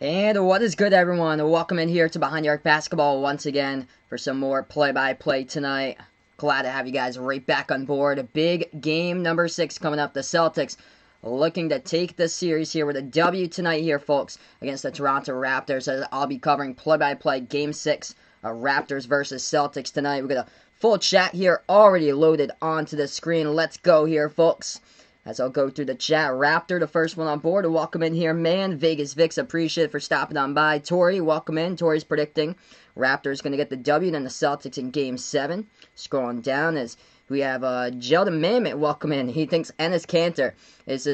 And what is good, everyone? Welcome in here to Behind the Arc Basketball once again for some more play-by-play tonight. Glad to have you guys right back on board. A big game number 6 coming up. The Celtics looking to take this series here with a W tonight here, folks, against the Toronto Raptors. As I'll be covering play-by-play game 6 of Raptors versus Celtics tonight. We've got a full chat here already loaded onto the screen. Let's go here, folks. As I'll go through the chat, Raptor, the first one on board. Welcome in here, man. Vegas Vix, appreciate it for stopping on by. Tori, welcome in. Tori's predicting Raptors going to get the W, then the Celtics in Game 7. Scrolling down as we have Sheldon Mammoth, welcome in. He thinks Enes Kanter is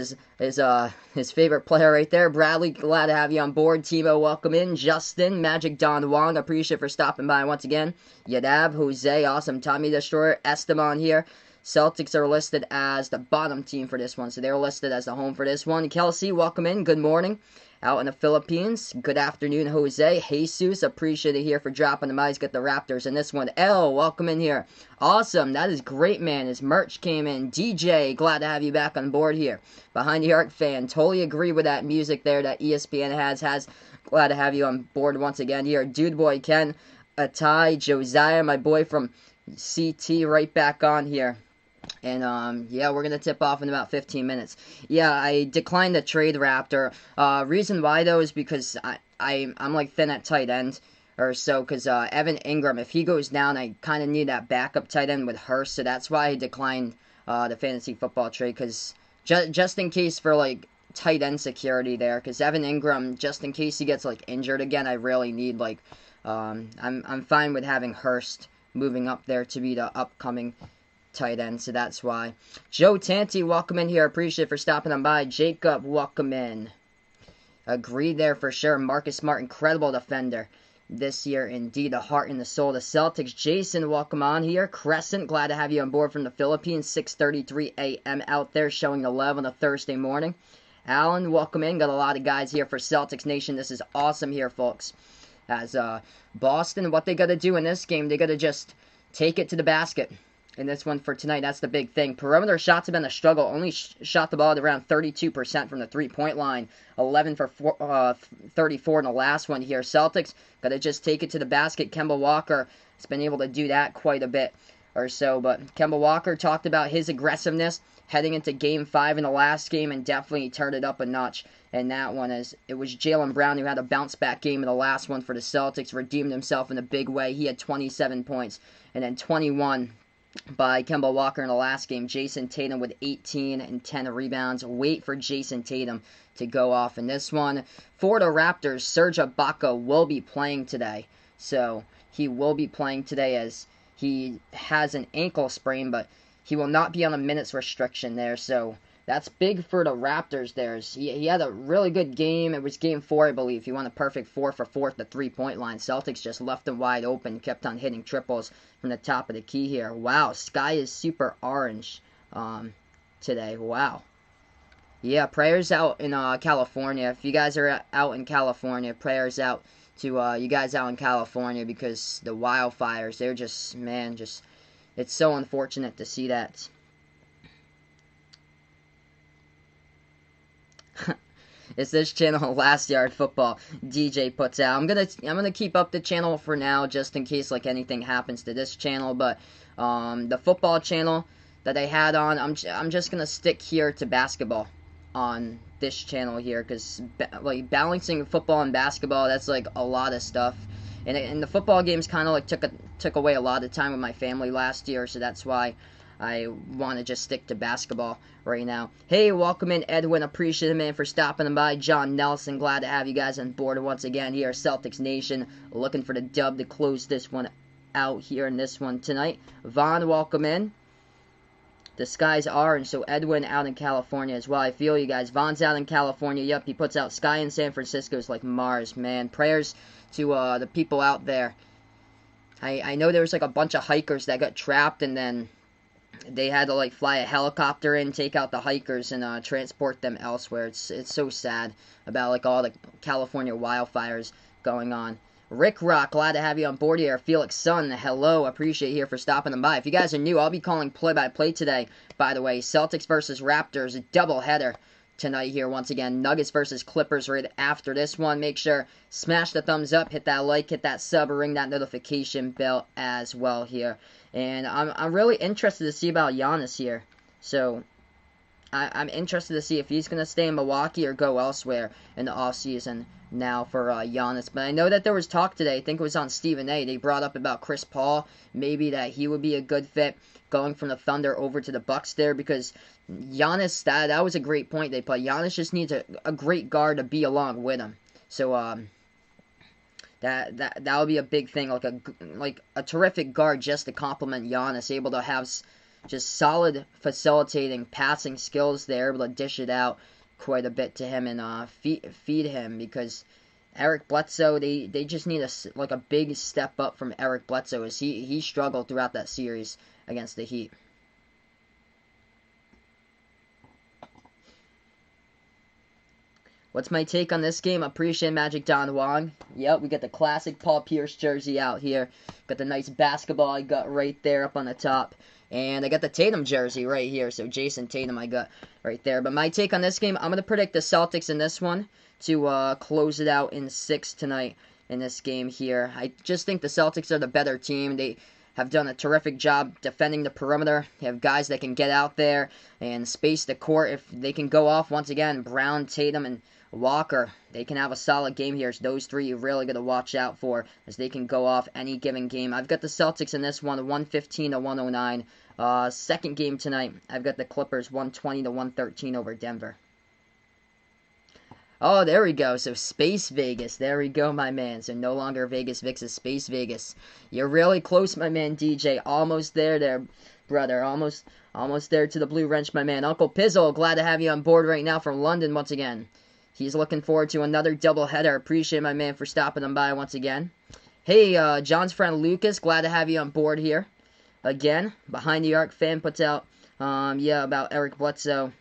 his favorite player right there. Bradley, glad to have you on board. Timo, welcome in. Justin, Magic Don Wong, appreciate it for stopping by once again. Yadab, Jose, awesome. Tommy Destroyer, Esteban here. Celtics are listed as the bottom team for this one, so they're listed as the home for this one. Kelsey, welcome in. Good morning. Out in the Philippines. Good afternoon, Jose. Jesus, appreciate it here for dropping the mics. Get the Raptors in this one. L, welcome in here. Awesome. That is great, man. His merch came in. DJ, glad to have you back on board here. Behind the Arc fan. Totally agree with that music there that ESPN has. Glad to have you on board once again here. Dude Boy Ken, Atai, Josiah, my boy from CT, right back on here. And, yeah, we're going to tip off in about 15 minutes. Yeah, I declined the trade, Raptor. Reason why, though, is because I'm like, thin at tight end or so. Because Evan Ingram, if he goes down, I kind of need that backup tight end with Hurst. So that's why I declined the fantasy football trade. Because just in case for, like, tight end security there. Because Evan Ingram, just in case he gets, like, injured again, I really need, like, I'm fine with having Hurst moving up there to be the upcoming tight end, so that's why. Joe Tanti, welcome in here. Appreciate it for stopping on by. Jacob, welcome in. Agreed there for sure. Marcus Smart, incredible defender this year. Indeed, the heart and the soul of the Celtics. Jason, welcome on here. Crescent, glad to have you on board from the Philippines. 6:33 a.m. out there, showing the love on a Thursday morning. Alan, welcome in. Got a lot of guys here for Celtics Nation. This is awesome here, folks. As Boston, what they got to do in this game, they got to just take it to the basket. In this one for tonight, that's the big thing. Perimeter shots have been a struggle. Only shot the ball at around 32% from the three-point line. 11 for 34 in the last one here. Celtics got to just take it to the basket. Kemba Walker has been able to do that quite a bit or so. But Kemba Walker talked about his aggressiveness heading into Game 5 in the last game and definitely turned it up a notch in that one. As it was Jaylen Brown who had a bounce-back game in the last one for the Celtics. Redeemed himself in a big way. He had 27 points and then 21 by Kemba Walker in the last game. Jason Tatum with 18 and 10 rebounds. Wait for Jason Tatum to go off in this one. For the Raptors, Serge Ibaka will be playing today. So he will be playing today as he has an ankle sprain, but he will not be on a minutes restriction there. So that's big for the Raptors there. He had a really good game. It was game 4, I believe. He won a perfect 4 for 4 at the three-point line. Celtics just left him wide open, kept on hitting triples from the top of the key here. Wow, sky is super orange today. Wow. Yeah, prayers out in California. If you guys are out in California, prayers out to you guys out in California because the wildfires, they're just, man, it's so unfortunate to see that. It's this channel, Last Yard Football, DJ puts out. I'm gonna keep up the channel for now, just in case like anything happens to this channel. But the football channel that I had on, I'm just gonna stick here to basketball on this channel here, because like balancing football and basketball, that's like a lot of stuff. And the football games kind of like took away a lot of time with my family last year, so that's why I want to just stick to basketball right now. Hey, welcome in, Edwin. Appreciate it, man, for stopping by. John Nelson, glad to have you guys on board once again here. Celtics Nation, looking for the dub to close this one out here in this one tonight. Vaughn, welcome in. The sky's orange, so Edwin out in California as well. I feel you guys. Vaughn's out in California. Yep, he puts out sky in San Francisco is like Mars, man. Prayers to the people out there. I know there was like a bunch of hikers that got trapped, and then they had to like fly a helicopter in, take out the hikers, and transport them elsewhere. It's so sad about like all the California wildfires going on. Rick Rock, glad to have you on board here. Felix Sun, hello, appreciate you here for stopping them by. If you guys are new, I'll be calling play-by-play today, by the way. Celtics versus Raptors, a doubleheader tonight here once again. Nuggets versus Clippers right after this one. Make sure, smash the thumbs up, hit that like, hit that sub, or ring that notification bell as well here. And I'm really interested to see about Giannis here. So I'm interested to see if he's going to stay in Milwaukee or go elsewhere in the offseason now for Giannis. But I know that there was talk today, I think it was on Stephen A. They brought up about Chris Paul, maybe that he would be a good fit going from the Thunder over to the Bucks there, because Giannis, that was a great point they put. Giannis just needs a great guard to be along with him. So that would be a big thing, like a terrific guard just to complement Giannis, able to have just solid facilitating, passing skills there, able to dish it out quite a bit to him and feed him, because Eric Bledsoe, they just need a big step up from Eric Bledsoe, as he struggled throughout that series against the Heat. What's my take on this game? Appreciate Magic Don Wong. Yep, we got the classic Paul Pierce jersey out here. Got the nice basketball I got right there up on the top. And I got the Tatum jersey right here. So Jason Tatum I got right there. But my take on this game, I'm going to predict the Celtics in this one to close it out in 6 tonight in this game here. I just think the Celtics are the better team. They have done a terrific job defending the perimeter. They have guys that can get out there and space the court. If they can go off once again, Brown, Tatum, and Walker, they can have a solid game here. So those three you're really going to watch out for, as they can go off any given game. I've got the Celtics in this one, 115 to 109. Second game tonight, I've got the Clippers 120 to 113 over Denver. Oh, there we go. So Space Vegas. There we go, my man. So no longer Vegas Vix, is Space Vegas. You're really close, my man DJ. Almost there, brother. Almost there to the Blue Wrench, my man. Uncle Pizzle, glad to have you on board right now from London once again. He's looking forward to another doubleheader. Appreciate my man for stopping him by once again. Hey, John's friend Lucas, glad to have you on board here. Again, Behind the Arc fan puts out, about Eric Bledsoe.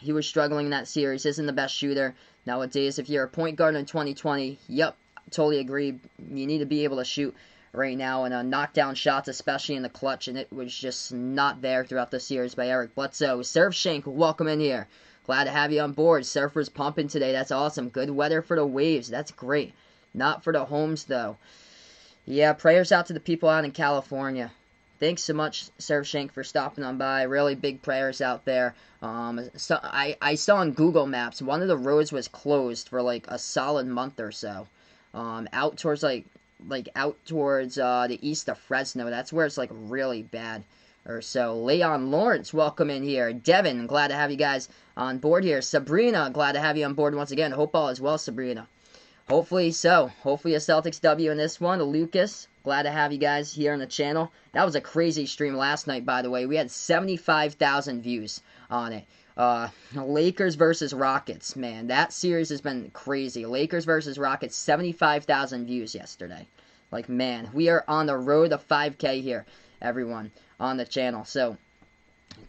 He was struggling in that series. Isn't the best shooter nowadays. If you're a point guard in 2020, yep, totally agree. You need to be able to shoot right now and knock down shots, especially in the clutch. And it was just not there throughout the series by Eric Bledsoe. Surfshank, welcome in here. Glad to have you on board. Surfers pumping today. That's awesome. Good weather for the waves. That's great. Not for the homes, though. Yeah, prayers out to the people out in California. Thanks so much, Surfshank, for stopping on by. Really big prayers out there. So I saw on Google Maps, one of the roads was closed for like a solid month or so. Out towards the east of Fresno. That's where it's like really bad. Or so. Leon Lawrence, welcome in here. Devin, glad to have you guys on board here. Sabrina, glad to have you on board once again. Hope all is well, Sabrina. Hopefully so. Hopefully a Celtics W in this one. Lucas, glad to have you guys here on the channel. That was a crazy stream last night, by the way. We had 75,000 views on it. Lakers versus Rockets, man. That series has been crazy. Lakers versus Rockets, 75,000 views yesterday. Like, man, we are on the road to 5K here, everyone, on the channel. So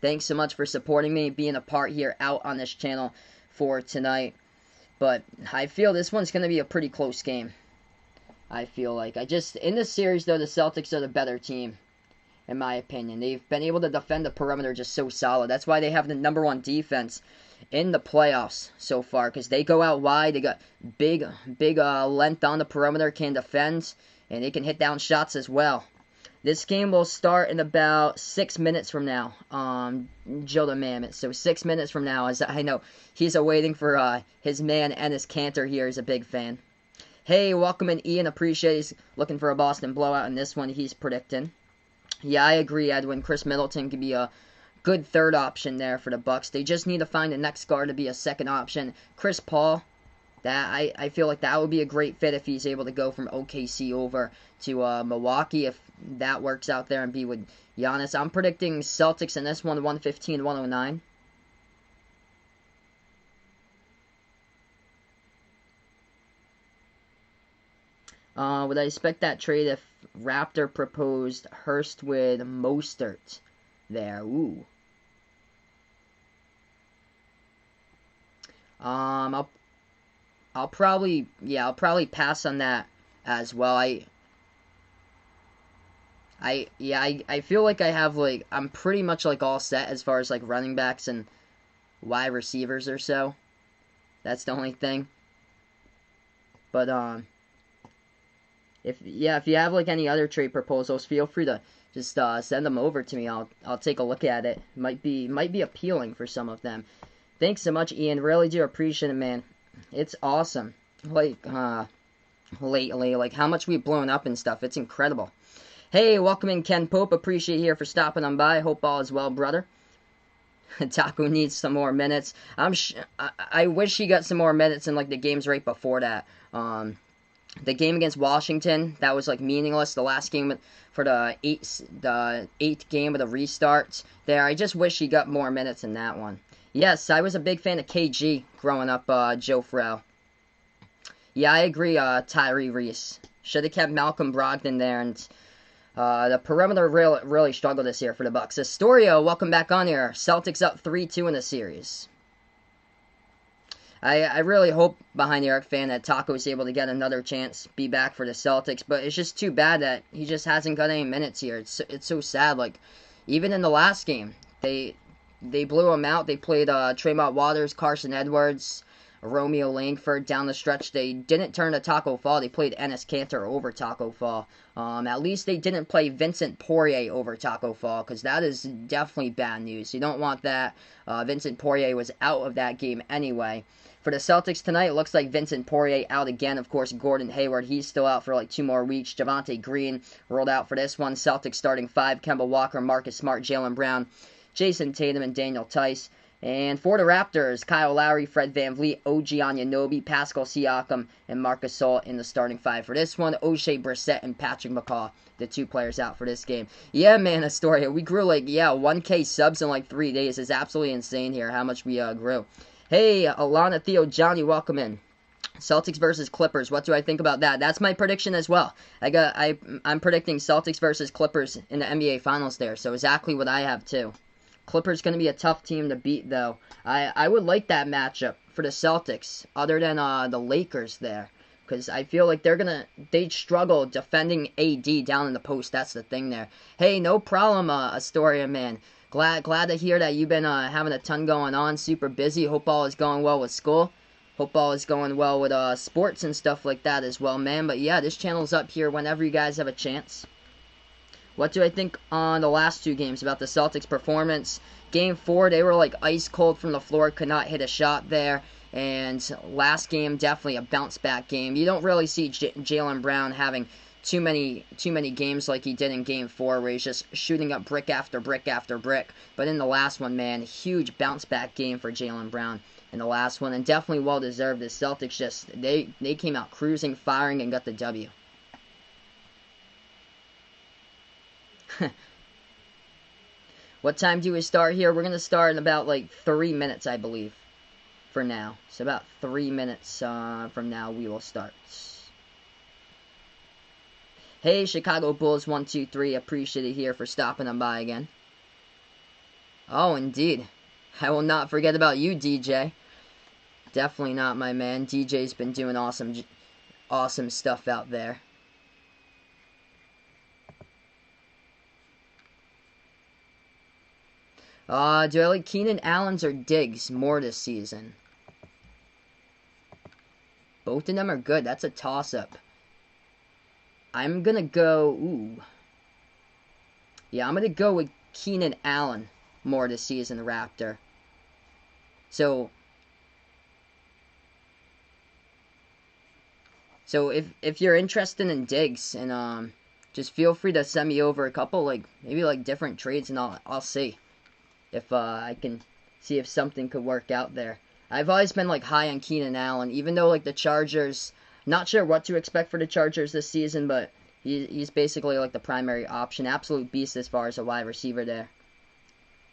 thanks so much for supporting me, being a part here out on this channel for tonight. But I feel this one's going to be a pretty close game. I feel like. In this series, though, the Celtics are the better team, in my opinion. They've been able to defend the perimeter just so solid. That's why they have the #1 defense in the playoffs so far, because they go out wide. They got big length on the perimeter, can defend, and they can hit down shots as well. This game will start in about 6 minutes from now, Joe the Mammoth. So 6 minutes from now, as I know he's awaiting for his man Ennis Cantor here. He's a big fan. Hey, welcome in, Ian. Appreciate he's looking for a Boston blowout in this one he's predicting. Yeah, I agree, Edwin. Chris Middleton could be a good third option there for the Bucks. They just need to find the next guard to be a second option. Chris Paul, I feel like that would be a great fit if he's able to go from OKC over to Milwaukee, if that works out there, and be with Giannis. I'm predicting Celtics in this one, 115-109. Would I expect that trade if Raptor proposed Hurst with Mostert there? Ooh. I'll probably pass on that as well. I feel like I have I'm pretty much all set as far as running backs and wide receivers or so. That's the only thing. But if you have like any other trade proposals, feel free to just send them over to me. I'll take a look at it. Might be appealing for some of them. Thanks so much, Ian. Really do appreciate it, man. It's awesome. Like lately, like how much we've blown up and stuff. It's incredible. Hey, welcome in, Ken Pope. Appreciate you here for stopping on by. Hope all is well, brother. Taco needs some more minutes. I wish he got some more minutes in like the games right before that. The game against Washington, that was like meaningless. The last game for the eighth game of the restarts there. I just wish he got more minutes in that one. Yes, I was a big fan of KG growing up, Joe Farrell. Yeah, I agree, Tyree Reese. Should have kept Malcolm Brogdon there, and the perimeter really struggled this year for the Bucks. Astoria, welcome back on here. Celtics up 3-2 in the series. I really hope, behind the arc fan, that Taco is able to get another chance, be back for the Celtics, but it's just too bad that he just hasn't got any minutes here. It's so sad. Like, even in the last game, they blew him out. They played Tremont Waters, Carson Edwards, Romeo Langford down the stretch. They didn't turn to Taco Fall. They played Enes Kanter over Taco Fall. At least they didn't play Vincent Poirier over Taco Fall, because that is definitely bad news. You don't want that. Vincent Poirier was out of that game anyway. For the Celtics tonight, it looks like Vincent Poirier out again. Of course, Gordon Hayward, he's still out for like 2 more weeks. Javonte Green rolled out for this one. Celtics starting 5, Kemba Walker, Marcus Smart, Jaylen Brown, Jason Tatum, and Daniel Tice. And for the Raptors, Kyle Lowry, Fred VanVleet, OG Anunoby, Pascal Siakam, and Marcus Gasol in the starting 5 for this one. O'Shea Brissett and Patrick McCaw, the 2 players out for this game. Yeah, man, Astoria, we grew like, 1K subs in like 3 days. It's absolutely insane here how much we grew. Hey, Alana, Theo, Johnny, welcome in. Celtics versus Clippers. What do I think about that? That's my prediction as well. I'm predicting Celtics versus Clippers in the NBA Finals there. So exactly what I have too. Clippers going to be a tough team to beat though. I would like that matchup for the Celtics, other than the Lakers there, because I feel like they struggle defending AD down in the post. That's the thing there. Hey, no problem, Astoria, man. Glad to hear that you've been having a ton going on. Super busy. Hope all is going well with school. Hope all is going well with sports and stuff like that as well, man. But yeah, this channel's up here whenever you guys have a chance. What do I think on the last 2 games about the Celtics' performance? Game 4, they were like ice cold from the floor, could not hit a shot there. And last game, definitely a bounce back game. You don't really see Jaylen Brown having too many games like he did in Game 4, where he's just shooting up brick after brick after brick. But in the last one, man, huge bounce back game for Jaylen Brown in the last one, and definitely well deserved. The Celtics just they came out cruising, firing, and got the W. What time do we start here? We're gonna start in about like 3 minutes, I believe, for now. So about 3 minutes from now we will start. Hey, Chicago Bulls 123, appreciate it here for stopping on by again. Oh, indeed. I will not forget about you, DJ. Definitely not, my man. DJ's been doing awesome stuff out there. Do I like Keenan Allen's or Diggs more this season? Both of them are good. That's a toss-up. I'm going to go... Ooh. Yeah, I'm going to go with Keenan Allen more this season, Raptor. So if you're interested in Diggs, and just feel free to send me over a couple, like, maybe like different trades, and I'll see if I can see if something could work out there. I've always been like high on Keenan Allen, even though like the Chargers, not sure what to expect for the Chargers this season, but he's basically like the primary option. Absolute beast as far as a wide receiver there.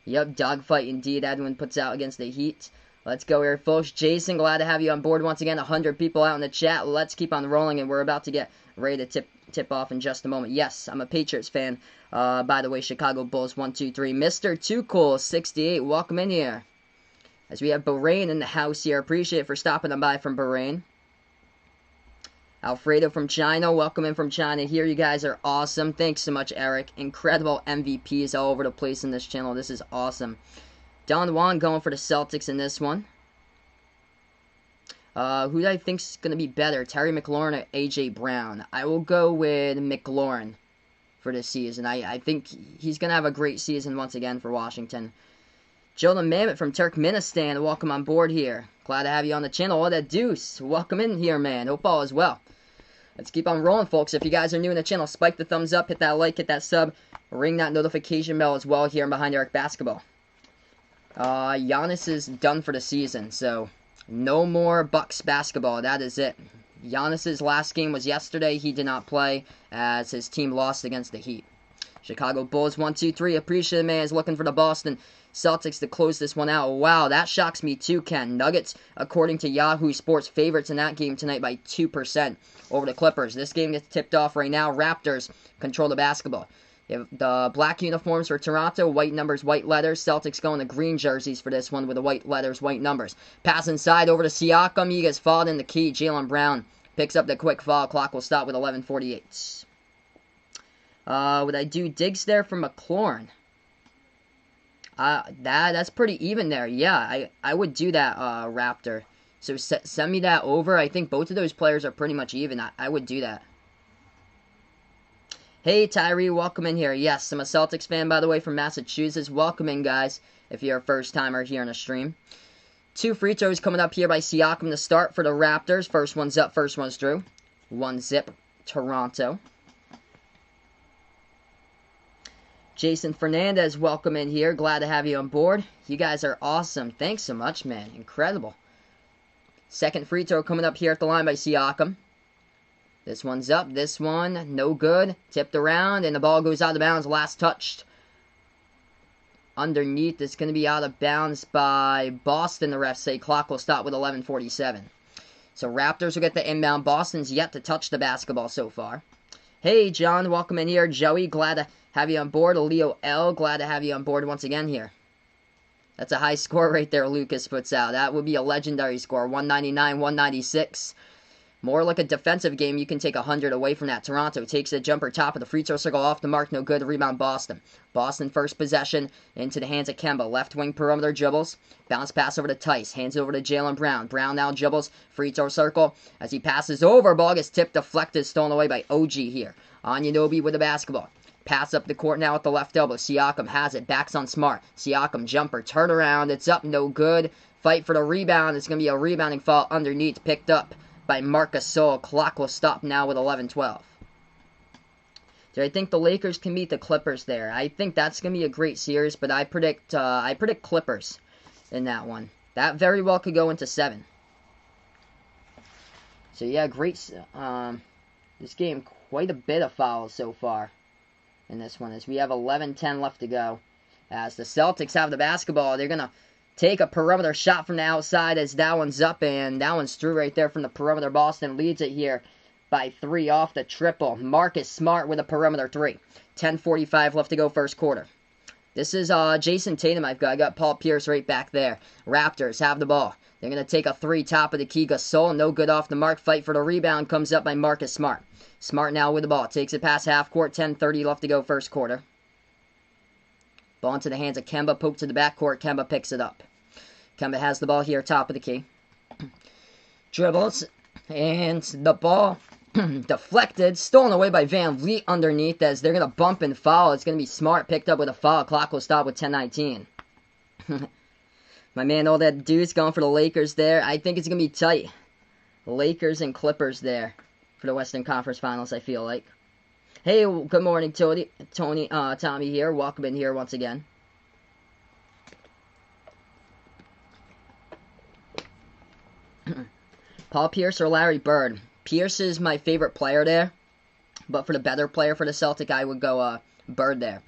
Yep, dogfight indeed. Edwin puts out against the Heat. Let's go here, folks. Jason, glad to have you on board once again. 100 people out in the chat. Let's keep on rolling, and we're about to get ready to tip off in just a moment. Yes, I'm a Patriots fan. By the way, Chicago Bulls 123. Mr. Too Cool 68. Welcome in here. As we have Bahrain in the house here. Appreciate it for stopping on by from Bahrain. Alfredo from China, welcome in from China here. You guys are awesome. Thanks so much, Eric. Incredible MVPs all over the place in this channel. This is awesome. Don Juan going for the Celtics in this one. Who do I think is going to be better, Terry McLaurin or A.J. Brown? I will go with McLaurin for this season. I think he's going to have a great season once again for Washington. Joe the Mammoth from Turkmenistan, welcome on board here. Glad to have you on the channel. Oh, that Deuce, welcome in here, man. Hope all is well. Let's keep on rolling, folks. If you guys are new in the channel, spike the thumbs up, hit that like, hit that sub, ring that notification bell as well here in Behind the Arc Basketball. Giannis is done for the season, so no more Bucks basketball. That is it. Giannis's last game was yesterday. He did not play as his team lost against the Heat. Chicago Bulls 1-2-3. Appreciate it, man. Is looking for the Boston Celtics to close this one out. Wow, that shocks me too, Ken. Nuggets, according to Yahoo Sports, favorites in that game tonight by 2% over the Clippers. This game gets tipped off right now. Raptors control the basketball. You have the black uniforms for Toronto, white numbers, white letters. Celtics going to green jerseys for this one with the white letters, white numbers. Pass inside over to Siakam. He gets fouled in the key. Jaylen Brown picks up the quick foul. Clock will stop with 11:48. Would I do digs there for McLaurin? That's pretty even there. Yeah, I would do that, Raptor. So send me that over. I think both of those players are pretty much even. I would do that. Hey, Tyree, welcome in here. Yes, I'm a Celtics fan, by the way, from Massachusetts. Welcome in, guys, if you're a first-timer here on the stream. 2 free throws coming up here by Siakam to start for the Raptors. First one's up, first one's through. 1-zip, Toronto. Jason Fernandez, welcome in here. Glad to have you on board. You guys are awesome. Thanks so much, man. Incredible. Second free throw coming up here at the line by Siakam. This one's up. This one, no good. Tipped around, and the ball goes out of bounds. Last touched underneath. It's going to be out of bounds by Boston, the refs say. Clock will stop with 11:47. So Raptors will get the inbound. Boston's yet to touch the basketball so far. Hey, John, welcome in here. Joey, glad to have you on board. Leo L, glad to have you on board once again here. That's a high score right there Lucas puts out. That would be a legendary score. 199, 196. More like a defensive game. You can take 100 away from that. Toronto takes a jumper top of the free throw circle off the mark. No good. Rebound Boston. Boston first possession into the hands of Kemba. Left wing perimeter dribbles. Bounce pass over to Tice. Hands over to Jaylen Brown. Brown now dribbles. Free throw circle. As he passes over, ball gets tipped, deflected, stolen away by OG here. Anunoby with the basketball. Pass up the court now at the left elbow. Siakam has it. Backs on Smart. Siakam jumper. Turn around. It's up. No good. Fight for the rebound. It's going to be a rebounding foul underneath. Picked up by Marcus Gasol. Clock will stop now with 11:12. Do I think the Lakers can beat the Clippers there? I think that's going to be a great series, but I predict Clippers in that one. That very well could go into 7. So yeah, great. This game, quite a bit of fouls so far in this one, as we have 11:10 left to go. As the Celtics have the basketball, they're going to take a perimeter shot from the outside as that one's up, and that one's through right there from the perimeter. Boston leads it here by 3 off the triple. Marcus Smart with a perimeter 3. 10:45 left to go first quarter. This is Jason Tatum. I got Paul Pierce right back there. Raptors have the ball. They're going to take a 3 top of the key. Gasol, no good off the mark. Fight for the rebound comes up by Marcus Smart. Smart now with the ball. Takes it past half court. 10:30 left to go first quarter. Ball into the hands of Kemba. Poke to the backcourt. Kemba picks it up. Kemba has the ball here, top of the key. Dribbles. And the ball deflected. Stolen away by Van Vliet underneath as they're going to bump and foul. It's going to be Smart picked up with a foul. Clock will stop with 10:19. My man, all that dude's going for the Lakers there. I think it's going to be tight. Lakers and Clippers there for the Western Conference Finals, I feel like. Hey, good morning, Tommy here. Welcome in here once again. Paul Pierce or Larry Bird? Pierce is my favorite player there, but for the better player for the Celtic, I would go Bird there.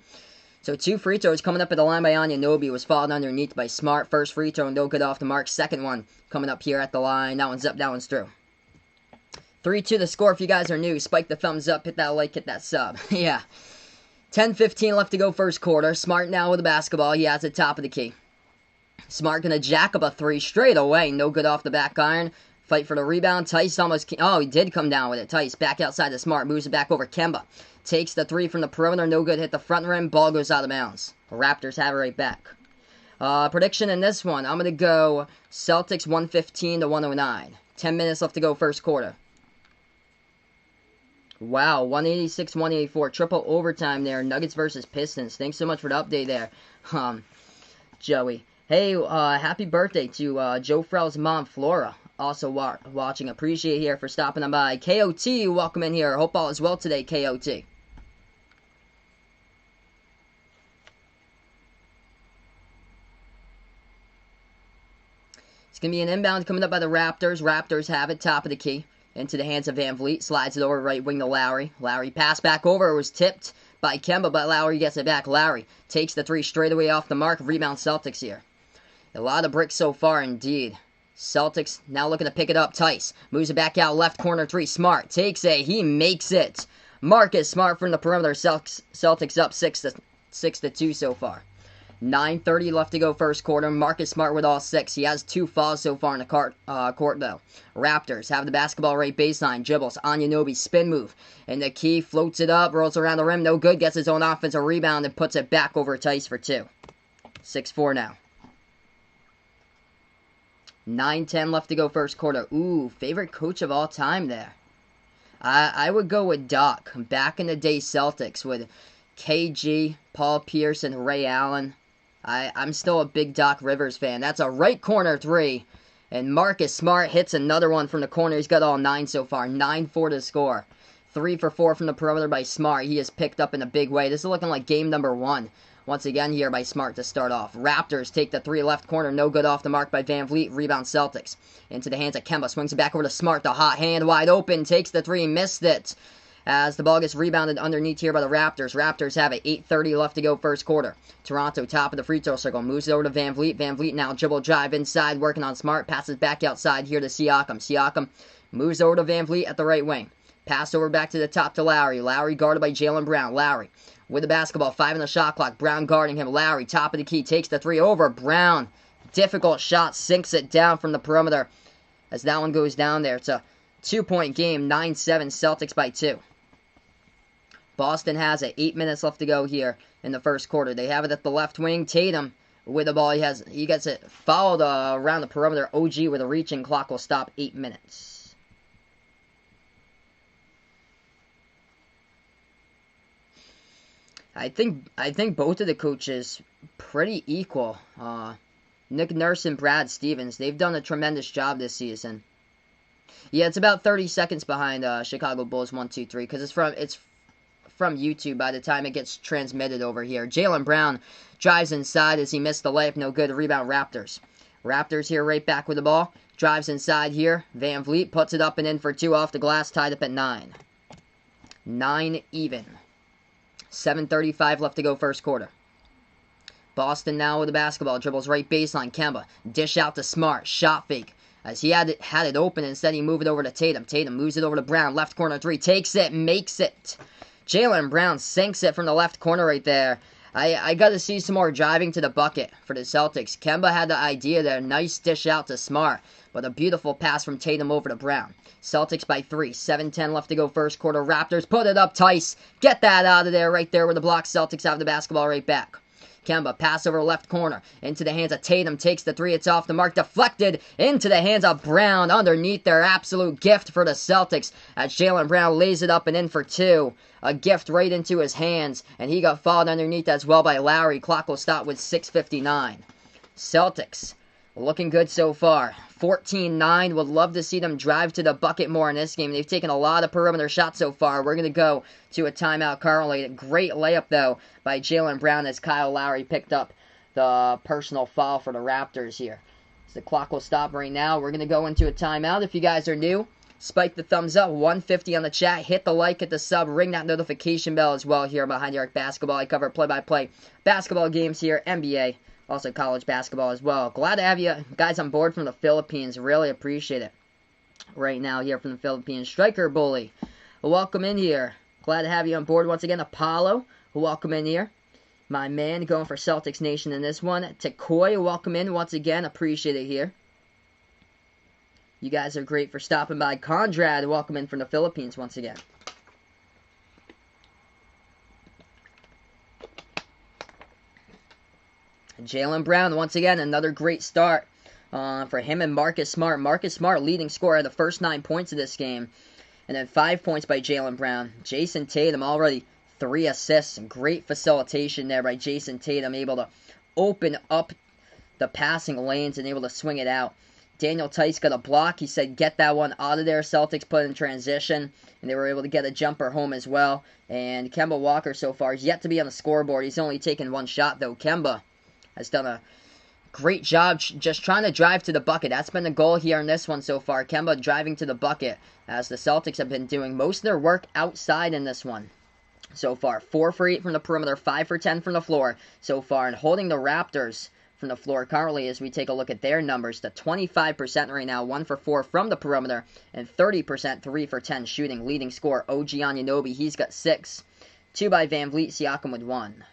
So 2 free throws coming up at the line by Anunoby. Was fouled underneath by Smart. First free throw, no good off the mark. Second one coming up here at the line. That one's up, that one's through. 3-2 the score. If you guys are new, spike the thumbs up, hit that like, hit that sub. Yeah. 10:15 left to go first quarter. Smart now with the basketball. He has it top of the key. Smart going to jack up a 3 straight away. No good off the back iron. Fight for the rebound. Tice almost... Oh, he did come down with it. Tice back outside the Smart. Moves it back over Kemba. Takes the 3 from the perimeter. No good. Hit the front rim. Ball goes out of bounds. The Raptors have it right back. Prediction in this one, I'm going to go Celtics 115 to 109. 10 minutes left to go first quarter. Wow, 186, 184. Triple overtime there. Nuggets versus Pistons. Thanks so much for the update there, Joey. Hey, happy birthday to Joe Frell's mom, Flora. Also watching. Appreciate here for stopping on by. KOT, welcome in here. Hope all is well today, KOT. It's going to be an inbound coming up by the Raptors. Raptors have it, top of the key. Into the hands of Van Vliet. Slides it over right wing to Lowry. Lowry passed back over. It was tipped by Kemba, but Lowry gets it back. Lowry takes the three straight away off the mark. Rebound Celtics here. A lot of bricks so far indeed. Celtics now looking to pick it up. Tice moves it back out. Left corner three. Smart takes it. He makes it. Marcus Smart from the perimeter. Celtics up 6-2 so far. 9:30 left to go first quarter. Marcus Smart with all 6. He has 2 fouls so far in the court though. Raptors have the basketball right baseline. Dribbles. Anunoby spin move. And the key floats it up. Rolls around the rim. No good. Gets his own offensive rebound and puts it back over Tice for 2. 6-4 now. 9:10 left to go first quarter. Ooh, favorite coach of all time there. I would go with Doc. Back in the day Celtics with KG, Paul Pierce, and Ray Allen. I'm still a big Doc Rivers fan. That's a right corner 3. And Marcus Smart hits another one from the corner. He's got all 9 so far. 9-4 to score. 3 for 4 from the perimeter by Smart. He is picked up in a big way. This is looking like game number 1. Once again here by Smart to start off. Raptors take the 3 left corner. No good off the mark by Van Vliet. Rebound Celtics. Into the hands of Kemba. Swings it back over to Smart. The hot hand wide open. Takes the 3. Missed it. As the ball gets rebounded underneath here by the Raptors. Raptors have it. 8:30 left to go first quarter. Toronto top of the free throw circle. Moves it over to Van Vliet. Van Vliet now dribble drive inside. Working on Smart. Passes back outside here to Siakam. Siakam moves over to Van Vliet at the right wing. Pass over back to the top to Lowry. Lowry guarded by Jaylen Brown. Lowry with the basketball. 5 in the shot clock. Brown guarding him. Lowry top of the key. Takes the 3 over. Brown. Difficult shot. Sinks it down from the perimeter. As that one goes down there. It's a 2-point game. 9-7. Celtics by 2. Boston has it. 8 minutes left to go here in the first quarter. They have it at the left wing. Tatum with the ball. He gets it fouled around the perimeter. OG with a reaching. Clock will stop. 8 minutes. I think both of the coaches pretty equal. Nick Nurse and Brad Stevens. They've done a tremendous job this season. Yeah, it's about 30 seconds behind Chicago Bulls 1-2-3 because it's from YouTube by the time it gets transmitted over here. Jaylen Brown drives inside as he missed the layup. No good. Rebound Raptors. Raptors here right back with the ball. Drives inside here. Van Vliet puts it up and in for 2 off the glass. Tied up at 9. 9 even. 7:35 left to go first quarter. Boston now with the basketball. Dribbles right baseline. Kemba. Dish out to Smart. Shot fake. As he had it open. Instead he moved it over to Tatum. Tatum moves it over to Brown. Left corner 3. Takes it. Makes it. Jaylen Brown sinks it from the left corner right there. I got to see some more driving to the bucket for the Celtics. Kemba had the idea there. Nice dish out to Smart. But a beautiful pass from Tatum over to Brown. Celtics by 3. 7:10 left to go first quarter. Raptors put it up. Tice. Get that out of there right there with the block. Celtics have the basketball right back. Kemba, pass over left corner. Into the hands of Tatum. Takes the 3. It's off the mark. Deflected into the hands of Brown. Underneath their absolute gift for the Celtics. As Jaylen Brown lays it up and in for 2. A gift right into his hands. And he got fouled underneath as well by Lowry. Clock will stop with 6:59. Celtics looking good so far. 14-9. Would love to see them drive to the bucket more in this game. They've taken a lot of perimeter shots so far. We're going to go to a timeout currently. Great layup, though, by Jaylen Brown as Kyle Lowry picked up the personal foul for the Raptors here. So the clock will stop right now. We're going to go into a timeout. If you guys are new, spike the thumbs up. 150 on the chat. Hit the like, hit the sub. Ring that notification bell as well here Behind the Arc Basketball. I cover play-by-play basketball games here, NBA, also college basketball as well. Glad to have you guys on board from the Philippines. Really appreciate it. Right now here from the Philippines. Striker Bully, welcome in here. Glad to have you on board once again. Apollo, welcome in here. My man going for Celtics Nation in this one. Tekoy, welcome in once again. Appreciate it here. You guys are great for stopping by. Conrad, welcome in from the Philippines once again. Jaylen Brown, once again, another great start for him and Marcus Smart. Marcus Smart, leading scorer of the first 9 points of this game. And then 5 points by Jaylen Brown. Jason Tatum already 3 assists. Great facilitation there by Jason Tatum, able to open up the passing lanes and able to swing it out. Daniel Tice got a block. He said, get that one out of there. Celtics put in transition, and they were able to get a jumper home as well. And Kemba Walker so far is yet to be on the scoreboard. He's only taken 1 shot, though. Kemba has done a great job just trying to drive to the bucket. That's been the goal here in this one so far. Kemba driving to the bucket, as the Celtics have been doing most of their work outside in this one so far. 4 for 8 from the perimeter, 5 for 10 from the floor so far, and holding the Raptors from the floor currently as we take a look at their numbers to 25% right now, 1 for 4 from the perimeter, and 30%, 3 for 10 shooting. Leading scorer, OG Anunoby, he's got 6. 2 by Van Vliet, Siakam with 1.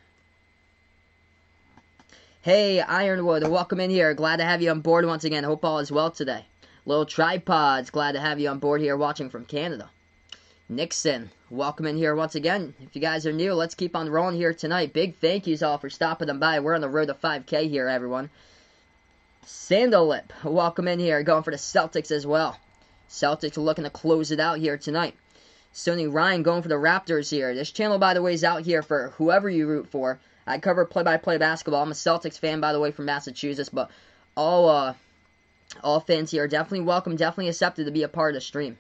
Hey, Ironwood, welcome in here. Glad to have you on board once again. Hope all is well today. Little Tripods, glad to have you on board here watching from Canada. Nixon, welcome in here once again. If you guys are new, let's keep on rolling here tonight. Big thank yous all for stopping them by. We're on the road to 5K here, everyone. Sandalip, welcome in here. Going for the Celtics as well. Celtics looking to close it out here tonight. Sonny Ryan going for the Raptors here. This channel, by the way, is out here for whoever you root for. I cover play-by-play basketball. I'm a Celtics fan, by the way, from Massachusetts, but all fans here are definitely welcome, definitely accepted to be a part of the stream.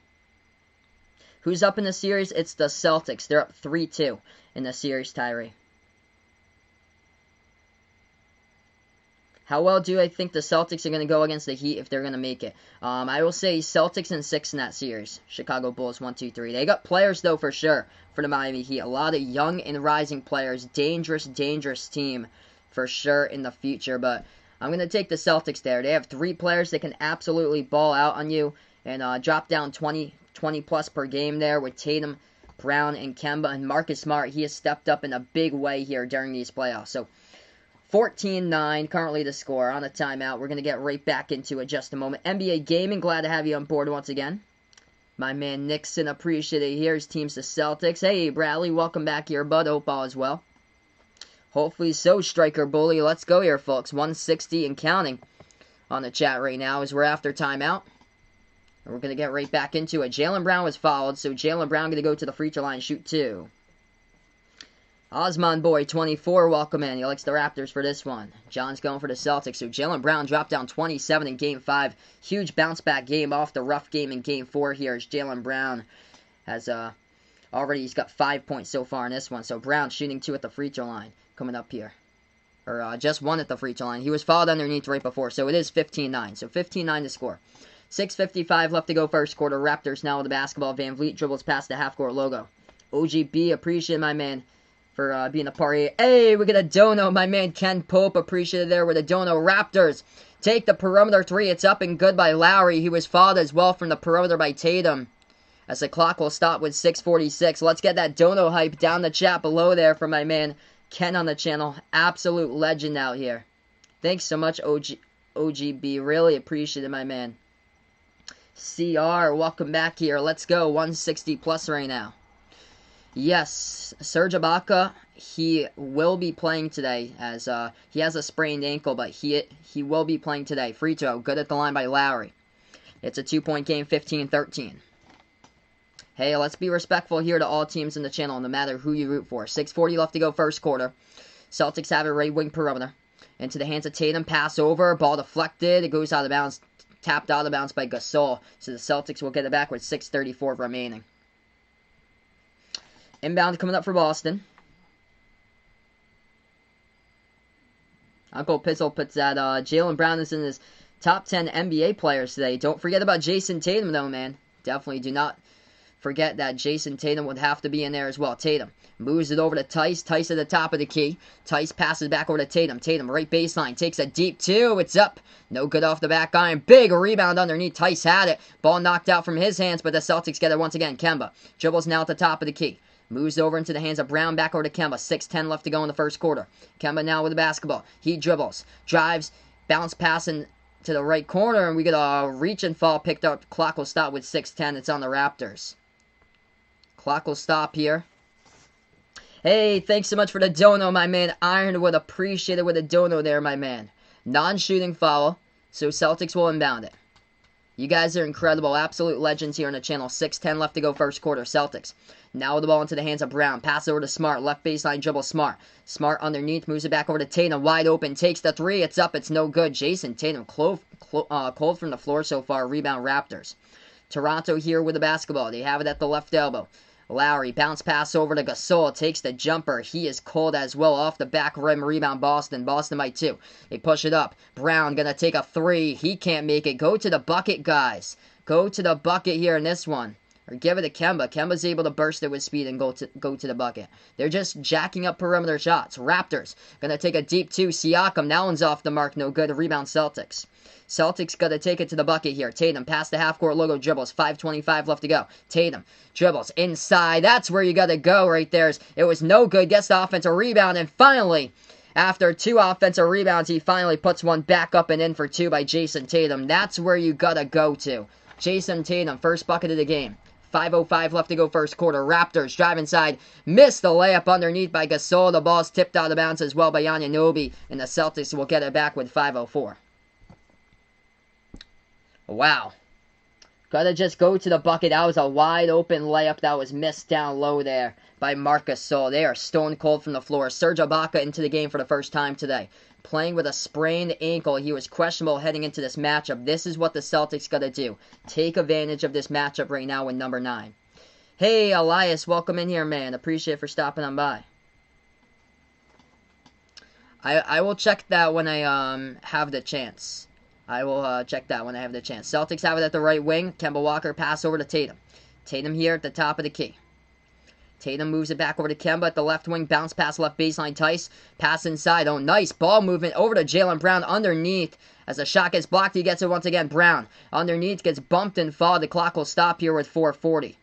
Who's up in the series? It's the Celtics. They're up 3-2 in the series, Tyree. How well do I think the Celtics are going to go against the Heat if they're going to make it? I will say Celtics in 6 in that series. Chicago Bulls 1, 2, 3. They got players, though, for sure, for the Miami Heat. A lot of young and rising players. Dangerous, dangerous team for sure in the future. But I'm going to take the Celtics there. They have 3 players that can absolutely ball out on you and drop down 20 plus per game there with Tatum, Brown, and Kemba. And Marcus Smart, he has stepped up in a big way here during these playoffs. So 14-9, currently the score on a timeout. We're going to get right back into it just a moment. NBA Gaming, glad to have you on board once again. My man Nixon, appreciate it here. His team's the Celtics. Hey, Bradley, welcome back here, bud. Hope all is well. Hopefully so, Striker Bully. Let's go here, folks. 160 and counting on the chat right now as we're after timeout. And we're going to get right back into it. Jaylen Brown was fouled, so Jaylen Brown going to go to the free throw line, shoot 2. Osman Boy, 24, welcome in. He likes the Raptors for this one. John's going for the Celtics. So Jaylen Brown dropped down 27 in Game 5. Huge bounce-back game off the rough game in Game 4 here as Jaylen Brown has already, he's got 5 points so far in this one. So Brown shooting 2 at the free throw line coming up here. Or just 1 at the free throw line. He was fouled underneath right before, so it is 15-9. So 15-9 to score. 6:55 left to go first quarter. Raptors now with the basketball. Van Vliet dribbles past the half-court logo. OGB, appreciate my man for being a party. Hey, we get a dono. My man Ken Pope, appreciated there with a dono. Raptors take the perimeter 3. It's up and good by Lowry. He was fouled as well from the perimeter by Tatum. As the clock will stop with 6:46. Let's get that dono hype down the chat below there for my man Ken on the channel. Absolute legend out here. Thanks so much, OGB. Really appreciate it, my man. CR, welcome back here. Let's go. 160 plus right now. Yes, Serge Ibaka, he will be playing today as he has a sprained ankle, but he will be playing today. Free throw, good at the line by Lowry. It's a 2-point game, 15-13. Hey, let's be respectful here to all teams in the channel, no matter who you root for. 6:40 left to go first quarter. Celtics have a right wing perimeter. Into the hands of Tatum, pass over, ball deflected, it goes out of bounds. Tapped out of bounds by Gasol. So the Celtics will get it back with 6:34 remaining. Inbound coming up for Boston. Uncle Pizzle puts that Jaylen Brown is in his top 10 NBA players today. Don't forget about Jason Tatum, though, man. Definitely do not forget that Jason Tatum would have to be in there as well. Tatum moves it over to Tice. Tice at the top of the key. Tice passes back over to Tatum. Tatum right baseline. Takes a deep 2. It's up. No good off the back iron. Big rebound underneath. Tice had it. Ball knocked out from his hands, but the Celtics get it once again. Kemba dribbles now at the top of the key. Moves over into the hands of Brown. Back over to Kemba. 6:10 left to go in the first quarter. Kemba now with the basketball. He dribbles. Drives. Bounce passing to the right corner. And we get a reach and fall picked up. Clock will stop with 6:10. It's on the Raptors. Clock will stop here. Hey, thanks so much for the dono, my man. Ironwood, appreciate it with a dono there, my man. Non-shooting foul, so Celtics will inbound it. You guys are incredible. Absolute legends here on the channel. 6:10 left to go first quarter. Celtics. Now with the ball into the hands of Brown. Pass over to Smart. Left baseline dribble Smart. Smart underneath. Moves it back over to Tatum. Wide open. Takes the three. It's up. It's no good. Jason Tatum cold from the floor so far. Rebound Raptors. Toronto here with the basketball. They have it at the left elbow. Lowry, bounce pass over to Gasol, takes the jumper. He is cold as well. Off the back rim, rebound Boston. Boston by 2. They push it up. Brown gonna take a 3. He can't make it. Go to the bucket, guys. Go to the bucket here in this one. Or give it to Kemba. Kemba's able to burst it with speed and go to the bucket. They're just jacking up perimeter shots. Raptors gonna take a deep 2. Siakam, that one's off the mark. No good. Rebound Celtics. Celtics got to take it to the bucket here. Tatum past the half-court logo, dribbles. 5:25 left to go. Tatum dribbles inside. That's where you got to go right there. It was no good. Gets the offensive rebound. And finally, after 2 offensive rebounds, he finally puts one back up and in for 2 by Jason Tatum. That's where you got to go to. Jason Tatum, first bucket of the game. 5:05 left to go first quarter. Raptors drive inside. Missed the layup underneath by Gasol. The ball's tipped out of bounds as well by Anunoby. And the Celtics will get it back with 5:04. Wow. Gotta just go to the bucket. That was a wide open layup that was missed down low there by Marcus Gasol. They are stone cold from the floor. Serge Ibaka into the game for the first time today. Playing with a sprained ankle. He was questionable heading into this matchup. This is what the Celtics gotta do. Take advantage of this matchup right now with number 9. Hey, Elias, welcome in here, man. Appreciate it for stopping on by. I will check that when I have the chance. I will check that when I have the chance. Celtics have it at the right wing. Kemba Walker pass over to Tatum. Tatum here at the top of the key. Tatum moves it back over to Kemba at the left wing. Bounce pass left baseline. Tice. Pass inside. Oh, nice ball movement over to Jaylen Brown underneath. As the shot gets blocked, he gets it once again. Brown underneath gets bumped and fouled. The clock will stop here with 4:40.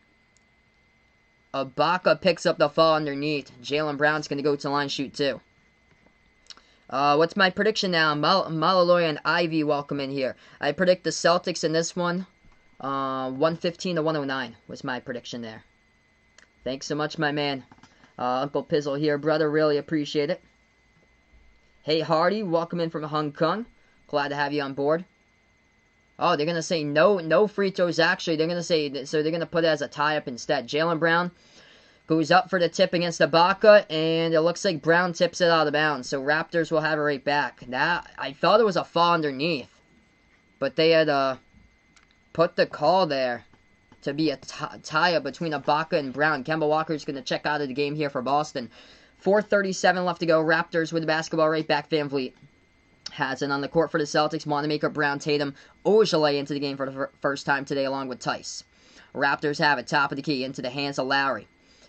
Ibaka picks up the foul underneath. Jaylen Brown's going to go to line shoot 2. What's my prediction now? Malaloy and Ivy welcome in here. I predict the Celtics in this one. 115 to 109 was my prediction there. Thanks so much, my man. Uncle Pizzle here, brother. Really appreciate it. Hey, Hardy, welcome in from Hong Kong. Glad to have you on board. Oh, they're going to say no free throws. Actually, they're going to say, so they're going to put it as a tie-up instead. Jaylen Brown goes up for the tip against Ibaka, and it looks like Brown tips it out of bounds. So Raptors will have it right back. That I thought it was a fall underneath, but they had put the call there to be a tie-up between Ibaka and Brown. Kemba Walker's going to check out of the game here for Boston. 4:37 left to go. Raptors with the basketball right back. VanVleet has it on the court for the Celtics. Wanamaker, Brown, Tatum, Ojale into the game for the first time today along with Tice. Raptors have it top of the key into the hands of Lowry.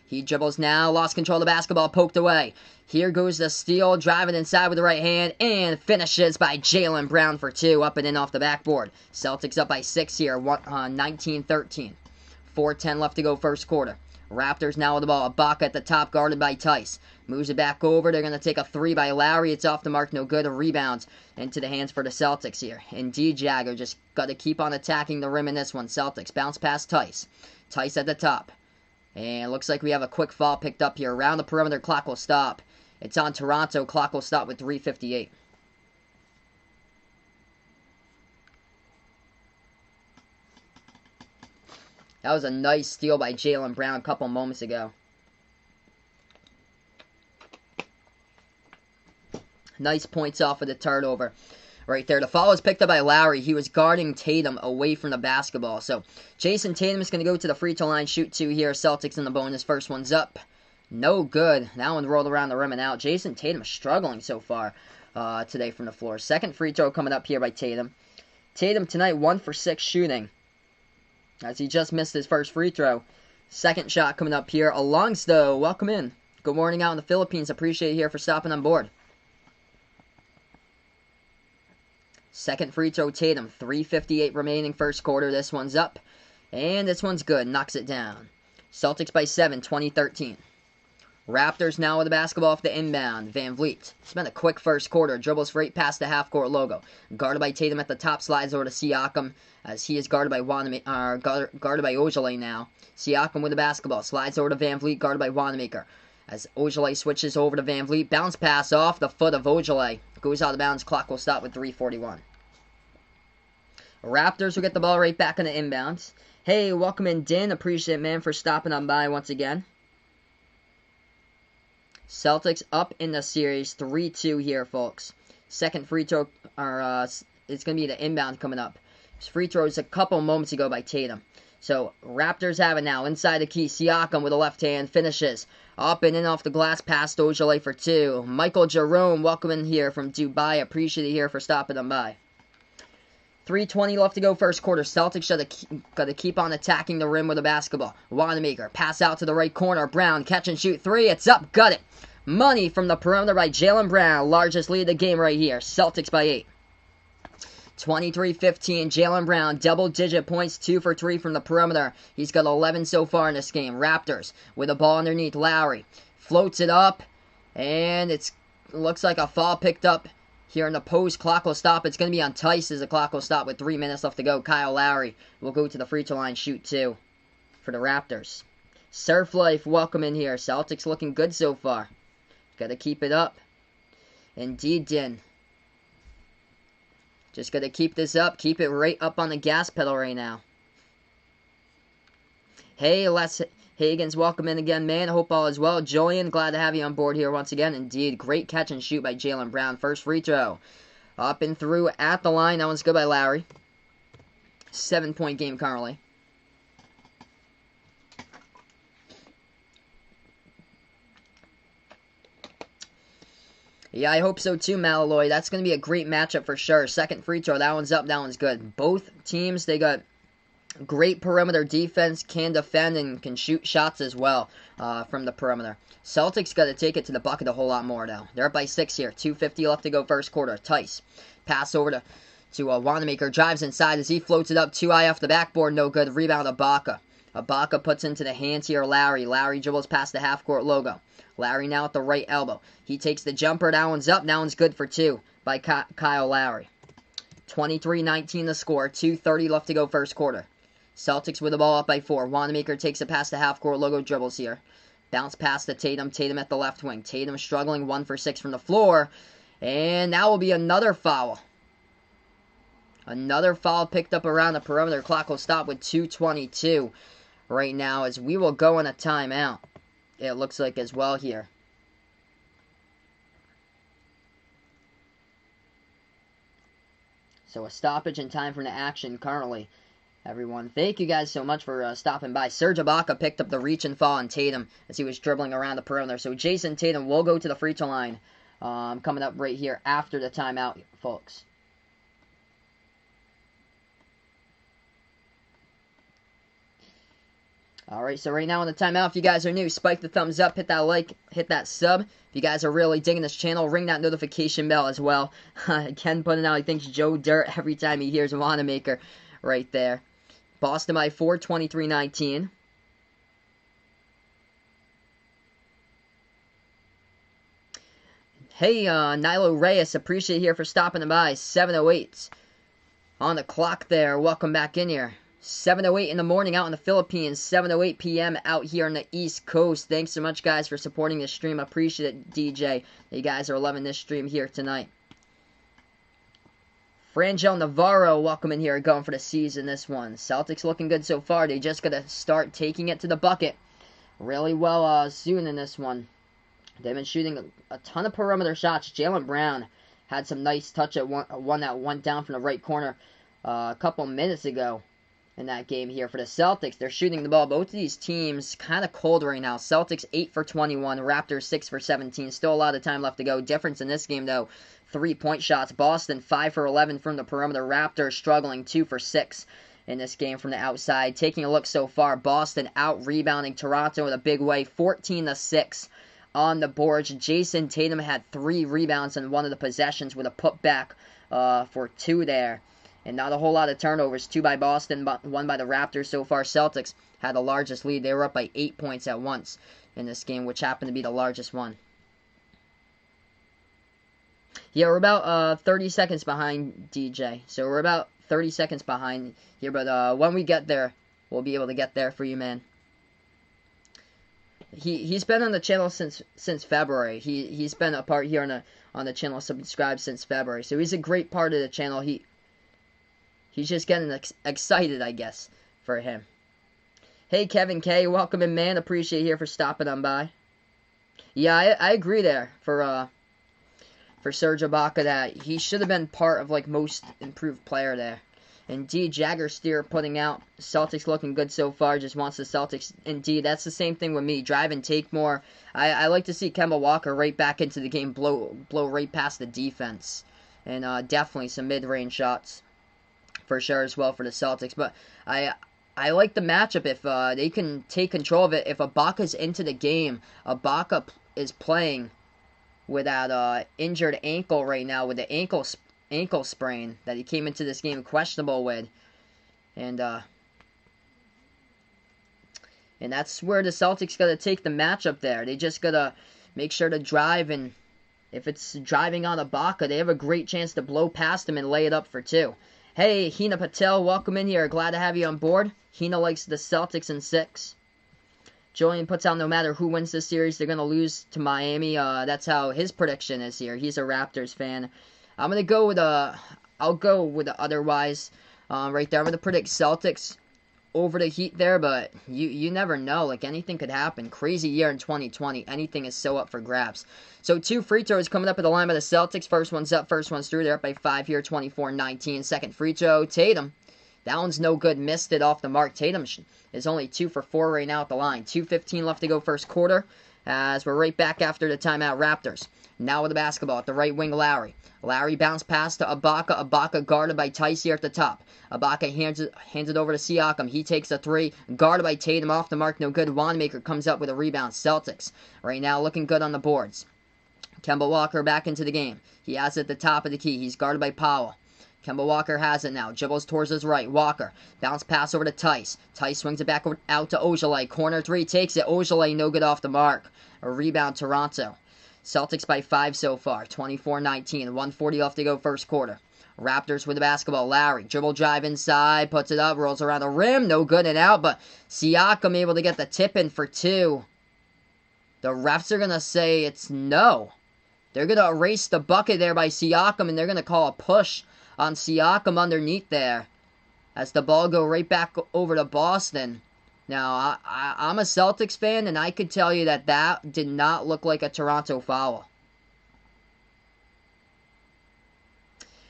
He dribbles now, lost control of the basketball, poked away. Here goes the steal, driving inside with the right hand, and finishes by Jaylen Brown for 2, up and in off the backboard. Celtics up by 6 here, 19-13. 4:10 left to go first quarter. Raptors now with the ball. Ibaka at the top, guarded by Tice. Moves it back over. They're going to take a 3 by Lowry. It's off the mark, no good. A rebound into the hands for the Celtics here. And D-Jagger just got to keep on attacking the rim in this one. Celtics bounce past Tice. Tice at the top. And it looks like we have a quick foul picked up here. Around the perimeter, clock will stop. It's on Toronto. Clock will stop with 3:58. That was a nice steal by Jaylen Brown a couple moments ago. Nice points off of the turnover right there. The foul was picked up by Lowry. He was guarding Tatum away from the basketball. So Jason Tatum is going to go to the free throw line, shoot 2 here. Celtics in the bonus. First one's up. No good. That one rolled around the rim and out. Jason Tatum is struggling so far today from the floor. Second free throw coming up here by Tatum. Tatum tonight 1 for 6 shooting, as he just missed his first free throw. Second shot coming up here. Alonso, welcome in. Good morning out in the Philippines. Appreciate you here for stopping on board. Second free throw, Tatum. 3:58 remaining first quarter. This one's up. And this one's good. Knocks it down. Celtics by 7, 20-13. Raptors now with the basketball off the inbound. VanVleet. It's been a quick first quarter. Dribbles right past the half-court logo. Guarded by Tatum at the top. Slides over to Siakam, as he is guarded by guarded by Ojale now. Siakam with the basketball. Slides over to VanVleet, guarded by Wanamaker. As Ojale switches over to Van Vliet. Bounce pass off the foot of Ojale. Goes out of bounds. Clock will stop with 3:41. Raptors will get the ball right back on the inbounds. Hey, welcome in, Din. Appreciate it, man, for stopping on by once again. Celtics up in the series 3-2 here, folks. Second free throw, it's going to be the inbound coming up. His free throw is a couple moments ago by Tatum. So, Raptors have it now. Inside the key, Siakam with a left hand finishes. Up and in off the glass, past Ojale for 2. Michael Jerome, welcome in here from Dubai. Appreciate it here for stopping on by. 3:20 left to go first quarter. Celtics got to keep on attacking the rim with the basketball. Wanamaker, pass out to the right corner. Brown, catch and shoot 3. It's up, got it. Money from the perimeter by Jaylen Brown. Largest lead of the game right here. Celtics by 8. 23-15. Jaylen Brown, double-digit points, 2 for 3 from the perimeter. He's got 11 so far in this game. Raptors with the ball underneath. Lowry floats it up, and it looks like a foul picked up here in the post. Clock will stop. It's going to be on Tice as the clock will stop with 3 minutes left to go. Kyle Lowry will go to the free throw line, shoot 2 for the Raptors. Surf Life, welcome in here. Celtics looking good so far. Got to keep it up. Indeed, Din. Just got to keep this up. Keep it right up on the gas pedal right now. Hey, Les Higgins, welcome in again, man. Hope all is well. Julian, glad to have you on board here once again. Indeed, great catch and shoot by Jaylen Brown. First free throw. Up and through at the line. That one's good by Lowry. 7-point game currently. Yeah, I hope so too, Malaloy. That's going to be a great matchup for sure. Second free throw. That one's up. That one's good. Both teams, they got great perimeter defense, can defend, and can shoot shots as well from the perimeter. Celtics got to take it to the bucket a whole lot more now. They're up by 6 here. 2:50 left to go first quarter. Tice. Pass over to Wanamaker. Drives inside as he floats it up too high off the backboard. No good. Rebound Ibaka. Ibaka puts into the hands here Lowry. Lowry dribbles past the half-court logo. Lowry now at the right elbow. He takes the jumper. That one's up. That one's good for 2 by Kyle Lowry. 23-19 the score. 2:30 left to go first quarter. Celtics with the ball up by 4. Wanamaker takes it past the half-court logo, dribbles here. Bounce pass to Tatum. Tatum at the left wing. Tatum struggling, 1 for 6 from the floor. And that will be another foul. Another foul picked up around the perimeter. Clock will stop with 2:22 right now as we will go on a timeout. It looks like as well here. So a stoppage in time from the action currently. Everyone, thank you guys so much for stopping by. Serge Ibaka picked up the reach and fall on Tatum as he was dribbling around the perimeter. So Jason Tatum will go to the free throw line coming up right here after the timeout, folks. Alright, so right now on the timeout, if you guys are new, spike the thumbs up, hit that like, hit that sub. If you guys are really digging this channel, ring that notification bell as well. Ken putting out, he thinks Joe Dirt every time he hears Wanamaker right there. Boston by 4, 23-19. Hey, Nilo Reyes, appreciate it here for stopping by. 7:08 on the clock there. Welcome back in here. 7:08 in the morning out in the Philippines. 7:08 p.m. out here on the East Coast. Thanks so much, guys, for supporting this stream. I appreciate it, DJ. You guys are loving this stream here tonight. Frangel Navarro, welcome in here, going for the season this one. Celtics looking good so far. They just got to start taking it to the bucket really well soon in this one. They've been shooting a ton of perimeter shots. Jaylen Brown had some nice touch at one that went down from the right corner a couple minutes ago in that game here for the Celtics. They're shooting the ball. Both of these teams kind of cold right now. Celtics 8 for 21. Raptors 6 for 17. Still a lot of time left to go. Difference in this game, though, 3-point shots. Boston 5 for 11 from the perimeter. Raptors struggling 2 for 6 in this game from the outside. Taking a look so far, Boston out-rebounding Toronto in a big way. 14-6 on the boards. Jason Tatum had 3 rebounds in one of the possessions with a putback for 2 there. And not a whole lot of turnovers. 2 by Boston, 1 by the Raptors so far. Celtics had the largest lead. They were up by 8 points at once in this game, which happened to be the largest one. Yeah, we're about 30 seconds behind, DJ. So we're about 30 seconds behind here. But when we get there, we'll be able to get there for you, man. He's been on the channel since February. He's been a part here on the channel, subscribed since February. So he's a great part of the channel. He's just getting excited, I guess, for him. Hey, Kevin K, welcome in, man. Appreciate you here for stopping on by. Yeah, I agree there for Serge Ibaka that he should have been part of like most improved player there. Indeed, Jagger Steer putting out Celtics looking good so far. Just wants the Celtics. Indeed, that's the same thing with me. Drive and take more. I like to see Kemba Walker right back into the game, blow right past the defense, and definitely some mid-range shots for sure as well for the Celtics. But I like the matchup if they can take control of it. If Ibaka's into the game, Ibaka is playing with that injured ankle right now, with the ankle sprain that he came into this game questionable with, and that's where the Celtics gotta take the matchup there. They just gotta make sure to drive, and if it's driving on Ibaka, they have a great chance to blow past him and lay it up for two. Hey, Hina Patel, welcome in here. Glad to have you on board. Hina likes the Celtics in 6. Julian puts out no matter who wins this series, they're going to lose to Miami. That's how his prediction is here. He's a Raptors fan. I'm going to go with I'll go with the otherwise right there. I'm going to predict Celtics over the Heat there, but you never know. Like, anything could happen. Crazy year in 2020. Anything is so up for grabs. So 2 free throws coming up at the line by the Celtics. First one's up, first one's through. They're up by 5 here, 24-19. Second free throw, Tatum. That one's no good. Missed it off the mark. Tatum is only 2 for 4 right now at the line. 2:15 left to go first quarter, as we're right back after the timeout. Raptors now with the basketball at the right wing. Lowry bounce pass to Ibaka. Ibaka guarded by Tice here at the top. Ibaka hands it over to Siakam. He takes a 3. Guarded by Tatum off the mark. No good. Wanamaker comes up with a rebound. Celtics right now looking good on the boards. Kemba Walker back into the game. He has it at the top of the key. He's guarded by Powell. Kemba Walker has it now. Dribbles towards his right. Walker. Bounce pass over to Tice. Tice swings it back out to Ojale. Corner 3 takes it. Ojale no good off the mark. A rebound Toronto. Celtics by 5 so far. 24-19. 1:40 left to go first quarter. Raptors with the basketball. Lowry. Dribble drive inside. Puts it up. Rolls around the rim. No good and out. But Siakam able to get the tip in for 2. The refs are going to say it's no. They're going to erase the bucket there by Siakam, and they're going to call a push on Siakam underneath there as the ball go right back over to Boston. Now, I'm a Celtics fan, and I could tell you that did not look like a Toronto foul.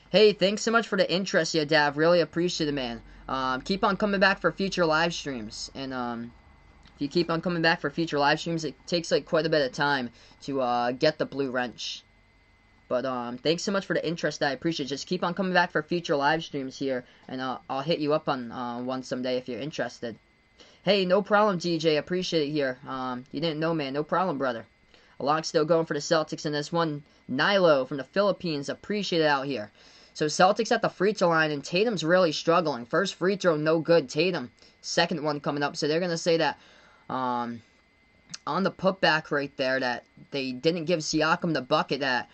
Hey, thanks so much for the interest, yeah, Dav. Really appreciate it, man. Keep on coming back for future live streams. And if you keep on coming back for future live streams, it takes like quite a bit of time to get the blue wrench. But thanks so much for the interest. I appreciate it. Just keep on coming back for future live streams here, and I'll hit you up on one someday if you're interested. Hey, no problem, DJ. Appreciate it here. You didn't know, man. No problem, brother. Along still going for the Celtics in this one. Nilo from the Philippines. Appreciate it out here. So Celtics at the free throw line, and Tatum's really struggling. First free throw, no good. Tatum. Second one coming up. So they're going to say that on the putback right there that they didn't give Siakam the bucket, that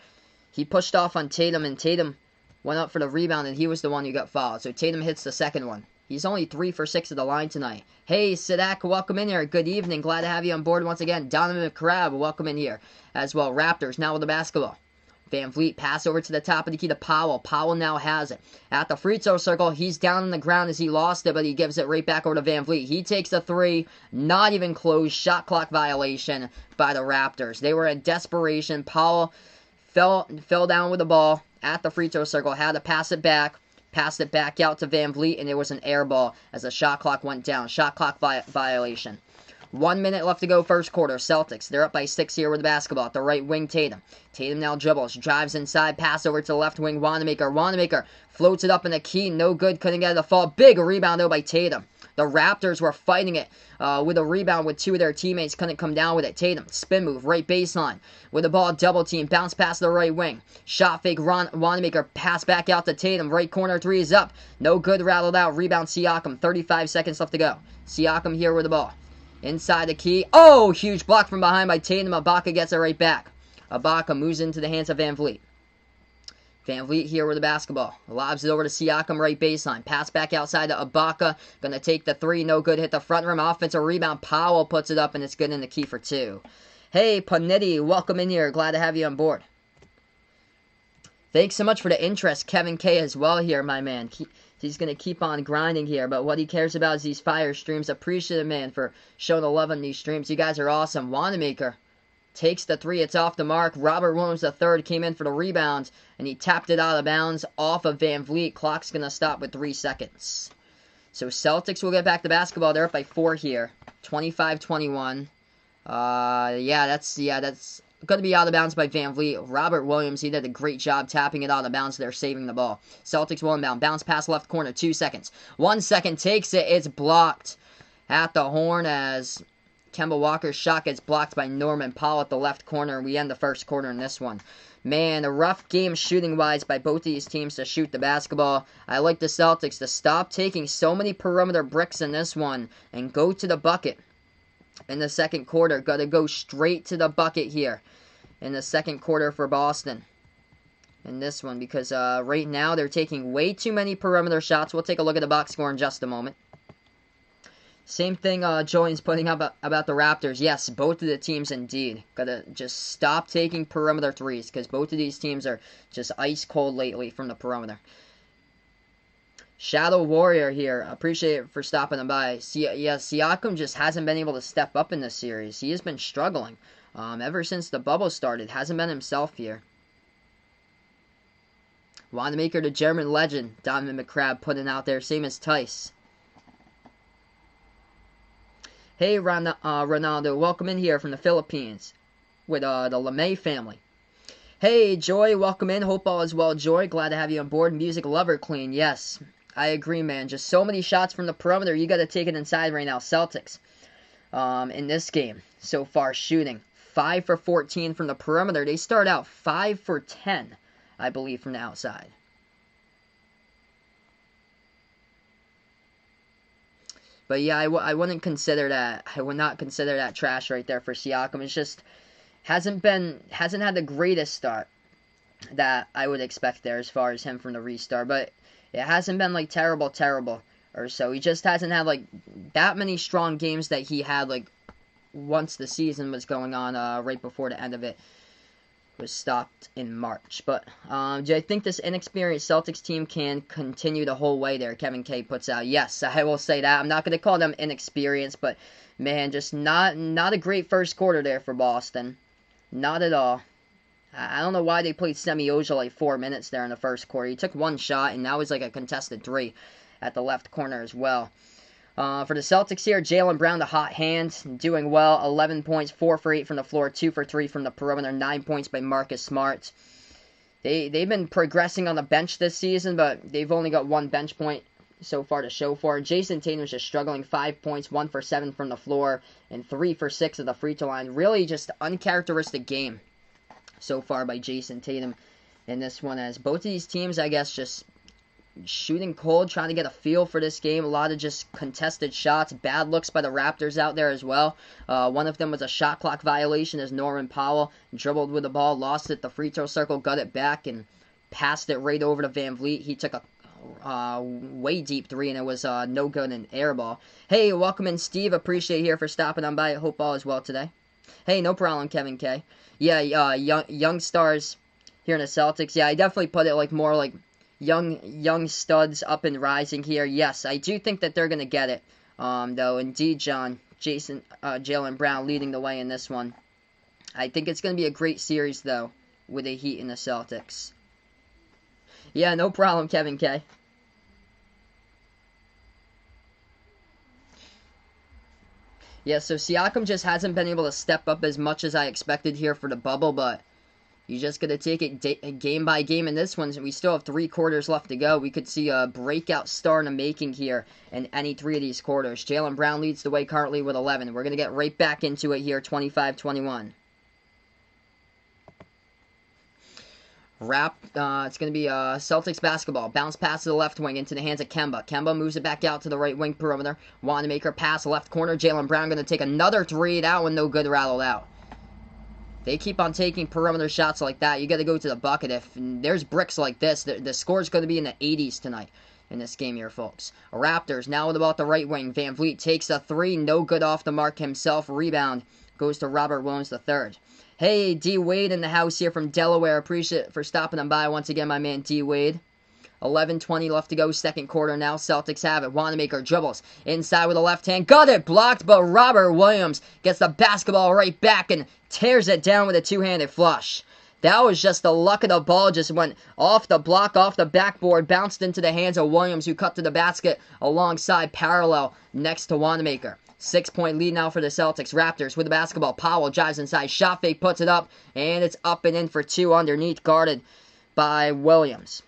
he pushed off on Tatum, and Tatum went up for the rebound, and he was the one who got fouled. So Tatum hits the second one. He's only 3 for 6 at the line tonight. Hey, Sadak, welcome in here. Good evening. Glad to have you on board once again. Donovan McCrabb, welcome in here as well. Raptors now with the basketball. Van Vliet pass over to the top of the key to Powell. Powell now has it. At the free throw circle, he's down on the ground as he lost it, but he gives it right back over to Van Vliet. He takes the 3. Not even close. Shot clock violation by the Raptors. They were in desperation. Powell fell down with the ball at the free throw circle. Had to pass it back. Passed it back out to Van Vliet, and it was an air ball as the shot clock went down. Shot clock violation. 1 minute left to go first quarter. Celtics, they're up by 6 here with the basketball. At the right wing, Tatum. Tatum now dribbles. Drives inside. Pass over to the left wing, Wanamaker. Wanamaker floats it up in the key. No good. Couldn't get it to fall. Big rebound, though, by Tatum. The Raptors were fighting it with a rebound with 2 of their teammates. Couldn't come down with it. Tatum, spin move, right baseline. With the ball, double team. Bounce past the right wing. Shot fake, Wanamaker. Pass back out to Tatum. Right corner 3 is up. No good, rattled out. Rebound, Siakam. 35 seconds left to go. Siakam here with the ball. Inside the key. Oh, huge block from behind by Tatum. Ibaka gets it right back. Ibaka moves into the hands of Van Vliet. Van Vliet here with the basketball. Lobs it over to Siakam, right baseline. Pass back outside to Ibaka. Gonna take the three. No good. Hit the front rim. Offensive rebound. Powell puts it up, and it's good in the key for two. Hey, Panetti, welcome in here. Glad to have you on board. Thanks so much for the interest, Kevin K, as well here, my man. He's going to keep on grinding here, but what he cares about is these fire streams. Appreciate it, man, for showing the love on these streams. You guys are awesome. Wanamaker takes the three. It's off the mark. Robert Williams III came in for the rebound, and he tapped it out of bounds off of Van Vliet. Clock's going to stop with 3 seconds. So Celtics will get back to basketball. They're up by 4 here. 25-21. That's going to be out of bounds by Van Vliet. Robert Williams, he did a great job tapping it out of bounds. They're saving the ball. Celtics will inbound. Bounce pass left corner. 2 seconds. 1 second. Takes it. It's blocked at the horn as Kemba Walker's shot gets blocked by Norman Powell at the left corner. We end the first quarter in this one. Man, a rough game shooting-wise by both of these teams to shoot the basketball. I like the Celtics to stop taking so many perimeter bricks in this one and go to the bucket in the second quarter. Got to go straight to the bucket here in the second quarter for Boston in this one because right now they're taking way too many perimeter shots. We'll take a look at the box score in just a moment. Same thing Julian's putting up about the Raptors. Yes, both of the teams indeed. Got to just stop taking perimeter threes because both of these teams are just ice cold lately from the perimeter. Shadow Warrior here. Appreciate it for stopping them by. Siakam just hasn't been able to step up in this series. He has been struggling ever since the bubble started. Hasn't been himself here. Wanamaker, the German legend. Donovan McCrabb putting out there. Same as Tice. Hey, Ronaldo, welcome in here from the Philippines with the LeMay family. Hey, Joy, welcome in. Hope all is well, Joy. Glad to have you on board. Music lover clean. Yes, I agree, man. Just so many shots from the perimeter. You got to take it inside right now. Celtics in this game so far shooting 5 for 14 from the perimeter. They start out 5 for 10, I believe, from the outside. But yeah, I wouldn't consider that. I would not consider that trash right there for Siakam. It's just hasn't had the greatest start that I would expect there as far as him from the restart. But it hasn't been like terrible or so. He just hasn't had like that many strong games that he had like once the season was going on right before the end of it was stopped in March. But do I think this inexperienced Celtics team can continue the whole way there? Kevin K puts out. Yes, I will say that. I'm not going to call them inexperienced, but man, just not a great first quarter there for Boston. Not at all. I don't know why they played Semi Ojo like 4 minutes there in the first quarter. He took one shot, and now he's like a contested 3 at the left corner as well. For the Celtics here, Jaylen Brown, the hot hand, doing well. 11 points, 4 for 8 from the floor, 2 for 3 from the perimeter, 9 points by Marcus Smart. They've been progressing on the bench this season, but they've only got 1 bench point so far to show for. Jason Tatum's just struggling. 5 points, 1 for 7 from the floor, and 3 for 6 at the free throw line. Really just uncharacteristic game so far by Jason Tatum in this one, as both of these teams, I guess, just shooting cold, trying to get a feel for this game. A lot of just contested shots. Bad looks by the Raptors out there as well. One of them was a shot clock violation as Norman Powell dribbled with the ball, lost it at the free throw circle, got it back, and passed it right over to Van Vliet. He took a way deep 3, and it was no good and air ball. Hey, welcome in, Steve. Appreciate you here for stopping on by. Hope all is well today. Hey, no problem, Kevin K. Yeah, young stars here in the Celtics. Yeah, I definitely put it like more like young studs up and rising here. Yes, I do think that they're going to get it. Though, indeed, John, Jaylen Brown leading the way in this one. I think it's going to be a great series, though, with the Heat and the Celtics. Yeah, no problem, Kevin K. Yeah, so Siakam just hasn't been able to step up as much as I expected here for the bubble, but you just got to take it game by game in this one. We still have 3 quarters left to go. We could see a breakout star in the making here in any 3 of these quarters. Jaylen Brown leads the way currently with 11. We're going to get right back into it here, 25-21. It's going to be Celtics basketball. Bounce pass to the left wing into the hands of Kemba. Kemba moves it back out to the right wing perimeter. Wanamaker pass left corner. Jaylen Brown going to take another 3. That one no good, rattled out. They keep on taking perimeter shots like that. You got to go to the bucket. If there's bricks like this, the score's going to be in the 80s tonight in this game here, folks. Raptors now with about the right wing. Van Vliet takes a three. No good off the mark himself. Rebound goes to Robert Williams III. Hey, D. Wade in the house here from Delaware. Appreciate it for stopping on by once again, my man D. Wade. 11:20 left to go, second quarter now. Celtics have it. Wanamaker dribbles inside with a left hand. Got it blocked, but Robert Williams gets the basketball right back and tears it down with a two-handed flush. That was just the luck of the ball. Just went off the block, off the backboard, bounced into the hands of Williams, who cut to the basket alongside parallel next to Wanamaker. 6-point lead now for the Celtics. Raptors with the basketball. Powell drives inside. Shot fake, puts it up, and it's up and in for two underneath, guarded by Williams.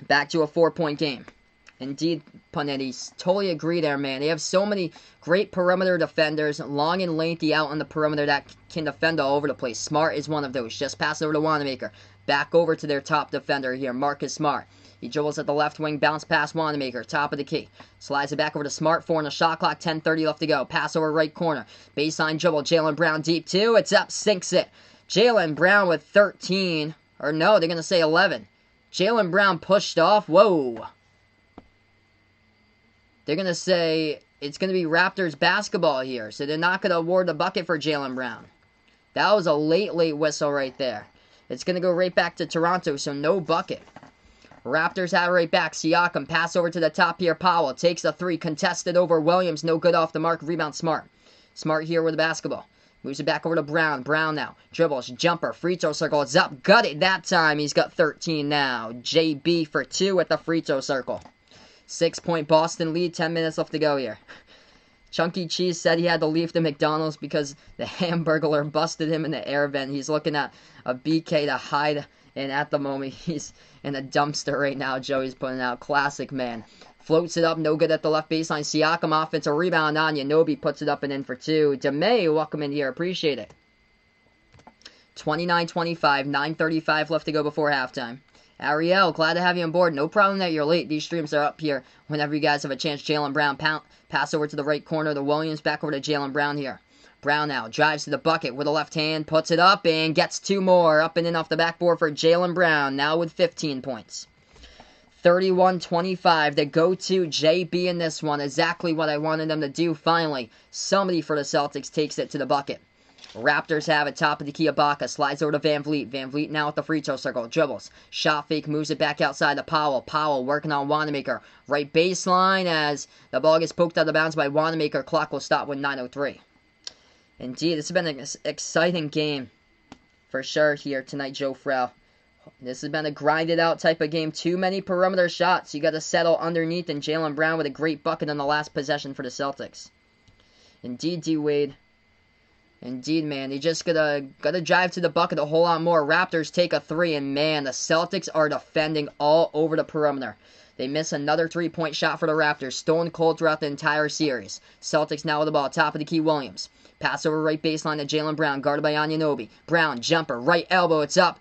Back to a 4-point game. Indeed, Panetti, totally agree there, man. They have so many great perimeter defenders, long and lengthy out on the perimeter that can defend all over the place. Smart is one of those. Just pass over to Wanamaker. Back over to their top defender here, Marcus Smart. He dribbles at the left wing, bounce past Wanamaker, top of the key. Slides it back over to Smart, 4 on the shot clock, 10:30 left to go. Pass over right corner. Baseline dribble, Jaylen Brown deep 2. It's up, sinks it. Jaylen Brown with 13. Or no, they're going to say 11. Jaylen Brown pushed off. Whoa. They're going to say it's going to be Raptors basketball here. So they're not going to award the bucket for Jaylen Brown. That was a late whistle right there. It's going to go right back to Toronto, so no bucket. Raptors have it right back. Siakam, pass over to the top here. Powell takes a three, contested over Williams. No good off the mark. Rebound Smart. Smart here with the basketball. Moves it back over to Brown. Brown now. Dribbles, jumper, free throw circle. It's up. Got it that time. He's got 13 now. JB for 2 at the free throw circle. 6-point Boston lead. 10 minutes left to go here. Chunky Cheese said he had to leave the McDonald's because the Hamburglar busted him in the air vent. He's looking at a BK to hide, and at the moment he's in a dumpster right now. Joey's putting out. Classic, man. Floats it up, no good at the left baseline. Siakam offensive rebound on Anunoby, puts it up and in for 2. DeMay, welcome in here. Appreciate it. 29-25, 9:35 left to go before halftime. Ariel, glad to have you on board. No problem that you're late. These streams are up here whenever you guys have a chance. Jaylen Brown, pass over to the right corner. The Williams back over to Jaylen Brown here. Brown now drives to the bucket with a left hand, puts it up, and gets 2 more. Up and in off the backboard for Jaylen Brown, now with 15 points. 31-25, the go-to JB in this one. Exactly what I wanted them to do finally. Somebody for the Celtics takes it to the bucket. Raptors have it, top of the key. Ibaka slides over to Van Vliet. Van Vliet now at the free throw circle. Dribbles. Shot fake, moves it back outside to Powell. Powell working on Wanamaker. Right baseline as the ball gets poked out of bounds by Wanamaker. Clock will stop with 9:03. Indeed, this has been an exciting game for sure here tonight, Joe Frel. This has been a grinded out type of game. Too many perimeter shots. You got to settle underneath, and Jaylen Brown with a great bucket on the last possession for the Celtics. Indeed, D. Wade. Indeed, man. They just gotta drive to the bucket a whole lot more. Raptors take a 3, and man, the Celtics are defending all over the perimeter. They miss another 3-point shot for the Raptors. Stone cold throughout the entire series. Celtics now with the ball. Top of the key, Williams. Pass over right baseline to Jaylen Brown, guarded by Anunoby. Brown, jumper, right elbow, it's up.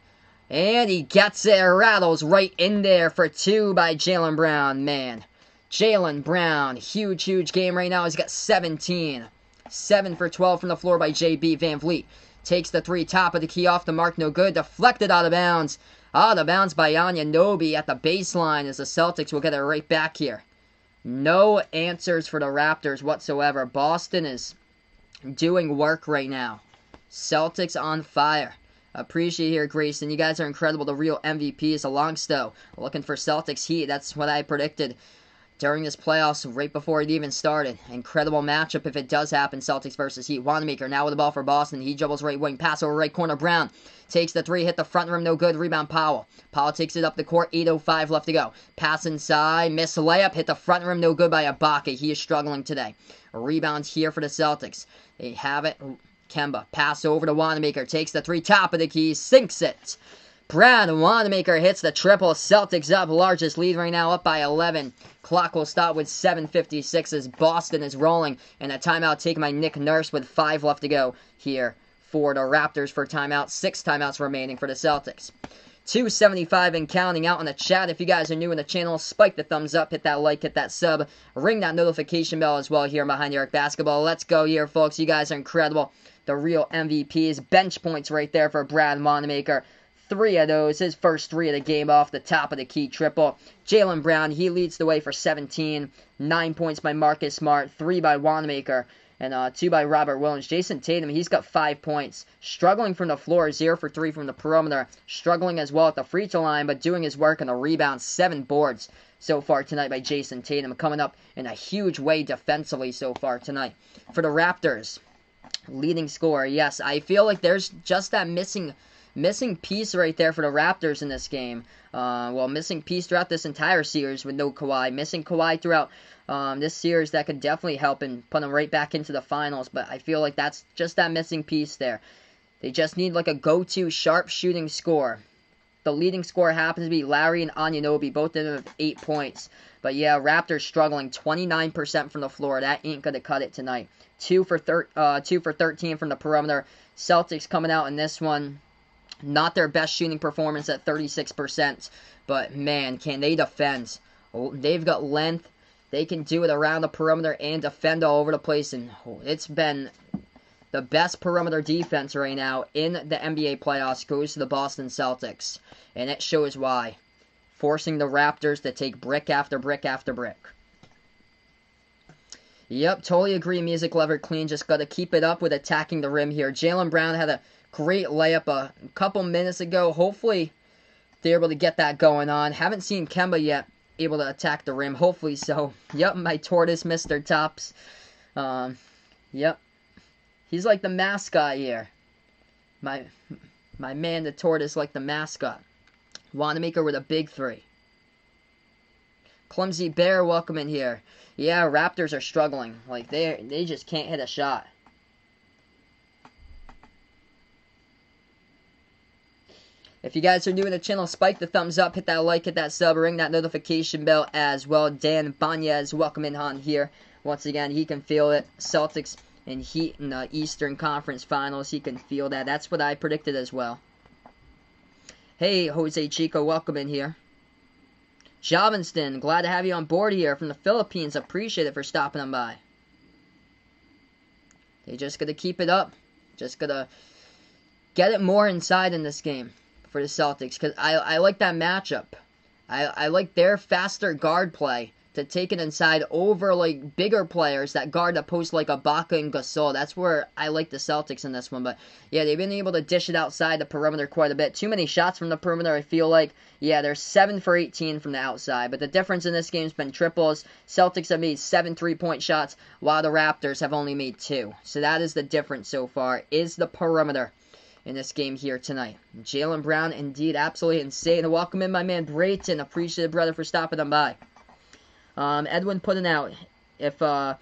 And he gets it, rattles right in there for 2 by Jaylen Brown, man. Jaylen Brown, huge game right now. He's got 17. 7 for 12 from the floor by JB. Van Vliet takes the 3, top of the key, off the mark, no good. Deflected out of bounds. Out of bounds by Anunoby at the baseline as the Celtics will get it right back here. No answers for the Raptors whatsoever. Boston is doing work right now. Celtics on fire. Appreciate here, Grayson. You guys are incredible. The real MVP is Alongsto. Looking for Celtics Heat. That's what I predicted during this playoffs right before it even started. Incredible matchup if it does happen. Celtics versus Heat. Wanamaker now with the ball for Boston. He dribbles right wing. Pass over right corner. Brown takes the 3. Hit the front rim. No good. Rebound Powell. Powell takes it up the court. 8:05 left to go. Pass inside. Miss layup. Hit the front rim. No good by Ibaka. He is struggling today. A rebound here for the Celtics. They have it. Kemba. Pass over to Wanamaker. Takes the 3. Top of the key. Sinks it. Brad Wanamaker hits the triple. Celtics up. Largest lead right now. Up by 11. Clock will stop with 7:56 as Boston is rolling. And a timeout taken by Nick Nurse with 5 left to go here for the Raptors for timeout. 6 timeouts remaining for the Celtics. 275 and counting out on the chat. If you guys are new in the channel, spike the thumbs up, hit that like, hit that sub, ring that notification bell as well here behind the arc basketball. Let's go here, folks. You guys are incredible. the real MVPs. Bench points right there for Brad Wanamaker. 3 of those, his first 3 of the game off the top of the key triple. Jaylen Brown, he leads the way for 17. 9 points by Marcus Smart, 3 by Wanamaker, and 2 by Robert Williams. Jason Tatum, he's got 5 points. Struggling from the floor, 0 for 3 from the perimeter. Struggling as well at the free throw line, but doing his work on the rebound. 7 boards so far tonight by Jason Tatum. Coming up in a huge way defensively so far tonight. For the Raptors, leading scorer, yes, I feel like there's just that missing piece right there for the Raptors in this game. Missing piece throughout this entire series with no Kawhi. Missing Kawhi throughout this series that could definitely help and put them right back into the finals. But I feel like that's just that missing piece there. They just need like a go-to sharp shooting scorer. The leading scorer happens to be Larry and Anunoby. Both of them have 8 points. But yeah, Raptors struggling. 29% from the floor. That ain't going to cut it tonight. 2 for 13 from the perimeter. Celtics coming out in this one. Not their best shooting performance at 36%. But man, can they defend. They've got length. They can do it around the perimeter and defend all over the place. And it's been the best perimeter defense right now in the NBA playoffs goes to the Boston Celtics. And it shows why. Forcing the Raptors to take brick after brick after brick. Yep, totally agree. Music Lover Clean. Just got to keep it up with attacking the rim here. Jaylen Brown had a great layup a couple minutes ago. Hopefully they're able to get that going on. Haven't seen Kemba yet able to attack the rim. Hopefully so. Yep, my tortoise, Mr. Tops. Yep. He's like the mascot here. My man, the tortoise, like the mascot. Wanamaker with a big 3. Clumsy Bear, welcome in here. Yeah, Raptors are struggling. Like, they just can't hit a shot. If you guys are new to the channel, spike the thumbs up, hit that like, hit that sub, ring that notification bell as well. Dan Banez, welcome in on here. Once again, he can feel it. Celtics and Heat in the Eastern Conference Finals. He can feel that. That's what I predicted as well. Hey, Jose Chico, welcome in here. Javinston, glad to have you on board here from the Philippines. Appreciate it for stopping on by. They just got to keep it up. Just got to get it more inside in this game for the Celtics. Because I like that matchup. I like their faster guard play to take it inside over like bigger players that guard that post like Ibaka and Gasol. That's where I like the Celtics in this one. But yeah, they've been able to dish it outside the perimeter quite a bit. Too many shots from the perimeter, I feel like. Yeah, they're 7 for 18 from the outside. But the difference in this game has been triples. Celtics have made 7 3-point shots, while the Raptors have only made 2. So that is the difference so far, is the perimeter in this game here tonight. Jaylen Brown, indeed, absolutely insane. Welcome in, my man Brayton. Appreciate it, brother, for stopping on by. Edwin putting out, if the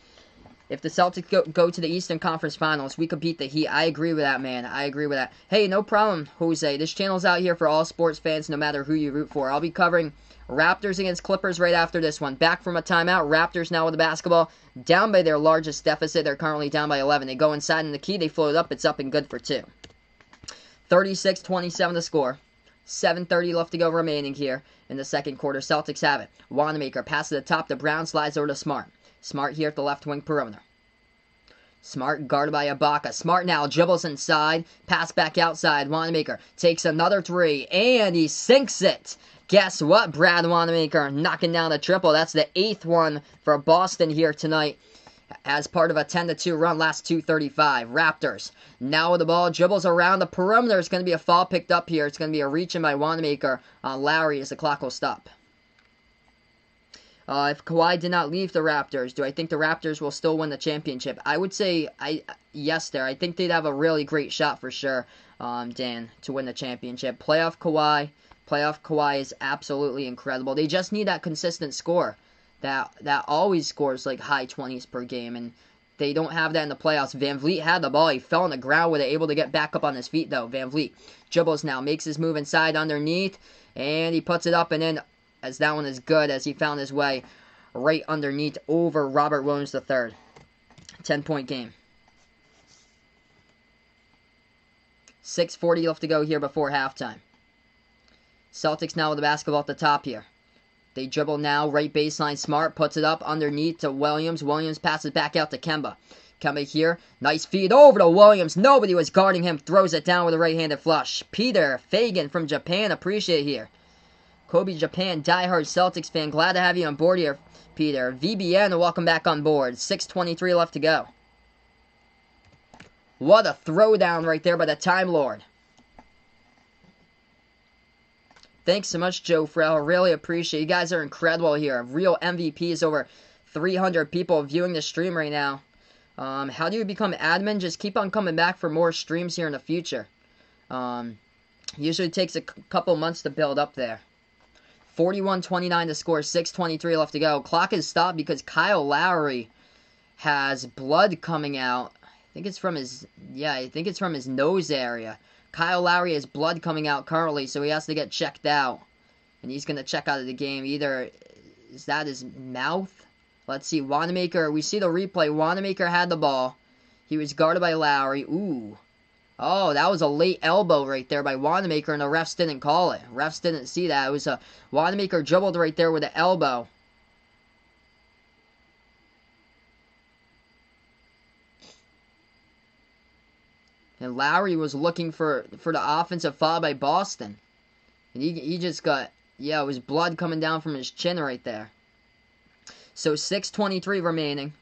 Celtics go to the Eastern Conference Finals, we could beat the Heat. I agree with that, man. I agree with that. Hey, no problem, Jose. This channel's out here for all sports fans, no matter who you root for. I'll be covering Raptors against Clippers right after this one. Back from a timeout. Raptors now with the basketball. Down by their largest deficit. They're currently down by 11. They go inside in the key. They float up. It's up and good for 2. 36-27 to score. 7:30 left to go remaining here in the second quarter. Celtics have it. Wanamaker passes the top to Brown, slides over to Smart. Smart here at the left wing perimeter. Smart guarded by Ibaka. Smart now dribbles inside, pass back outside. Wanamaker takes another 3, and he sinks it. Guess what, Brad Wanamaker knocking down a triple. That's the 8th one for Boston here tonight, as part of a 10-2 run, last 2:35. Raptors now with the ball, dribbles around the perimeter. It's going to be a foul picked up here. It's going to be a reach in by Wanamaker on Lowry as the clock will stop. If Kawhi did not leave the Raptors, do I think the Raptors will still win the championship? I would say yes there. I think they'd have a really great shot for sure, Dan, to win the championship. Playoff Kawhi is absolutely incredible. They just need that consistent score that always scores like high 20s per game, and they don't have that in the playoffs. Van Vliet had the ball. He fell on the ground with it, able to get back up on his feet, though. Van Vliet dribbles now, makes his move inside underneath, and he puts it up and in, as that one is good, as he found his way right underneath over Robert Williams III. 10-point game. 6:40 left to go here before halftime. Celtics now with the basketball at the top here. They dribble now, right baseline. Smart puts it up underneath to Williams. Williams passes back out to Kemba. Kemba here. Nice feed over to Williams. Nobody was guarding him. Throws it down with a right-handed flush. Peter Fagan from Japan. Appreciate it here. Kobe Japan, diehard Celtics fan. Glad to have you on board here, Peter. VBN, welcome back on board. 6:23 left to go. What a throwdown right there by the Time Lord. Thanks so much, Joe Frell. Really appreciate it. You guys are incredible here. Real MVPs. Over 300 people viewing the stream right now. How do you become admin? Just keep on coming back for more streams here in the future. Usually takes a couple months to build up there. 41-29 to score. 6:23 left to go. Clock is stopped because Kyle Lowry has blood coming out. I think it's from his nose area. Kyle Lowry has blood coming out currently, so he has to get checked out. And he's going to check out of the game. Either, is that his mouth? Let's see, Wanamaker, we see the replay. Wanamaker had the ball. He was guarded by Lowry. Ooh. Oh, that was a late elbow right there by Wanamaker, and the refs didn't call it. Refs didn't see that. It was a Wanamaker dribbled right there with the elbow. And Lowry was looking for the offensive foul by Boston. And he just got, yeah, it was blood coming down from his chin right there. So 6:23 remaining.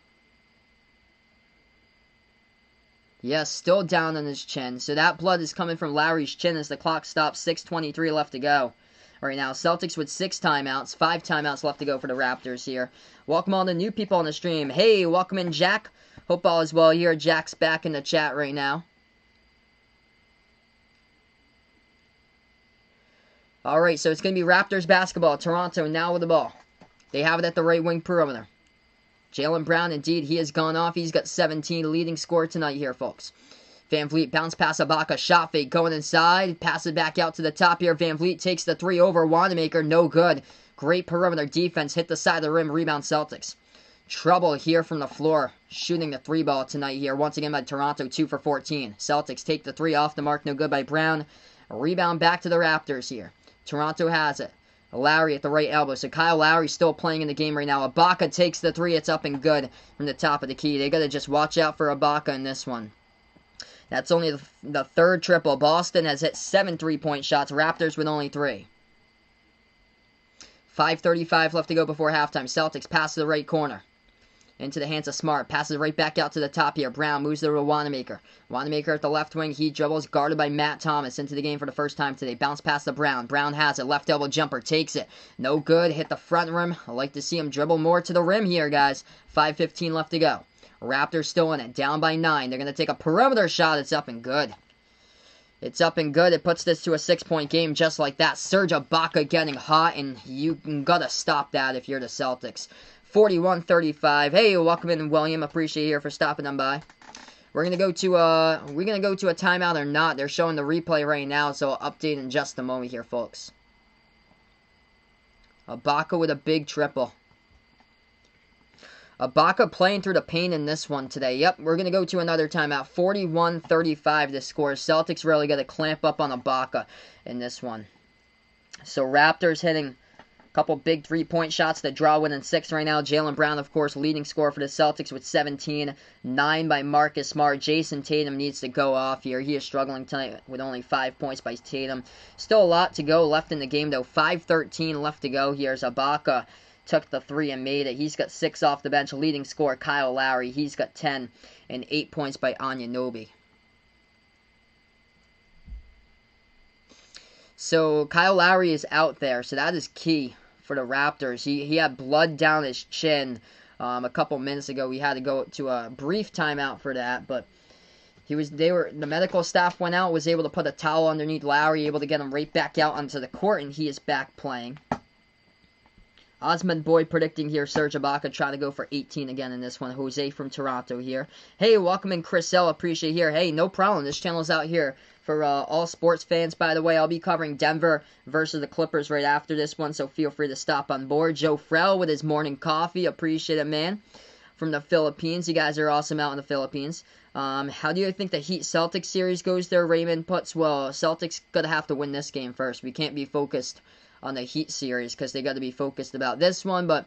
Yes, still down on his chin. So that blood is coming from Lowry's chin as the clock stops. 6:23 left to go. Right now, Celtics with 6 timeouts. 5 timeouts left to go for the Raptors here. Welcome all the new people on the stream. Hey, welcome in, Jack. Hope all is well here. Jack's back in the chat right now. Alright, so it's going to be Raptors basketball. Toronto now with the ball. They have it at the right wing perimeter. Jaylen Brown, indeed, he has gone off. He's got 17, leading scorer tonight here, folks. Van Vliet bounce pass Ibaka, shot fake, going inside. Pass it back out to the top here. Van Vliet takes the 3 over. Wanamaker, no good. Great perimeter defense. Hit the side of the rim. Rebound Celtics. Trouble here from the floor. Shooting the 3 ball tonight here. Once again by Toronto, 2 for 14. Celtics take the 3 off the mark. No good by Brown. A rebound back to the Raptors here. Toronto has it. Lowry at the right elbow. So Kyle Lowry still playing in the game right now. Ibaka takes the 3. It's up and good from the top of the key. They got to just watch out for Ibaka in this one. That's only the 3rd triple. Boston has hit 7 3-point shots. Raptors with only 3. 5:35 left to go before halftime. Celtics pass to the right corner. Into the hands of Smart. Passes right back out to the top here. Brown moves there to Wanamaker. Wanamaker at the left wing. He dribbles, guarded by Matt Thomas. Into the game for the first time today. Bounce past to Brown. Brown has it. Left elbow jumper. Takes it. No good. Hit the front rim. I like to see him dribble more to the rim here, guys. 5:15 left to go. Raptors still in it. Down by 9. They're going to take a perimeter shot. It's up and good. It's up and good. It puts this to a 6-point game just like that. Serge Ibaka getting hot, and you got to stop that if you're the Celtics. 41-35. Hey, welcome in, William. Appreciate you here for stopping on by. We're gonna go to a timeout or not? They're showing the replay right now, so I'll update in just a moment here, folks. Ibaka with a big triple. Ibaka playing through the pain in this one today. Yep, we're gonna go to another timeout. 41-35 the score. Celtics really got to clamp up on Ibaka in this one. So Raptors hitting couple big 3-point shots that draw within 6 right now. Jaylen Brown, of course, leading scorer for the Celtics with 17. 9 by Marcus Smart. Jason Tatum needs to go off here. He is struggling tonight with only 5 points by Tatum. Still a lot to go left in the game, though. 5:13 left to go here as Ibaka took the 3 and made it. He's got 6 off the bench. Leading scorer, Kyle Lowry. He's got 10 and 8 points by Anunoby. So Kyle Lowry is out there, so that is key for the Raptors. He had blood down his chin a couple minutes ago. We had to go to a brief timeout for that, but the medical staff went out, was able to put a towel underneath Lowry, able to get him right back out onto the court, and he is back playing. Osmond Boyd predicting here, Serge Ibaka trying to go for 18 again in this one. Jose from Toronto here. Hey, welcome in, Chris L. Appreciate here. Hey, no problem. This channel's out here for all sports fans, by the way. I'll be covering Denver versus the Clippers right after this one, so feel free to stop on board. Joe Frell with his morning coffee. Appreciate it, man. From the Philippines. You guys are awesome out in the Philippines. How do you think the Heat-Celtics series goes there? Raymond puts, well, Celtics going to have to win this game first. We can't be focused on the Heat series because they got to be focused about this one. But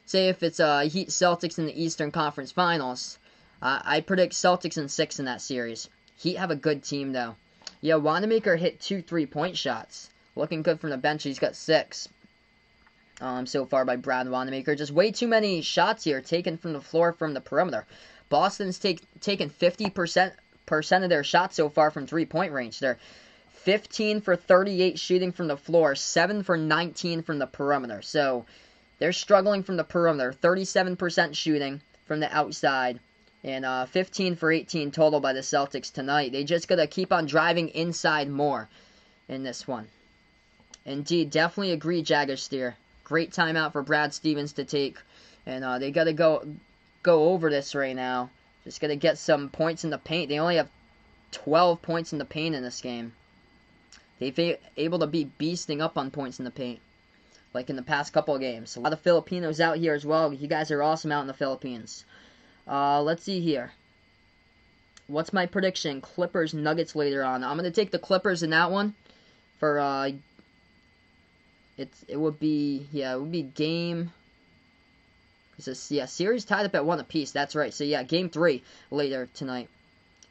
say if it's Heat-Celtics in the Eastern Conference Finals, I predict Celtics in 6 in that series. Heat have a good team, though. Yeah, Wanamaker hit 2 3-point shots. Looking good from the bench. He's got 6 so far by Brad Wanamaker. Just way too many shots here taken from the floor from the perimeter. Boston's taken 50% of their shots so far from 3-point range. They're 15 for 38 shooting from the floor, 7 for 19 from the perimeter. So they're struggling from the perimeter. 37% shooting from the outside. And 15 for 18 total by the Celtics tonight. They just got to keep on driving inside more in this one. Indeed, definitely agree, Jaggersteer. Great timeout for Brad Stevens to take. And they got to go over this right now. Just got to get some points in the paint. They only have 12 points in the paint in this game. They've able to be beasting up on points in the paint, like in the past couple of games. A lot of Filipinos out here as well. You guys are awesome out in the Philippines. Let's see here. What's my prediction? Clippers, Nuggets later on. I'm going to take the Clippers in that one. For, it would be game... series tied up at 1 apiece. That's right. So, yeah, game 3 later tonight.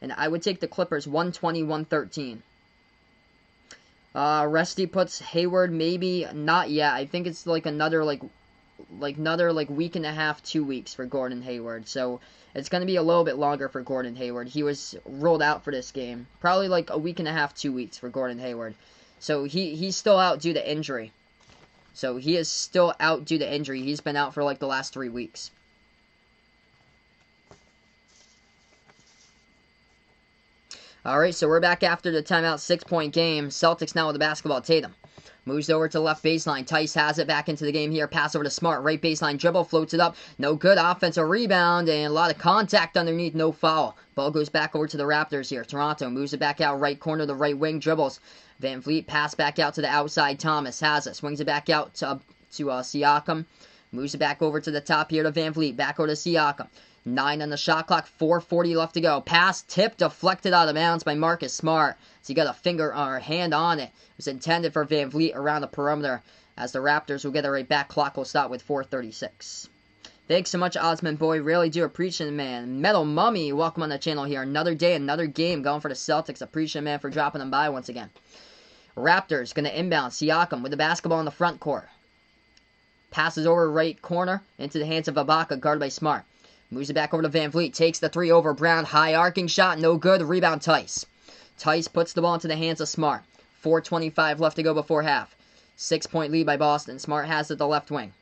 And I would take the Clippers 120-113. Resty puts Hayward, maybe not yet. I think it's like another week and a half, 2 weeks for Gordon Hayward. So it's going to be a little bit longer for Gordon Hayward. He was ruled out for this game. Probably like a week and a half, 2 weeks for Gordon Hayward. So he's still out due to injury. So he is still out due to injury. He's been out for like the last 3 weeks. Alright, so we're back after the timeout, 6-point game. Celtics now with the basketball. Tatum moves over to left baseline. Tice has it back into the game here. Pass over to Smart. Right baseline dribble. Floats it up. No good. Offensive rebound. And a lot of contact underneath. No foul. Ball goes back over to the Raptors here. Toronto moves it back out. Right corner. The right wing. Dribbles. Van Vliet pass back out to the outside. Thomas has it. Swings it back out to Siakam. Moves it back over to the top here to Van Vliet. Back over to Siakam. 9 on the shot clock, 4:40 left to go. Pass, tip, deflected out of bounds by Marcus Smart. So you got a finger or hand on it. It was intended for Van Vliet around the perimeter as the Raptors will get it right back. Clock will stop with 4:36. Thanks so much, Osmond Boy. Really do appreciate it, man. Metal Mummy, welcome on the channel here. Another day, another game going for the Celtics. Appreciate it, man, for dropping them by once again. Raptors going to inbound. Siakam with the basketball in the front court. Passes over right corner into the hands of Ibaka, guarded by Smart. Moves it back over to Van Vliet. Takes the 3 over Brown. High arcing shot. No good. Rebound Tice. Tice puts the ball into the hands of Smart. 4:25 left to go before half. 6-point lead by Boston. Smart has it at the left wing.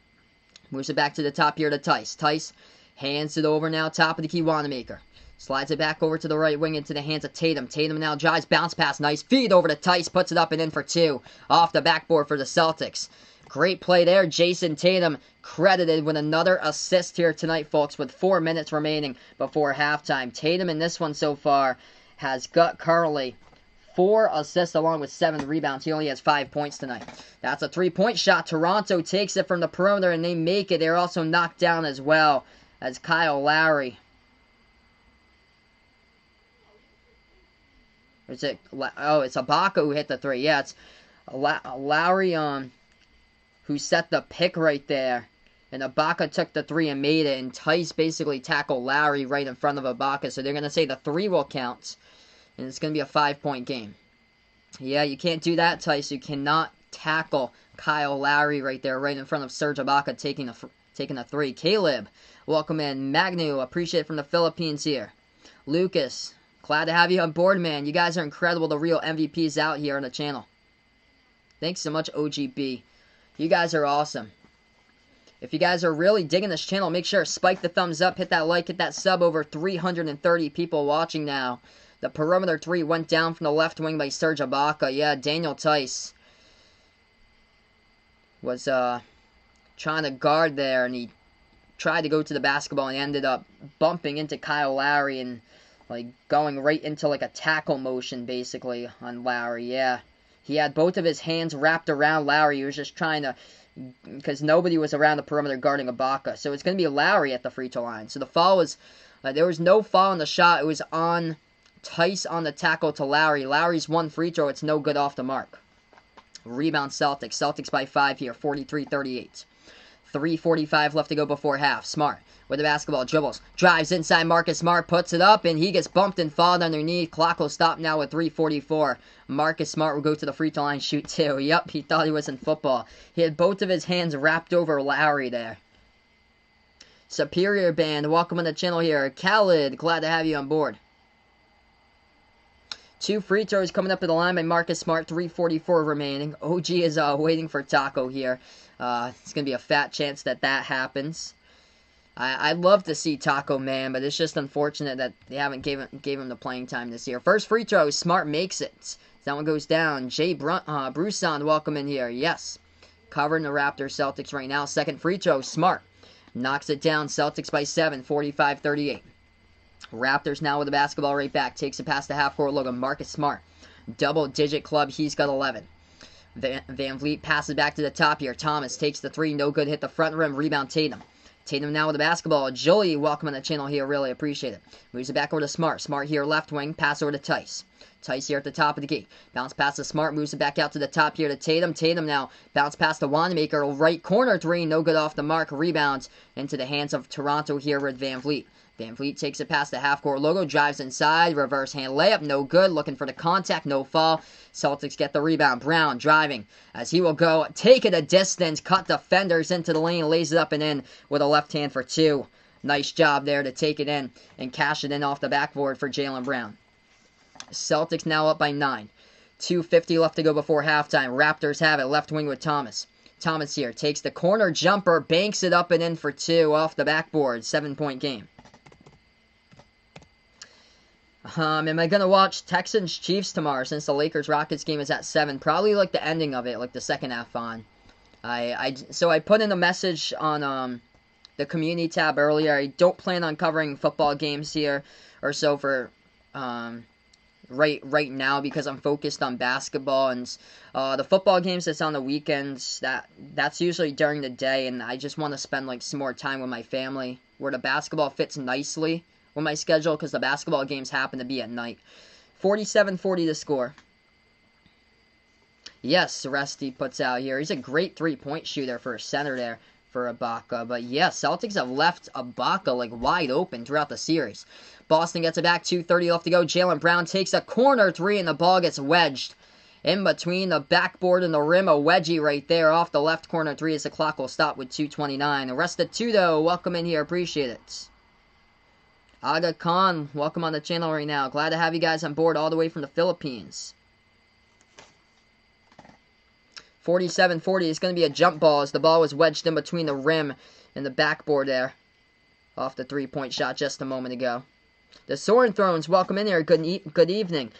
Moves it back to the top here to Tice. Tice hands it over now. Top of the key, Wanamaker. Slides it back over to the right wing into the hands of Tatum. Tatum now drives. Bounce pass. Nice feed over to Tice. Puts it up and in for 2. Off the backboard for the Celtics. Great play there. Jason Tatum credited with another assist here tonight, folks, with 4 minutes remaining before halftime. Tatum in this one so far has got Carly 4 assists along with 7 rebounds. He only has 5 points tonight. That's a 3-point shot. Toronto takes it from the perimeter and they make it. They're also knocked down as well as Kyle Lowry. Is it? Oh, it's Ibaka who hit the 3. Yeah, it's Lowry who set the pick right there. And Ibaka took the 3 and made it. And Tice basically tackled Lowry right in front of Ibaka. So they're going to say the 3 will count. And it's going to be a 5-point game. Yeah, you can't do that, Tice. You cannot tackle Kyle Lowry right there, right in front of Serge Ibaka taking a 3. Caleb, welcome in. Magnu, appreciate it from the Philippines here. Lucas, glad to have you on board, man. You guys are incredible. The real MVPs out here on the channel. Thanks so much, OGB. You guys are awesome. If you guys are really digging this channel, make sure to spike the thumbs up, hit that like, hit that sub. Over 330 people watching now. The perimeter 3 went down from the left wing by Serge Ibaka. Yeah, Daniel Tice was trying to guard there, and he tried to go to the basketball and ended up bumping into Kyle Lowry and like going right into like a tackle motion basically on Lowry. Yeah. He had both of his hands wrapped around Lowry. He was just trying to, because nobody was around the perimeter guarding Ibaka. So it's going to be Lowry at the free throw line. So the foul was, there was no foul on the shot. It was on Tice on the tackle to Lowry. Lowry's 1 free throw. It's no good off the mark. Rebound Celtics. Celtics by 5 here, 43-38. 3:45 left to go before half. Smart with the basketball, dribbles, drives inside. Marcus Smart puts it up, and he gets bumped and fouled underneath. Clock will stop now with 3:44. Marcus Smart will go to the free throw line, shoot two. Yep, he thought he was in football. He had both of his hands wrapped over Lowry there. Superior Band, welcome on the channel here. Khaled, glad to have you on board. 2 free throws coming up to the line by Marcus Smart, 3:44 remaining. OG is waiting for Taco here. It's going to be a fat chance that happens. I'd love to see Taco, man, but it's just unfortunate that they haven't gave him the playing time this year. First free throw, Smart makes it. That one goes down. Jay Bruson, welcome in here. Yes, covering the Raptors Celtics right now. Second free throw, Smart knocks it down. Celtics by 7, 45-38. Raptors now with the basketball right back. Takes it past the half-court logo. Marcus Smart, double-digit club. He's got 11. Van Vliet passes back to the top here. Thomas takes the 3. No good. Hit the front rim. Rebound Tatum. Tatum now with the basketball. Joey, welcome on the channel here. Really appreciate it. Moves it back over to Smart. Smart here left wing. Pass over to Tice. Tice here at the top of the key. Bounce past the Smart. Moves it back out to the top here to Tatum. Tatum now bounce past the Wanamaker. Right corner 3. No good off the mark. Rebounds into the hands of Toronto here with Van Vliet. Van Vliet takes it past the half-court logo, drives inside, reverse hand layup, no good, looking for the contact, no fall. Celtics get the rebound. Brown driving as he will go, take it a distance, cut defenders into the lane, lays it up and in with a left hand for 2. Nice job there to take it in and cash it in off the backboard for Jaylen Brown. Celtics now up by 9. 2:50 left to go before halftime. Raptors have it, left wing with Thomas. Thomas here takes the corner jumper, banks it up and in for 2 off the backboard. 7-point game. Am I going to watch Texans-Chiefs tomorrow since the Lakers-Rockets game is at 7? Probably like the ending of it, like the second half on. So I put in a message on the community tab earlier. I don't plan on covering football games here or so for right now because I'm focused on basketball. And the football games that's on the weekends, that's usually during the day. And I just want to spend like some more time with my family where the basketball fits nicely with my schedule because the basketball games happen to be at night. 47-40 the score. Yes, Rusty puts out here. He's a great three-point shooter for a center there for Ibaka. But yes, Celtics have left Ibaka like wide open throughout the series. Boston gets it back. 2:30 left to go. Jaylen Brown takes a corner 3 and the ball gets wedged in between the backboard and the rim. A wedgie right there off the left corner 3 as the clock will stop with 2:29. The rest of 2 though. Welcome in here. Appreciate it. Aga Khan, welcome on the channel right now. Glad to have you guys on board all the way from the Philippines. 47-40. It's going to be a jump ball as the ball was wedged in between the rim and the backboard there. Off the three-point shot just a moment ago. The Soren Thrones, welcome in here. Good evening.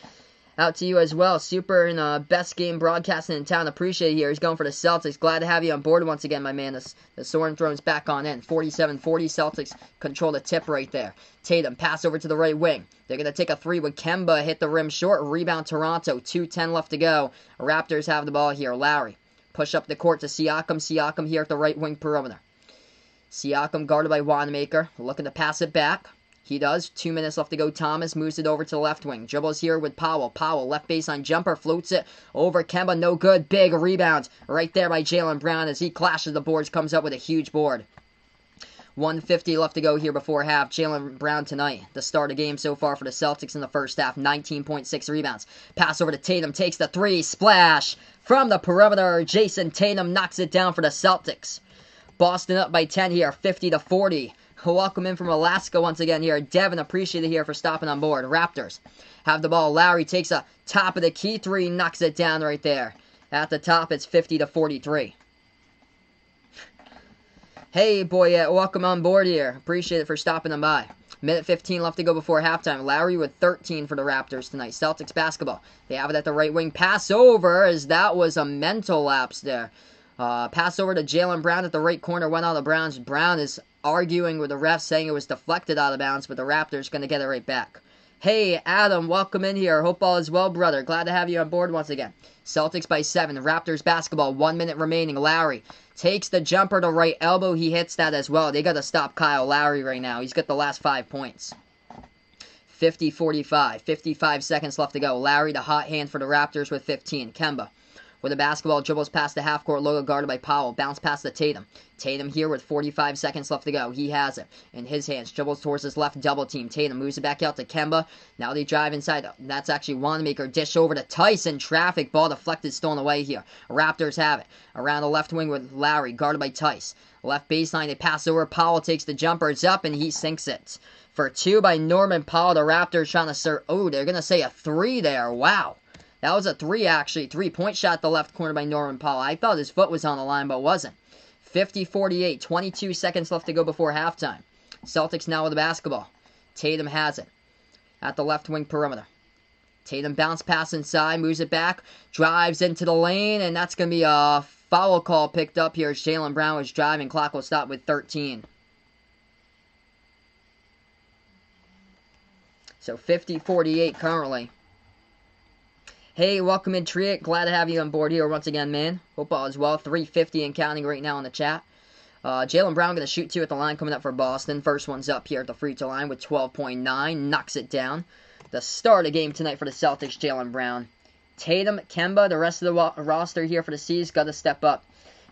Out to you as well. Super and best game broadcasting in town. Appreciate it here. He's going for the Celtics. Glad to have you on board once again, my man. The Soren Thrones back on in. 47-40. Celtics control the tip right there. Tatum, pass over to the right wing. They're going to take a 3 with Kemba. Hit the rim short. Rebound Toronto. 2:10 left to go. Raptors have the ball here. Lowry. Push up the court to Siakam. Siakam here at the right wing perimeter. Siakam guarded by Wanamaker. Looking to pass it back. He does. 2 minutes left to go. Thomas moves it over to the left wing. Dribbles here with Powell. Powell, left baseline jumper, floats it over Kemba. No good. Big rebound right there by Jaylen Brown as he clashes the boards. Comes up with a huge board. 1:50 left to go here before half. Jaylen Brown tonight. The start of the game so far for the Celtics in the first half. 19.6 rebounds. Pass over to Tatum. Takes the 3. Splash from the perimeter. Jason Tatum knocks it down for the Celtics. Boston up by 10 here. 50-40. Welcome in from Alaska once again here. Devin, appreciate it here for stopping on board. Raptors have the ball. Lowry takes a top of the key 3, knocks it down right there. At the top, it's 50-43. Hey, boy, welcome on board here. Appreciate it for stopping them by. Minute 15 left to go before halftime. Lowry with 13 for the Raptors tonight. Celtics basketball. They have it at the right wing. Pass over as that was a mental lapse there. Pass over to Jaylen Brown at the right corner. Went out of bounds. Brown is arguing with the refs saying it was deflected out of bounds, but the Raptors going to get it right back. Hey, Adam, welcome in here. Hope all is well, brother. Glad to have you on board once again. Celtics by 7. Raptors basketball. 1 minute remaining. Lowry takes the jumper to right elbow. He hits that as well. They got to stop Kyle Lowry right now. He's got the last 5 points. 50-45. 55 seconds left to go. Lowry, the hot hand for the Raptors with 15. Kemba with the basketball, dribbles past the half-court logo, guarded by Powell. Bounce pass to Tatum. Tatum here with 45 seconds left to go. He has it in his hands. Dribbles towards his left, double team. Tatum moves it back out to Kemba. Now they drive inside. That's actually Wanamaker. Dish over to Tyson. Traffic. Ball deflected, stolen away here. Raptors have it. Around the left wing with Lowry, guarded by Tice. Left baseline, they pass over. Powell takes the jumper. It's up, and he sinks it. For 2 by Norman Powell. The Raptors trying to serve. Oh, they're going to say a 3 there. Wow. That was a 3, actually. 3-point shot at the left corner by Norman Powell. I thought his foot was on the line, but wasn't. 50-48. 22 seconds left to go before halftime. Celtics now with the basketball. Tatum has it at the left wing perimeter. Tatum bounce pass inside, moves it back, drives into the lane, and that's going to be a foul call picked up here as Jaylen Brown was driving. Clock will stop with 13. So 50-48 currently. Hey, welcome in, Triet. Glad to have you on board here once again, man. Hope all is well. 350 and counting right now in the chat. Jaylen Brown going to shoot 2 at the line coming up for Boston. First one's up here at the free throw line with 12.9. Knocks it down. The start of the game tonight for the Celtics, Jaylen Brown. Tatum, Kemba, the rest of the roster here for the C's got to step up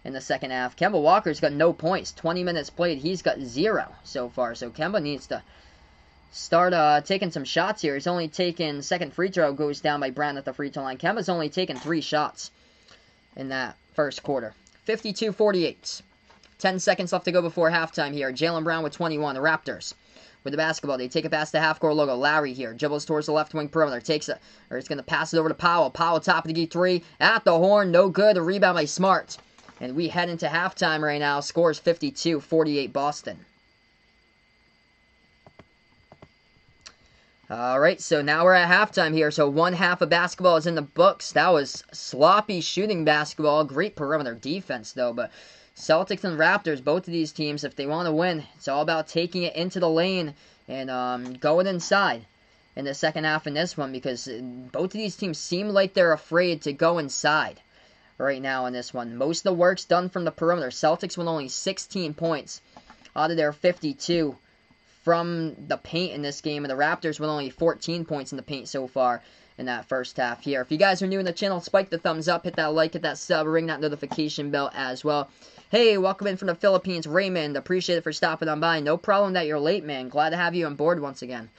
in the second half. Kemba Walker's got no points. 20 minutes played. He's got 0 so far. So Kemba needs to start taking some shots here. He's only taken, second free throw goes down by Brown at the free throw line. Kemba's only taken 3 shots in that first quarter. 52-48. 10 seconds left to go before halftime here. Jaylen Brown with 21. The Raptors with the basketball. They take it past the half-court logo. Lowry here. Dribbles towards the left wing perimeter. Takes it. Or he's going to pass it over to Powell. Powell top of the key 3. At the horn. No good. A rebound by Smart. And we head into halftime right now. Scores 52-48 Boston. Alright, so now we're at halftime here. So one half of basketball is in the books. That was sloppy shooting basketball. Great perimeter defense, though. But Celtics and Raptors, both of these teams, if they want to win, it's all about taking it into the lane and going inside in the second half in this one. Because both of these teams seem like they're afraid to go inside right now in this one. Most of the work's done from the perimeter. Celtics with only 16 points out of their 52 from the paint in this game, and the Raptors with only 14 points in the paint so far in that first half here. If you guys are new in the channel, spike the thumbs up, hit that like, hit that sub, ring that notification bell as well. Hey, welcome in from the Philippines, Raymond. Appreciate it for stopping on by. No problem that you're late, man. Glad to have you on board once again.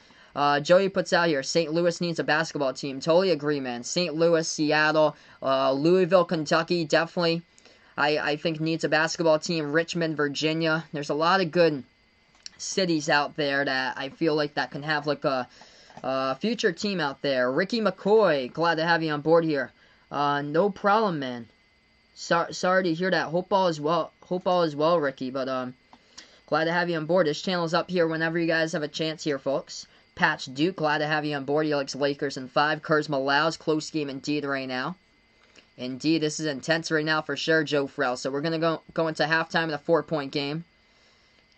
Joey puts out here, St. Louis needs a basketball team. Totally agree, man. St. Louis, Seattle, Louisville, Kentucky, definitely, I think needs a basketball team. Richmond, Virginia. There's a lot of good cities out there that I feel like that can have like a future team out there. Ricky McCoy, glad to have you on board here. No problem, man. Sorry to hear that. Hope all is well, Ricky. But glad to have you on board. This channel's up here whenever you guys have a chance here, folks. Patch Duke, glad to have you on board. He likes Lakers in 5. Kurz Malaus, close game indeed right now. Indeed, this is intense right now for sure, Joe Frell. So we're gonna go into halftime in a 4-point game.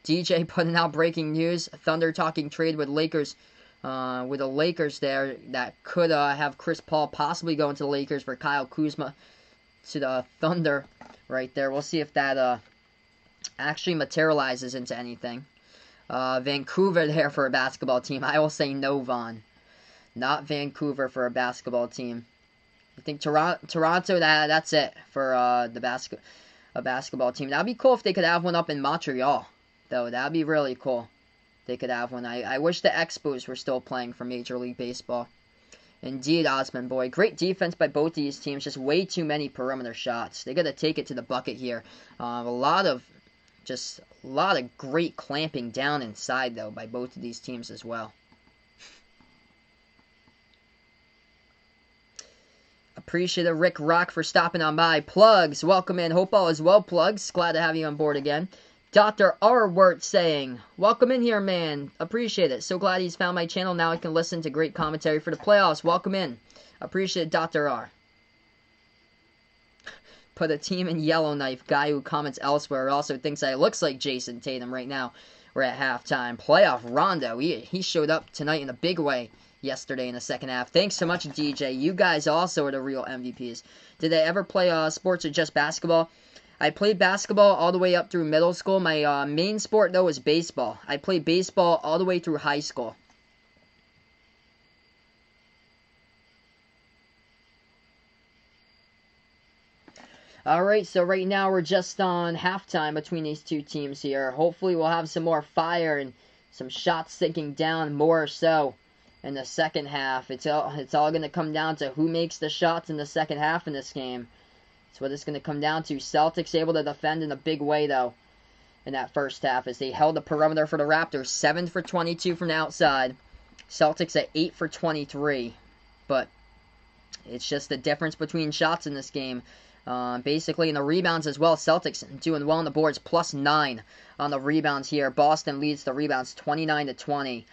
DJ putting out breaking news. Thunder talking trade with Lakers, with the Lakers there that could have Chris Paul possibly going to the Lakers for Kyle Kuzma to the Thunder right there. We'll see if that actually materializes into anything. Vancouver there for a basketball team. I will say no, Vaughn. Not Vancouver for a basketball team. I think Toronto, that's it for a basketball team. That'd be cool if they could have one up in Montreal, though. That'd be really cool. They could have one. I wish the Expos were still playing for Major League Baseball. Indeed, Osmond boy. Great defense by both these teams. Just way too many perimeter shots. They got to take it to the bucket here. A lot of great clamping down inside, though, by both of these teams as well. Appreciate it, Rick Rock, for stopping on by. Plugs, welcome in. Hope all is well, Plugs. Glad to have you on board again. Dr. R. Wirt saying, welcome in here, man. Appreciate it. So glad he's found my channel. Now I can listen to great commentary for the playoffs. Welcome in. Appreciate it, Dr. R. Put a team in Yellowknife. Guy who comments elsewhere also thinks that it looks like Jason Tatum right now. We're at halftime. Playoff Rondo. He showed up tonight in a big way yesterday in the second half. Thanks so much, DJ. You guys also are the real MVPs. Did they ever play sports or just basketball? I played basketball all the way up through middle school. My main sport, though, was baseball. I played baseball all the way through high school. Alright, so right now we're just on halftime between these two teams here. Hopefully we'll have some more fire and some shots sinking down more so in the second half. It's all going to come down to who makes the shots in the second half in this game. That's what it's going to come down to. Celtics able to defend in a big way, though, in that first half as they held the perimeter for the Raptors. 7 for 22 from the outside. Celtics at 8 for 23. But it's just the difference between shots in this game. Basically, in the rebounds as well, Celtics doing well on the boards, +9 on the rebounds here. Boston leads the rebounds 29-20.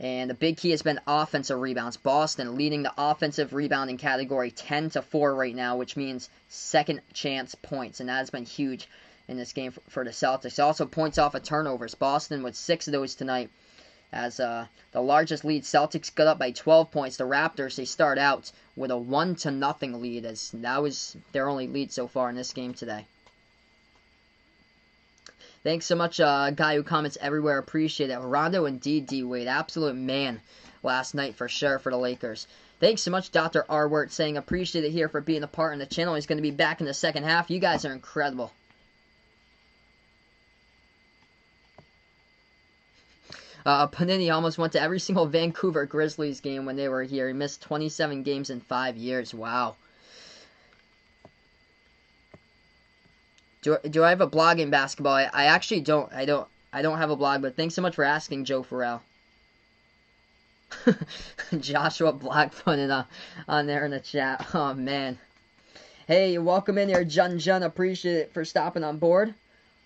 And the big key has been offensive rebounds. Boston leading the offensive rebounding category 10-4 right now, which means second chance points. And that has been huge in this game for the Celtics. Also, points off of turnovers. Boston with 6 of those tonight. As the largest lead, Celtics got up by 12 points. The Raptors, they start out with a 1-0 lead, as that was their only lead so far in this game today. Thanks so much, guy who comments everywhere. Appreciate it. Rondo and D-Wade, absolute man last night for sure for the Lakers. Thanks so much, Dr. R-Word, saying appreciate it here for being a part in the channel. He's going to be back in the second half. You guys are incredible. Panini almost went to every single Vancouver Grizzlies game when they were here. He missed 27 games in 5 years. Wow. Do I have a blog in basketball? I actually don't. I don't have a blog, but thanks so much for asking, Joe Farrell. Joshua Black putting on there in the chat. Oh, man. Hey, welcome in here, Jun. Appreciate it for stopping on board.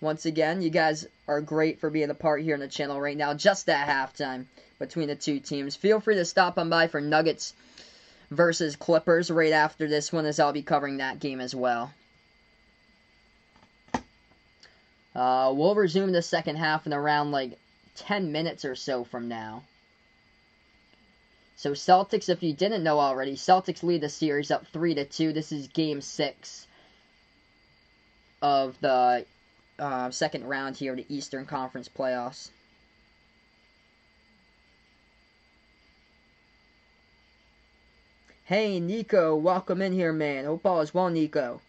Once again, you guys are great for being a part here in the channel right now, just at halftime between the two teams. Feel free to stop on by for Nuggets versus Clippers right after this one, as I'll be covering that game as well. We'll resume the second half in around like 10 minutes or so from now. So Celtics, if you didn't know already, Celtics lead the series up 3-2. This is Game 6 of the second round here of the Eastern Conference playoffs. Hey, Nico, welcome in here, man. Hope all is well, Nico.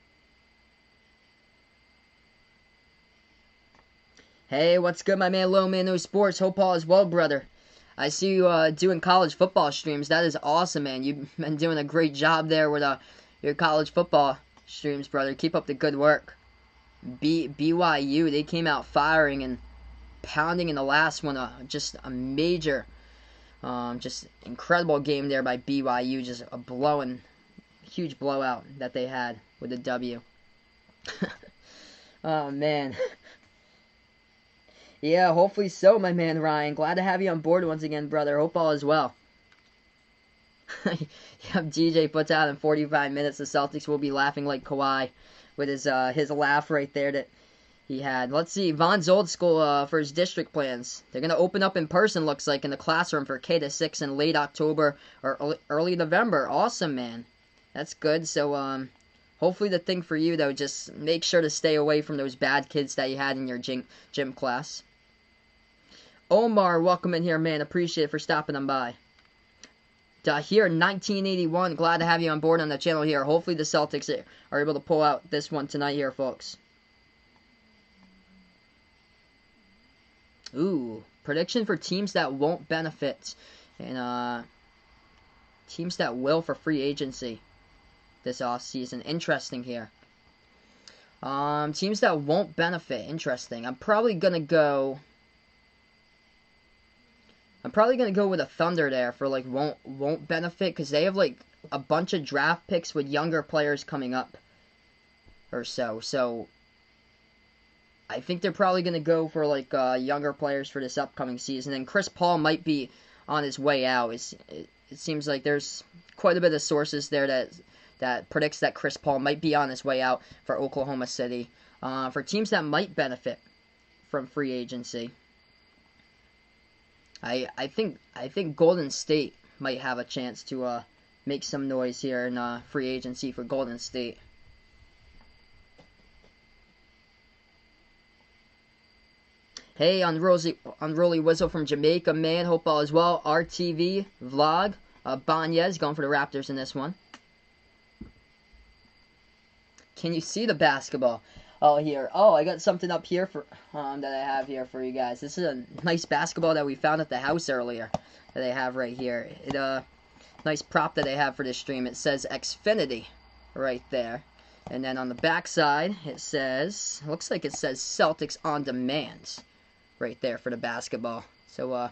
Hey, what's good, my man, Low Man No Sports? Hope all is well, brother. I see you doing college football streams. That is awesome, man. You've been doing a great job there with your college football streams, brother. Keep up the good work. BYU, they came out firing and pounding in the last one. Just a major, just incredible game there by BYU. Just a huge blowout that they had with the W. Oh, man. Yeah, hopefully so, my man Ryan. Glad to have you on board once again, brother. Hope all is well. Yep, DJ puts out in 45 minutes. The Celtics will be laughing like Kawhi with his laugh right there that he had. Let's see, Von's old school for his district plans. They're going to open up in person, looks like, in the classroom for K-6 in late October or early November. Awesome, man. That's good. So, hopefully the thing for you, though, just make sure to stay away from those bad kids that you had in your gym class. Omar, welcome in here, man. Appreciate it for stopping on by. Here, 1981. Glad to have you on board on the channel here. Hopefully the Celtics are able to pull out this one tonight here, folks. Ooh, prediction for teams that won't benefit and teams that will for free agency this offseason. Interesting here. Teams that won't benefit. Interesting. I'm probably gonna go with a Thunder there for like won't benefit, because they have like a bunch of draft picks with younger players coming up or so. So I think they're probably gonna go for like younger players for this upcoming season. And Chris Paul might be on his way out. It seems like there's quite a bit of sources there that predicts that Chris Paul might be on his way out for Oklahoma City. For teams that might benefit from free agency, I think Golden State might have a chance to make some noise here in free agency for Golden State. Hey, Unruly Whistle from Jamaica, man. Hope all is well. RTV vlog. Banez going for the Raptors in this one. Can you see the basketball? Oh, here. Oh, I got something up here for that I have here for you guys. This is a nice basketball that we found at the house earlier that I have right here. Nice prop that I have for this stream. It says Xfinity right there. And then on the back side, it says, looks like it says Celtics on demand right there for the basketball. So,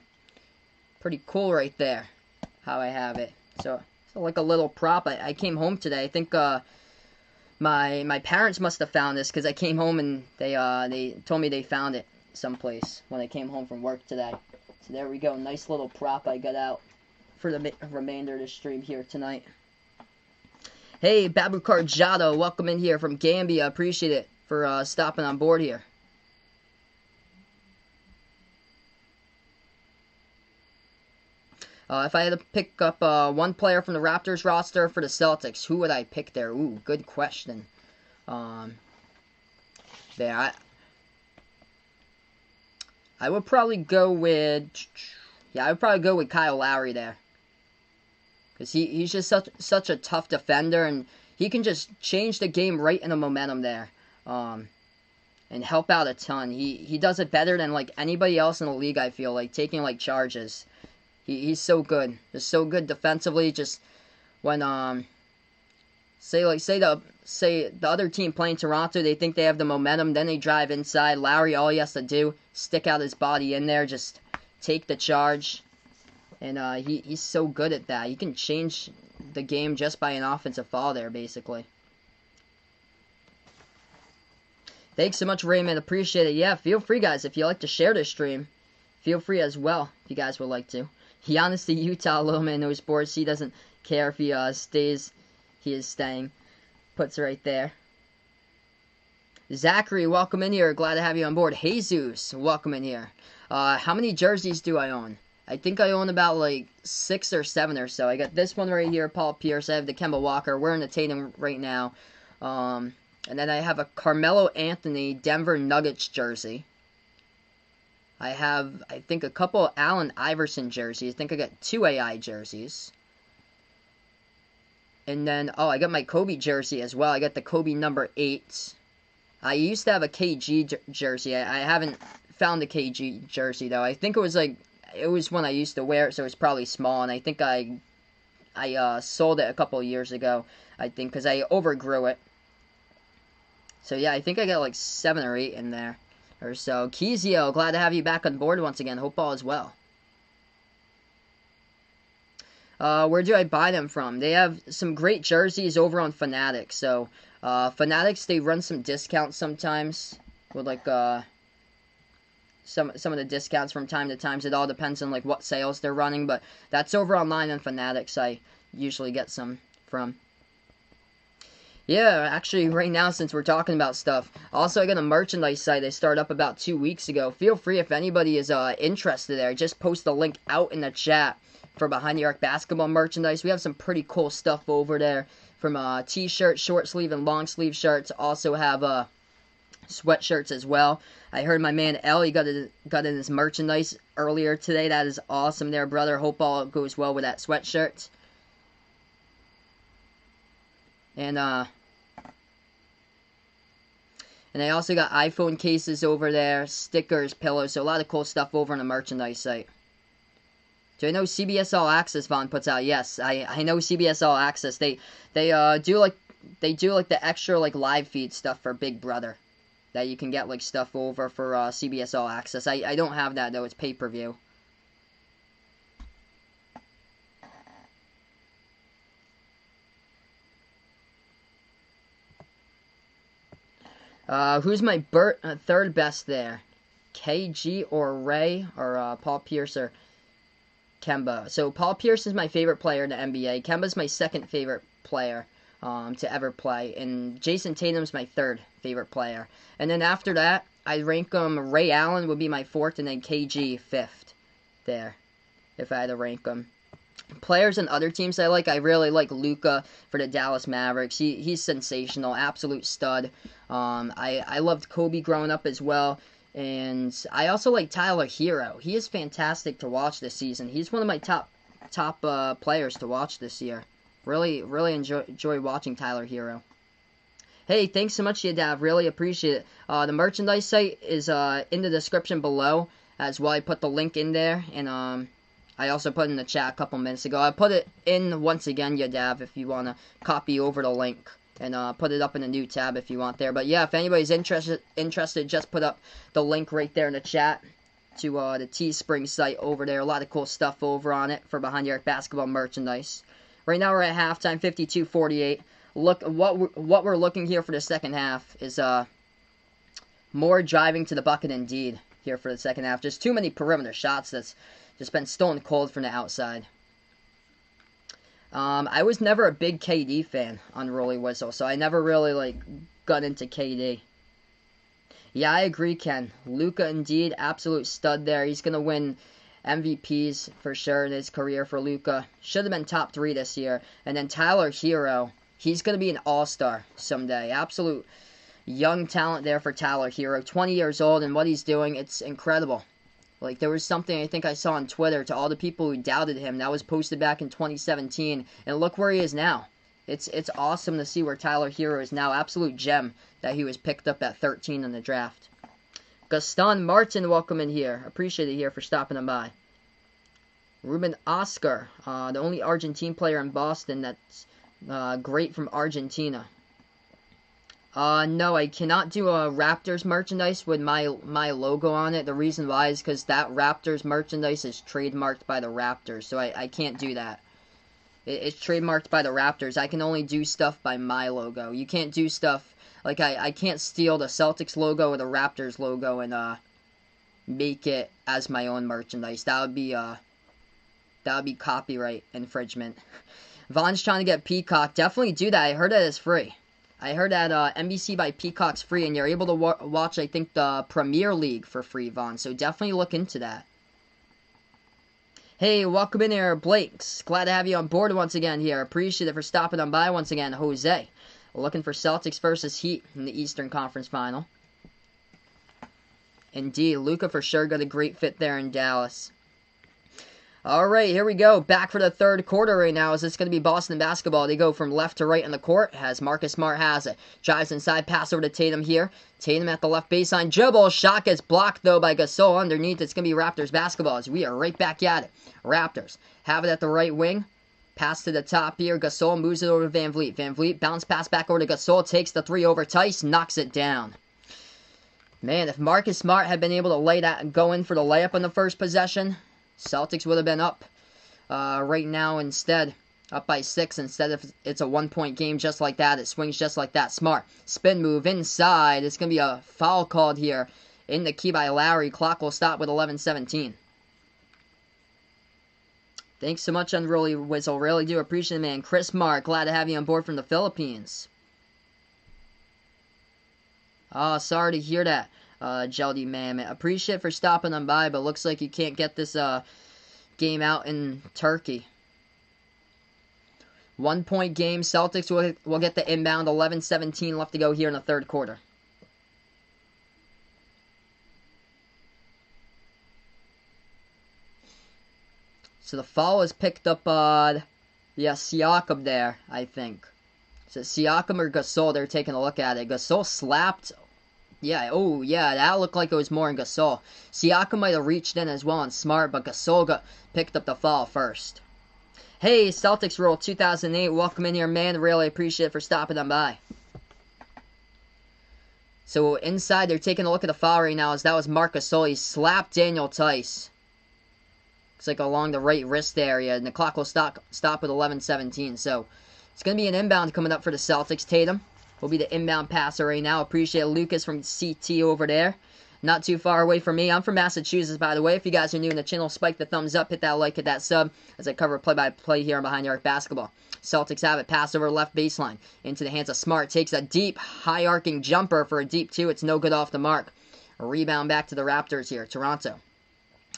pretty cool right there how I have it. So like a little prop. I came home today. I think my parents must have found this because I came home and they told me they found it someplace when I came home from work today. So there we go. Nice little prop I got out for the remainder of the stream here tonight. Hey, Babu Carjado, welcome in here from Gambia. Appreciate it for stopping on board here. If I had to pick up one player from the Raptors roster for the Celtics, who would I pick there? Ooh, good question. There, I would probably go with, I would probably go with Kyle Lowry there. Because he's just such a tough defender, and he can just change the game right in the momentum there. And help out a ton. He does it better than like anybody else in the league, I feel like, taking like charges. He's so good. Just so good defensively. Just when say the other team playing Toronto, they think they have the momentum, then they drive inside. Lowry, all he has to do, stick out his body in there, just take the charge. And he's so good at that. He can change the game just by an offensive foul there, basically. Thanks so much, Raymond. Appreciate it. Yeah, feel free, guys. If you like to share this stream, feel free as well, if you guys would like to. Giannis to Utah, little man knows sports. He doesn't care if he stays. He is staying. Puts it right there. Zachary, welcome in here. Glad to have you on board. Jesus, welcome in here. How many jerseys do I own? I think I own about like 6 or 7 or so. I got this one right here, Paul Pierce. I have the Kemba Walker. We're in the Tatum right now. And then I have a Carmelo Anthony Denver Nuggets jersey. I have, I think, a couple of Allen Iverson jerseys. I think I got 2 AI jerseys. And then, oh, I got my Kobe jersey as well. I got the Kobe number 8. I used to have a KG jersey. I haven't found the KG jersey, though. I think it was like, it was when I used to wear it, so it's probably small. And I think I sold it a couple of years ago, I think, because I overgrew it. So, yeah, I think I got like 7 or 8 in there. Or so. Kizio, glad to have you back on board once again. Hope all is well. Where do I buy them from? They have some great jerseys over on Fanatics. So, Fanatics, they run some discounts sometimes. With like, some of the discounts from time to time. It all depends on like what sales they're running. But that's over online on Fanatics. I usually get some from. Yeah, actually, right now, since we're talking about stuff, also I got a merchandise site I started up about 2 weeks ago. Feel free, if anybody is interested there, just post the link out in the chat for Behind the Arc basketball merchandise. We have some pretty cool stuff over there, from t-shirts, short sleeve and long sleeve shirts. Also have sweatshirts as well. I heard my man L, he got in his merchandise earlier today. That is awesome there, brother. Hope all goes well with that sweatshirt. And I also got iPhone cases over there, stickers, pillows, so a lot of cool stuff over on the merchandise site. Do I know CBS All Access Vaughn puts out? Yes, I know CBS All Access. They do like the extra like live feed stuff for Big Brother, that you can get like stuff over for CBS All Access. I don't have that though. It's pay-per-view. Who's my third best there? KG or Ray or Paul Pierce or Kemba? So Paul Pierce is my favorite player in the NBA. Kemba's my second favorite player to ever play. And Jason Tatum's my third favorite player. And then after that, I rank Ray Allen would be my fourth, and then KG fifth there, if I had to rank them. Players and other teams I really like Luka for the Dallas Mavericks. He's sensational, absolute stud. I loved Kobe growing up as well, and I also like Tyler Hero. He is fantastic to watch this season. He's one of my top players to watch this year. Really enjoy watching Tyler Hero. Hey, thanks so much, Yadav. Really appreciate it. The merchandise site is in the description below as well. I put the link in there, and I also put it in the chat a couple minutes ago. I put it in once again, Yadav, if you want to copy over the link. And put it up in a new tab if you want there. But yeah, if anybody's interested, just put up the link right there in the chat to the Teespring site over there. A lot of cool stuff over on it for Behind the Arc basketball merchandise. Right now we're at halftime, 52-48. Look, what we're looking here for the second half is more driving to the bucket indeed here for the second half. Just too many perimeter shots that's just been stolen cold from the outside. I was never a big KD fan on Rolly Whistle, so I never really, got into KD. Yeah, I agree, Ken. Luka, indeed, absolute stud there. He's going to win MVPs for sure in his career for Luka. Should have been top 3 this year. And then Tyler Hero, he's going to be an all-star someday. Absolute young talent there for Tyler Hero. 20 years old, and what he's doing, it's incredible. Like, there was something I think I saw on Twitter to all the people who doubted him. That was posted back in 2017. And look where he is now. It's awesome to see where Tyler Hero is now. Absolute gem that he was picked up at 13 in the draft. Gaston Martin, welcome in here. Appreciate it here for stopping him by. Ruben Oscar, the only Argentine player in Boston that's great from Argentina. No, I cannot do a Raptors merchandise with my logo on it. The reason why is because that Raptors merchandise is trademarked by the Raptors, so I can't do that. It's trademarked by the Raptors. I can only do stuff by my logo. You can't do stuff, like I can't steal the Celtics logo or the Raptors logo and make it as my own merchandise. That would be copyright infringement. Vaughn's trying to get Peacock. Definitely do that. I heard that it's free. I heard that NBC by Peacock's free, and you're able to watch, I think, the Premier League for free, Vaughn. So definitely look into that. Hey, welcome in here, Blakes. Glad to have you on board once again here. Appreciate it for stopping on by once again, Jose. Looking for Celtics versus Heat in the Eastern Conference Final. Indeed, Luka for sure got a great fit there in Dallas. Alright, here we go. Back for the third quarter right now. Is this going to be Boston basketball? They go from left to right in the court as Marcus Smart has it. Drives inside, pass over to Tatum here. Tatum at the left baseline. Dribble. Shot gets blocked, though, by Gasol underneath. It's going to be Raptors basketball as we are right back at it. Raptors have it at the right wing. Pass to the top here. Gasol moves it over to Van Vliet. Van Vliet bounce pass back over to Gasol. Takes the 3 over Tice. Knocks it down. Man, if Marcus Smart had been able to lay that and go in for the layup on the first possession, Celtics would have been up right now instead. Up by 6 instead of it's a 1-point game just like that. It swings just like that. Smart. Spin move inside. It's going to be a foul called here in the key by Lowry. Clock will stop with 11:17. Thanks so much, Unruly Whistle. Really do appreciate it, man. Chris Mark, glad to have you on board from the Philippines. Oh, sorry to hear that. Jeldy Mammoth. Appreciate for stopping on by, but looks like you can't get this game out in Turkey. 1-point game. Celtics will get the inbound. 11:17 left to go here in the third quarter. So the foul is picked up Siakam there, I think. So Siakam or Gasol, they're taking a look at it. Gasol slapped. Yeah, oh, yeah, that looked like it was more in Gasol. Siakam might have reached in as well on Smart, but Gasol picked up the foul first. Hey, Celtics Roll 2008, welcome in here, man. Really appreciate it for stopping on by. So inside, they're taking a look at the foul right now, as that was Marc Gasol. He slapped Daniel Tice. Looks like along the right wrist area, and the clock will stop with 11:17. So it's going to be an inbound coming up for the Celtics. Tatum will be the inbound passer right now. Appreciate Lucas from CT over there. Not too far away from me. I'm from Massachusetts, by the way. If you guys are new in the channel, spike the thumbs up, hit that like, hit that sub, as I cover play-by-play here on Behind the Arc Basketball. Celtics have it. Pass over left baseline. Into the hands of Smart. Takes a deep, high-arcing jumper for a deep 2. It's no good off the mark. A rebound back to the Raptors here. Toronto.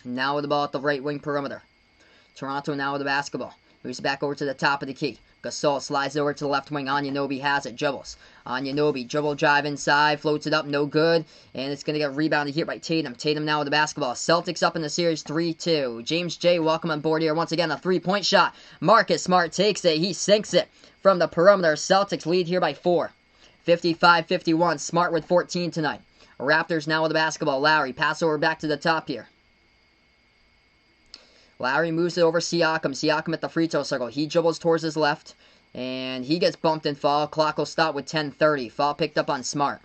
Now with the ball at the right wing perimeter. Toronto now with the basketball. Moves back over to the top of the key. Gasol slides over to the left wing. Anunoby has it. Dribbles. Anunoby. Dribble drive inside. Floats it up. No good. And it's going to get rebounded here by Tatum. Tatum now with the basketball. Celtics up in the series 3-2. James J. welcome on board here. Once again, a 3-point shot. Marcus Smart takes it. He sinks it from the perimeter. Celtics lead here by 4. 55-51. Smart with 14 tonight. Raptors now with the basketball. Lowry, pass over back to the top here. Lowry moves it over Siakam. Siakam at the free throw circle. He dribbles towards his left, and he gets bumped and foul. Clock will stop with 10:30. Foul picked up on Smart.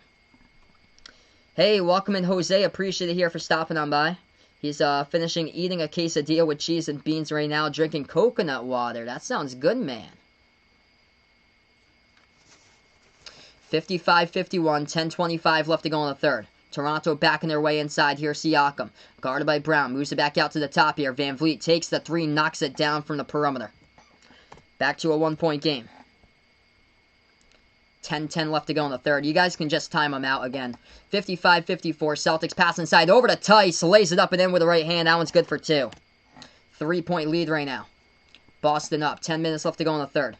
Hey, welcome in, Jose. Appreciate it here for stopping on by. He's finishing eating a quesadilla with cheese and beans right now, drinking coconut water. That sounds good, man. 55-51, 10:25 left to go in the third. Toronto backing their way inside here. Siakam, guarded by Brown, moves it back out to the top here. Van Vliet takes the three, knocks it down from the perimeter. Back to a 1-point game. 10-10 left to go in the third. You guys can just time them out again. 55-54, Celtics pass inside over to Tice, lays it up and in with the right hand. That one's good for 2. 3-point lead right now. Boston up. 10 minutes left to go in the third.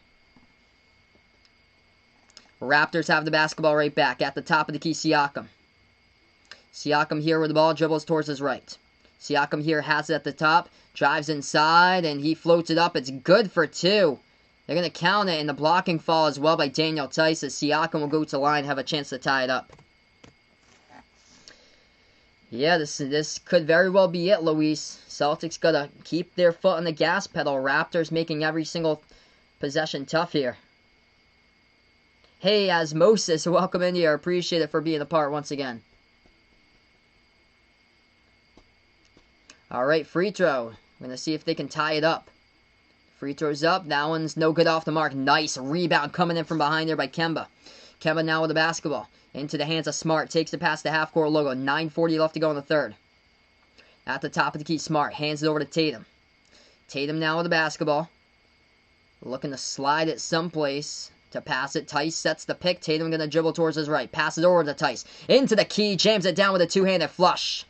Raptors have the basketball right back. At the top of the key, Siakam. Siakam here with the ball, dribbles towards his right. Siakam here has it at the top, drives inside, and he floats it up. It's good for 2. They're going to count it, and the blocking fall as well by Daniel Tice as Siakam will go to the line, have a chance to tie it up. Yeah, this could very well be it, Luis. Celtics got to keep their foot on the gas pedal. Raptors making every single possession tough here. Hey, Osmosis, welcome in here. Appreciate it for being a part once again. All right, free throw. We're going to see if they can tie it up. Free throw's up. That one's no good off the mark. Nice rebound coming in from behind there by Kemba. Kemba now with the basketball. Into the hands of Smart. Takes it past the half-court logo. 9:40 left to go in the third. At the top of the key, Smart. Hands it over to Tatum. Tatum now with the basketball. Looking to slide it someplace. To pass it. Tice sets the pick. Tatum going to dribble towards his right. Pass it over to Tice. Into the key. Jams it down with a two-handed flush.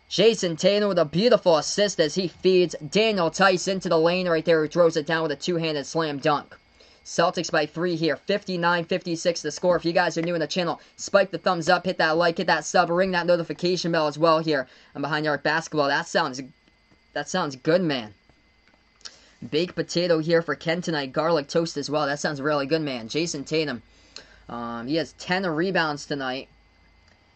Jason Tatum with a beautiful assist as he feeds Daniel Tice into the lane right there, who throws it down with a two-handed slam dunk. Celtics by 3 here, 59-56 the score. If you guys are new in the channel, spike the thumbs up, hit that like, hit that sub, ring that notification bell as well here on Behind the Arc Basketball. That sounds good, man. Baked potato here for Ken tonight, garlic toast as well. That sounds really good, man. Jason Tatum, he has 10 rebounds tonight.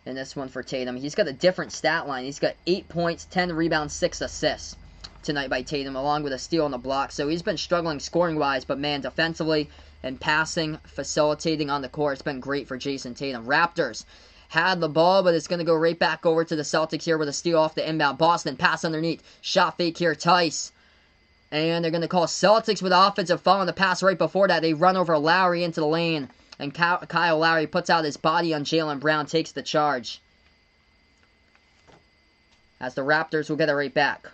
In this one for Tatum. He's got a different stat line. He's got 8 points, 10 rebounds, 6 assists tonight by Tatum, along with a steal on the block. So he's been struggling scoring-wise, but man, defensively and passing, facilitating on the court, it's been great for Jason Tatum. Raptors had the ball, but it's going to go right back over to the Celtics here with a steal off the inbound. Boston, pass underneath. Shot fake here, Tice. And they're going to call Celtics with offensive foul on the pass right before that. They run over Lowry into the lane. And Kyle Lowry puts out his body on Jaylen Brown, takes the charge. As the Raptors will get it right back.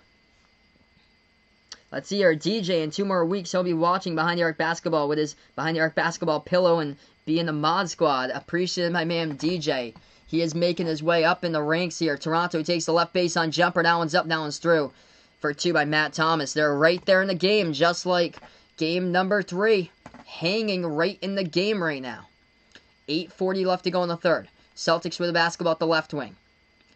Let's see here, DJ in 2 more weeks, he'll be watching Behind the Arc Basketball with his Behind the Arc Basketball pillow and be in the mod squad. Appreciate my man DJ. He is making his way up in the ranks here. Toronto takes the left baseline jumper. That one's up, that one's through. For 2 by Matt Thomas. They're right there in the game, just like game number 3. Hanging right in the game right now. 8:40 left to go in the third. Celtics with the basketball at the left wing.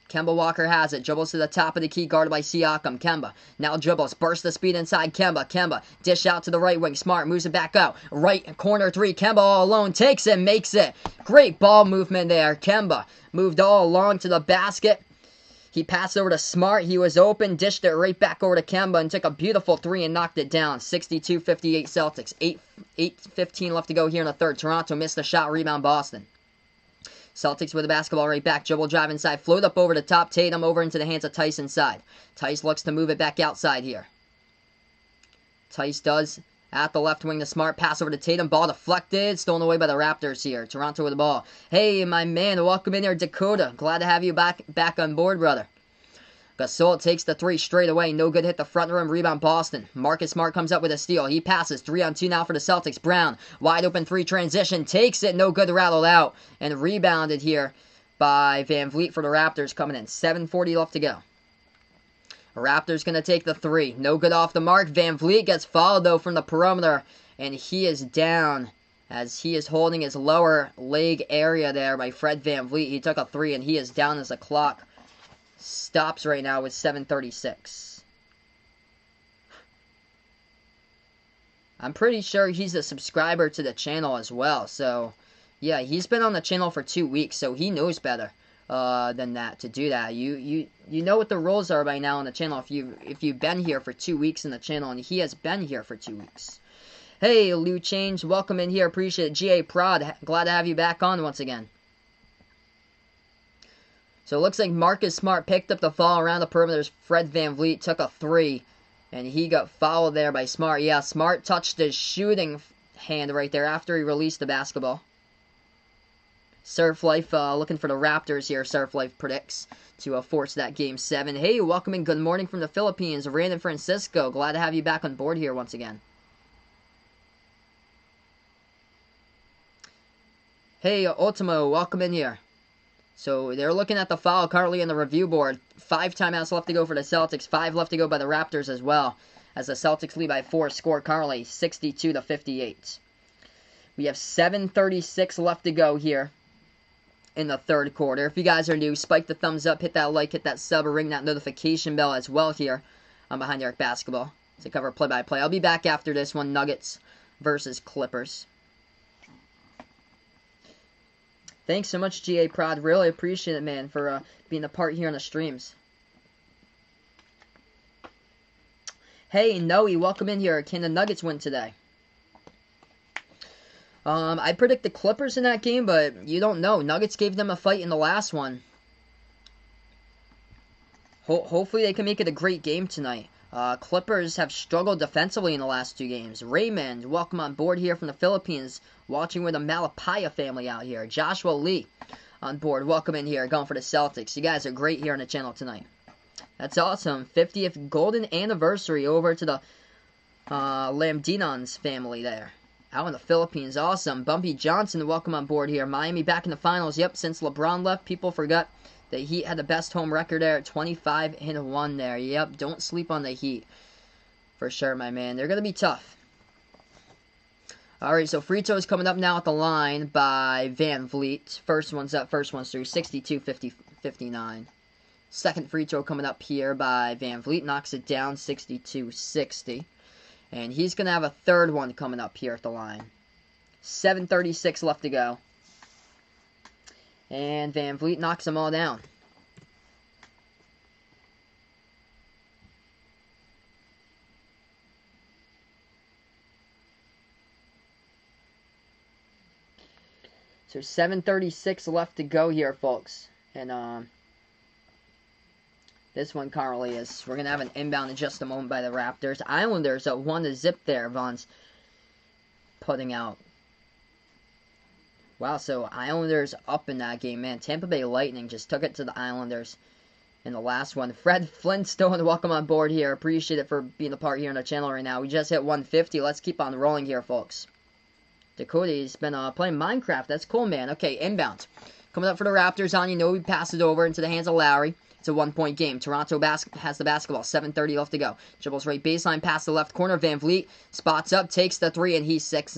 Kemba Walker has it. Dribbles to the top of the key, guarded by Siakam. Kemba now dribbles. Bursts the speed inside Kemba. Kemba dish out to the right wing. Smart moves it back out. Right corner 3. Kemba all alone. Takes it. Makes it. Great ball movement there. Kemba moved all along to the basket. He passed over to Smart. He was open. Dished it right back over to Kemba and took a beautiful 3 and knocked it down. 62-58 Celtics. 8:15 left to go here in the third. Toronto missed the shot. Rebound Boston. Celtics with the basketball right back. Dribble drive inside. Float up over the top. Tatum over into the hands of Tice inside. Tice looks to move it back outside here. Tice does. At the left wing, the Smart pass over to Tatum. Ball deflected. Stolen away by the Raptors here. Toronto with the ball. Hey, my man. Welcome in here, Dakota. Glad to have you back on board, brother. Gasol takes the 3 straight away. No good hit the front rim. Rebound Boston. Marcus Smart comes up with a steal. He passes. 3-on-2 now for the Celtics. Brown. Wide open 3 transition. Takes it. No good. Rattled out. And rebounded here by Van Vliet for the Raptors coming in. 7:40 left to go. Raptors going to take the 3. No good off the mark. Van Vliet gets fouled, though, from the perimeter. And he is down as he is holding his lower leg area there by Fred Van Vliet. He took a 3, and he is down as the clock stops right now with 7:36. I'm pretty sure he's a subscriber to the channel as well. So Yeah, he's been on the channel for 2 weeks, so he knows better than that to do that. You know what the rules are by now on the channel if you've been here for 2 weeks in the channel, and he has been here for 2 weeks. Hey, Lou Change, welcome in here. Appreciate it. G.A. Prod, glad to have you back on once again. So it looks like Marcus Smart picked up the foul around the perimeter. Fred VanVleet took a 3, and he got fouled there by Smart. Yeah, Smart touched his shooting hand right there after he released the basketball. Surf Life looking for the Raptors here. Surf Life predicts to force that Game 7. Hey, welcome and good morning from the Philippines. Brandon Francisco, glad to have you back on board here once again. Hey, Ultimo, welcome in here. So they're looking at the foul currently in the review board. 5 timeouts left to go for the Celtics. 5 left to go by the Raptors as well. As the Celtics lead by 4, score currently 62-58. We have 7:36 left to go here in the third quarter. If you guys are new, spike the thumbs up, hit that like, hit that sub, or ring that notification bell as well here on Behind the Arc Basketball to cover play-by-play. I'll be back after this one, Nuggets versus Clippers. Thanks so much, G.A. Prod. Really appreciate it, man, for being a part here on the streams. Hey, Noe, welcome in here. Can the Nuggets win today? I predict the Clippers in that game, but you don't know. Nuggets gave them a fight in the last one. Hopefully they can make it a great game tonight. Clippers have struggled defensively in the last 2 games. Raymond, welcome on board here from the Philippines. Watching with the Malapaya family out here. Joshua Lee on board. Welcome in here. Going for the Celtics. You guys are great here on the channel tonight. That's awesome. 50th golden anniversary over to the Lamdinons family there. Out in the Philippines. Awesome. Bumpy Johnson, welcome on board here. Miami back in the finals. Yep, since LeBron left, people forgot the Heat had the best home record there at 25-1 there. Yep, don't sleep on the Heat. For sure, my man. They're going to be tough. Alright, so free throws coming up now at the line by VanVleet. First one's up, first one's through. 62-59. Second free throw coming up here by VanVleet. Knocks it down, 62-60. And he's going to have a third one coming up here at the line. 7:36 left to go. And VanVleet knocks them all down. So 7:36 left to go here, folks. And this one currently is, we're going to have an inbound in just a moment by the Raptors. Islanders at 1-0 there. Vaughn's putting out. Wow, so Islanders up in that game, man. Tampa Bay Lightning just took it to the Islanders in the last one. Fred Flintstone, welcome on board here. Appreciate it for being a part here on the channel right now. We just hit 150. Let's keep on rolling here, folks. Dakota's been playing Minecraft. That's cool, man. Okay, inbound. Coming up for the Raptors on, you know, we pass it over into the hands of Lowry. It's a 1-point game. Toronto has the basketball. 7:30 left to go. Dribbles right baseline past the left corner. VanVleet spots up, takes the 3, and he sinks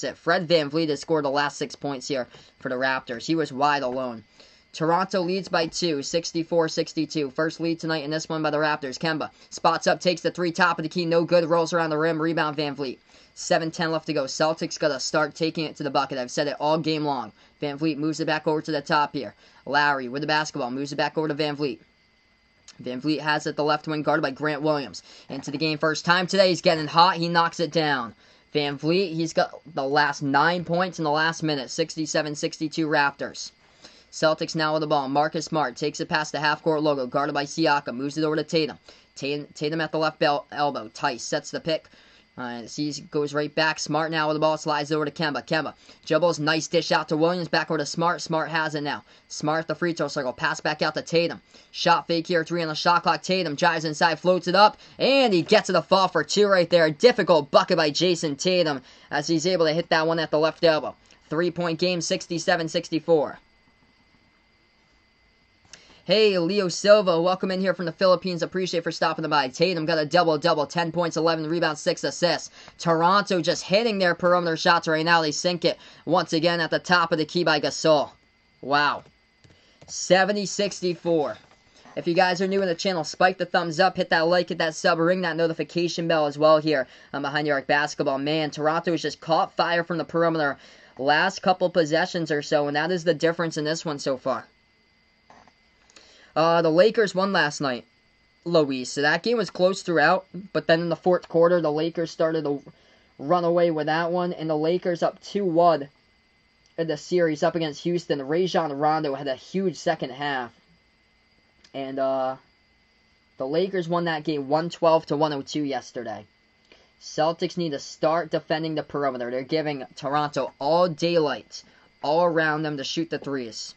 it. Fred VanVleet has scored the last 6 points here for the Raptors. He was wide alone. Toronto leads by 2, 64-62. First lead tonight in this one by the Raptors. Kemba spots up, takes the 3, top of the key, no good. Rolls around the rim, rebound VanVleet. 7:10 left to go. Celtics got to start taking it to the bucket. I've said it all game long. VanVleet moves it back over to the top here. Lowry with the basketball, moves it back over to VanVleet. VanVleet has it the left wing, guarded by Grant Williams. Into the game first time today. He's getting hot. He knocks it down. VanVleet, he's got the last 9 points in the last minute. 67-62 Raptors. Celtics now with the ball. Marcus Smart takes it past the half-court logo, guarded by Siakam. Moves it over to Tatum. Tatum at the left elbow. Tice sets the pick. He goes right back. Smart now with the ball. Slides over to Kemba. Kemba dribbles. Nice dish out to Williams. Back over to Smart. Smart has it now. Smart at the free throw circle. Pass back out to Tatum. Shot fake here. 3 on the shot clock. Tatum drives inside. Floats it up. And he gets to the fall for 2 right there. Difficult bucket by Jason Tatum as he's able to hit that one at the left elbow. 3-point game. 67-64. Hey, Leo Silva, welcome in here from the Philippines. Appreciate for stopping by. Tatum got a double-double, 10 points, 11 rebounds, 6 assists. Toronto just hitting their perimeter shots right now. They sink it once again at the top of the key by Gasol. Wow. 70-64. If you guys are new in the channel, spike the thumbs up, hit that like, hit that sub, ring that notification bell as well here on Behind the Arc Basketball. Man, Toronto has just caught fire from the perimeter last couple possessions or so, and that is the difference in this one so far. The Lakers won last night, Luis. So that game was close throughout, but then in the fourth quarter, the Lakers started to run away with that one, and the Lakers up 2-1 in the series up against Houston. Rajon Rondo had a huge second half, and the Lakers won that game 112-102 yesterday. Celtics need to start defending the perimeter. They're giving Toronto all daylight, all around them to shoot the threes.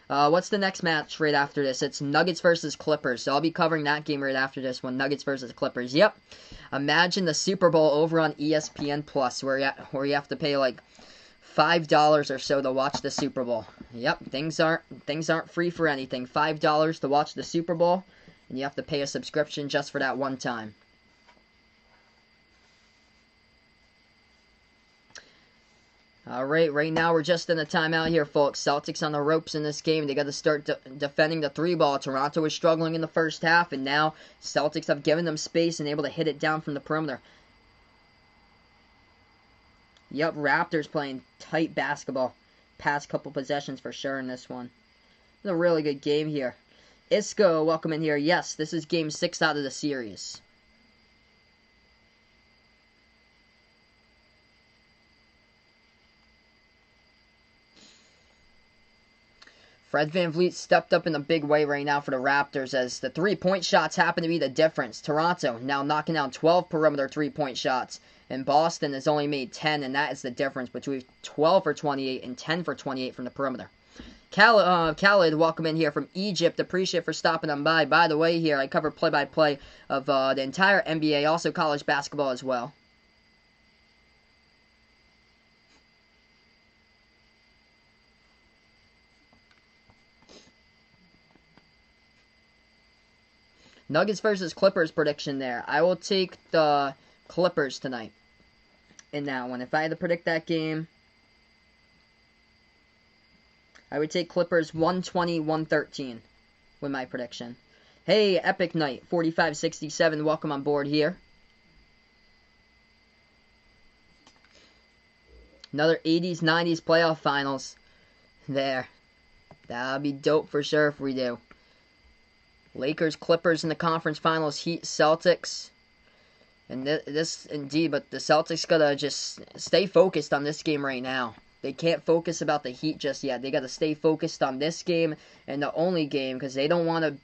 What's the next match right after this? It's Nuggets versus Clippers. So I'll be covering that game right after this one. Nuggets versus Clippers. Yep. Imagine the Super Bowl over on ESPN Plus, where you have to pay like $5 or so to watch the Super Bowl. Yep. Things aren't free for anything. $5 to watch the Super Bowl, and you have to pay a subscription just for that one time. Alright, right now we're just in a timeout here, folks. Celtics on the ropes in this game. They got to start defending the three ball. Toronto was struggling in the first half, and now Celtics have given them space and able to hit it down from the perimeter. Yep, Raptors playing tight basketball. Past couple possessions for sure in this one. It's a really good game here. Isco, welcome in here. Yes, this is game 6 out of the series. Fred VanVleet stepped up in a big way right now for the Raptors as the three-point shots happen to be the difference. Toronto now knocking down 12 perimeter three-point shots, and Boston has only made 10, and that is the difference between 12 for 28 and 10 for 28 from the perimeter. Khaled, welcome in here from Egypt. Appreciate for stopping on by. By the way, here I cover play-by-play of the entire NBA, also college basketball as well. Nuggets versus Clippers prediction there. I will take the Clippers tonight in that one. If I had to predict that game, I would take Clippers 120-113 with my prediction. Hey, Epic Knight 4567, welcome on board here. Another 80s, 90s playoff finals there. That'll be dope for sure if we do. Lakers, Clippers in the conference finals, Heat, Celtics. And this indeed, but the Celtics gotta just stay focused on this game right now. They can't focus about the Heat just yet. They gotta stay focused on this game and the only game, because they don't want to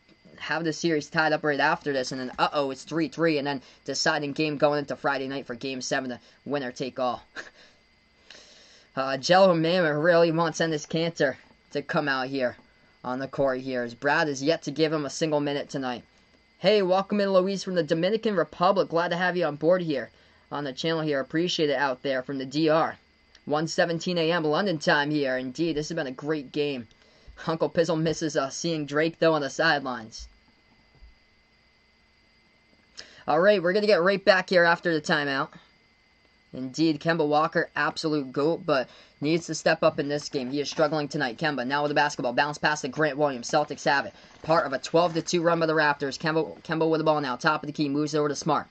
have the series tied up right after this, and then it's 3-3, and then deciding game going into Friday night for Game 7 to winner take all. Jello Mammoth really wants Enes Kanter to come out here on the court here, as Brad is yet to give him a single minute tonight. Hey, welcome in Luis from the Dominican Republic. Glad to have you on board here on the channel here. Appreciate it out there from the DR. 1:17 a.m. London time here. Indeed, this has been a great game. Uncle Pizzle misses seeing Drake, though, on the sidelines. Alright, we're going to get right back here after the timeout. Indeed, Kemba Walker, absolute GOAT, but needs to step up in this game. He is struggling tonight. Kemba, now with the basketball. Bounce pass to Grant Williams. Celtics have it. Part of a 12-2 run by the Raptors. Kemba with the ball now. Top of the key. Moves over to Smart.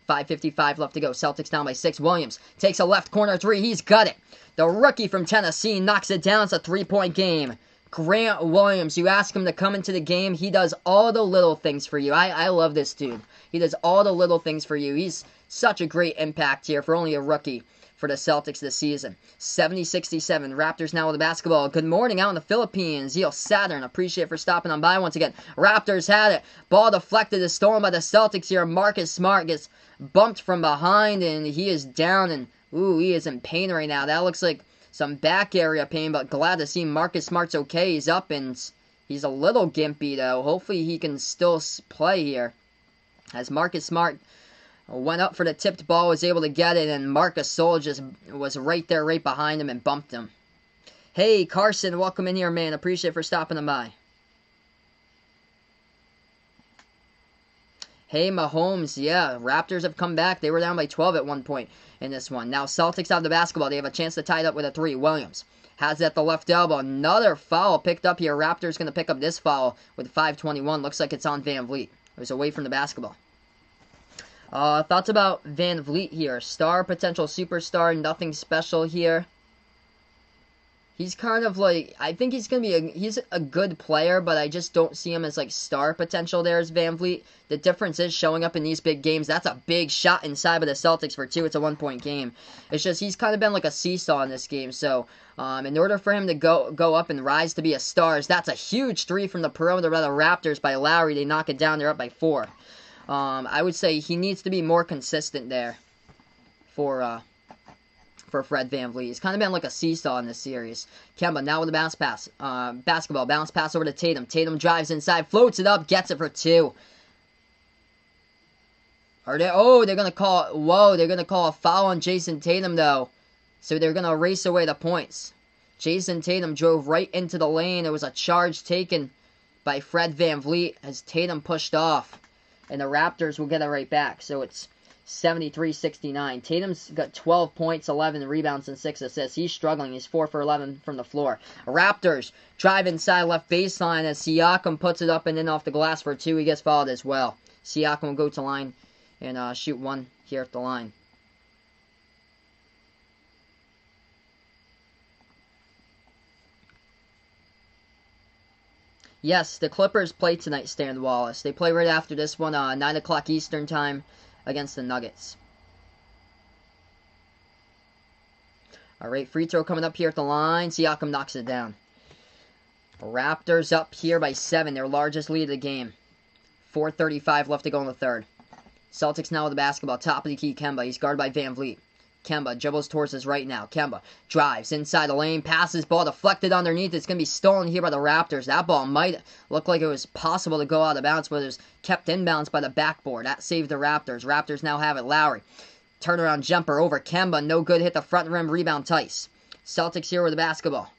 5:55 left to go. Celtics down by 6. Williams takes a left corner three. He's got it. The rookie from Tennessee knocks it down. It's a three-point game. Grant Williams, you ask him to come into the game, he does all the little things for you. I love this dude. He does all the little things for you. He's such a great impact here for only a rookie for the Celtics this season. 70-67. Raptors now with the basketball. Good morning out in the Philippines. Yo, Saturn, appreciate for stopping on by once again. Raptors had it. Ball deflected is stolen by the Celtics here. Marcus Smart gets bumped from behind, and he is down, and he is in pain right now. That looks like some back area pain, but glad to see Marcus Smart's okay. He's up, and he's a little gimpy, though. Hopefully he can still play here. As Marcus Smart went up for the tipped ball, was able to get it, and Marcus Sol just was right there, right behind him, and bumped him. Hey, Carson, welcome in here, man. Appreciate for stopping by. Hey, Mahomes, yeah, Raptors have come back. They were down by 12 at one point in this one. Now, Celtics have the basketball. They have a chance to tie it up with a 3. Williams has it at the left elbow. Another foul picked up here. Raptors going to pick up this foul with 5:21. Looks like it's on VanVleet. It was away from the basketball. Thoughts about VanVleet here. Star, potential superstar, nothing special here. He's kind of like, I think he's going to be he's a good player, but I just don't see him as like star potential there as Van Vliet. The difference is showing up in these big games. That's a big shot inside by the Celtics for 2. It's a 1-point game. It's just he's kind of been like a seesaw in this game. So in order for him to go up and rise to be a star, that's a huge 3 from the perimeter by the Raptors by Lowry. They knock it down. They're up by 4. I would say he needs to be more consistent there for Fred VanVleet. He's kind of been like a seesaw in this series. Kemba now with a bounce pass. Basketball. Bounce pass over to Tatum. Tatum drives inside. Floats it up. Gets it for 2. They're going to call... Whoa, they're going to call a foul on Jason Tatum, though. So they're going to erase away the points. Jason Tatum drove right into the lane. It was a charge taken by Fred VanVleet as Tatum pushed off. And the Raptors will get it right back. So it's 73-69. Tatum's got 12 points, 11 rebounds, and 6 assists. He's struggling. He's 4 for 11 from the floor. Raptors drive inside left baseline as Siakam puts it up and in off the glass for 2. He gets fouled as well. Siakam will go to line and shoot 1 here at the line. Yes, the Clippers play tonight, Stan Wallace. They play right after this one, 9 o'clock Eastern time, against the Nuggets. Alright, free throw coming up here at the line. Siakam knocks it down. Raptors up here by 7, their largest lead of the game. 4:35 left to go in the third. Celtics now with the basketball. Top of the key, Kemba. He's guarded by VanVleet. Kemba dribbles towards his right now. Kemba drives inside the lane. Passes ball deflected underneath. It's going to be stolen here by the Raptors. That ball might look like it was possible to go out of bounds, but it was kept in bounds by the backboard. That saved the Raptors. Raptors now have it. Lowry. Turnaround jumper over Kemba. No good. Hit the front rim. Rebound Tice. Celtics here with the basketball.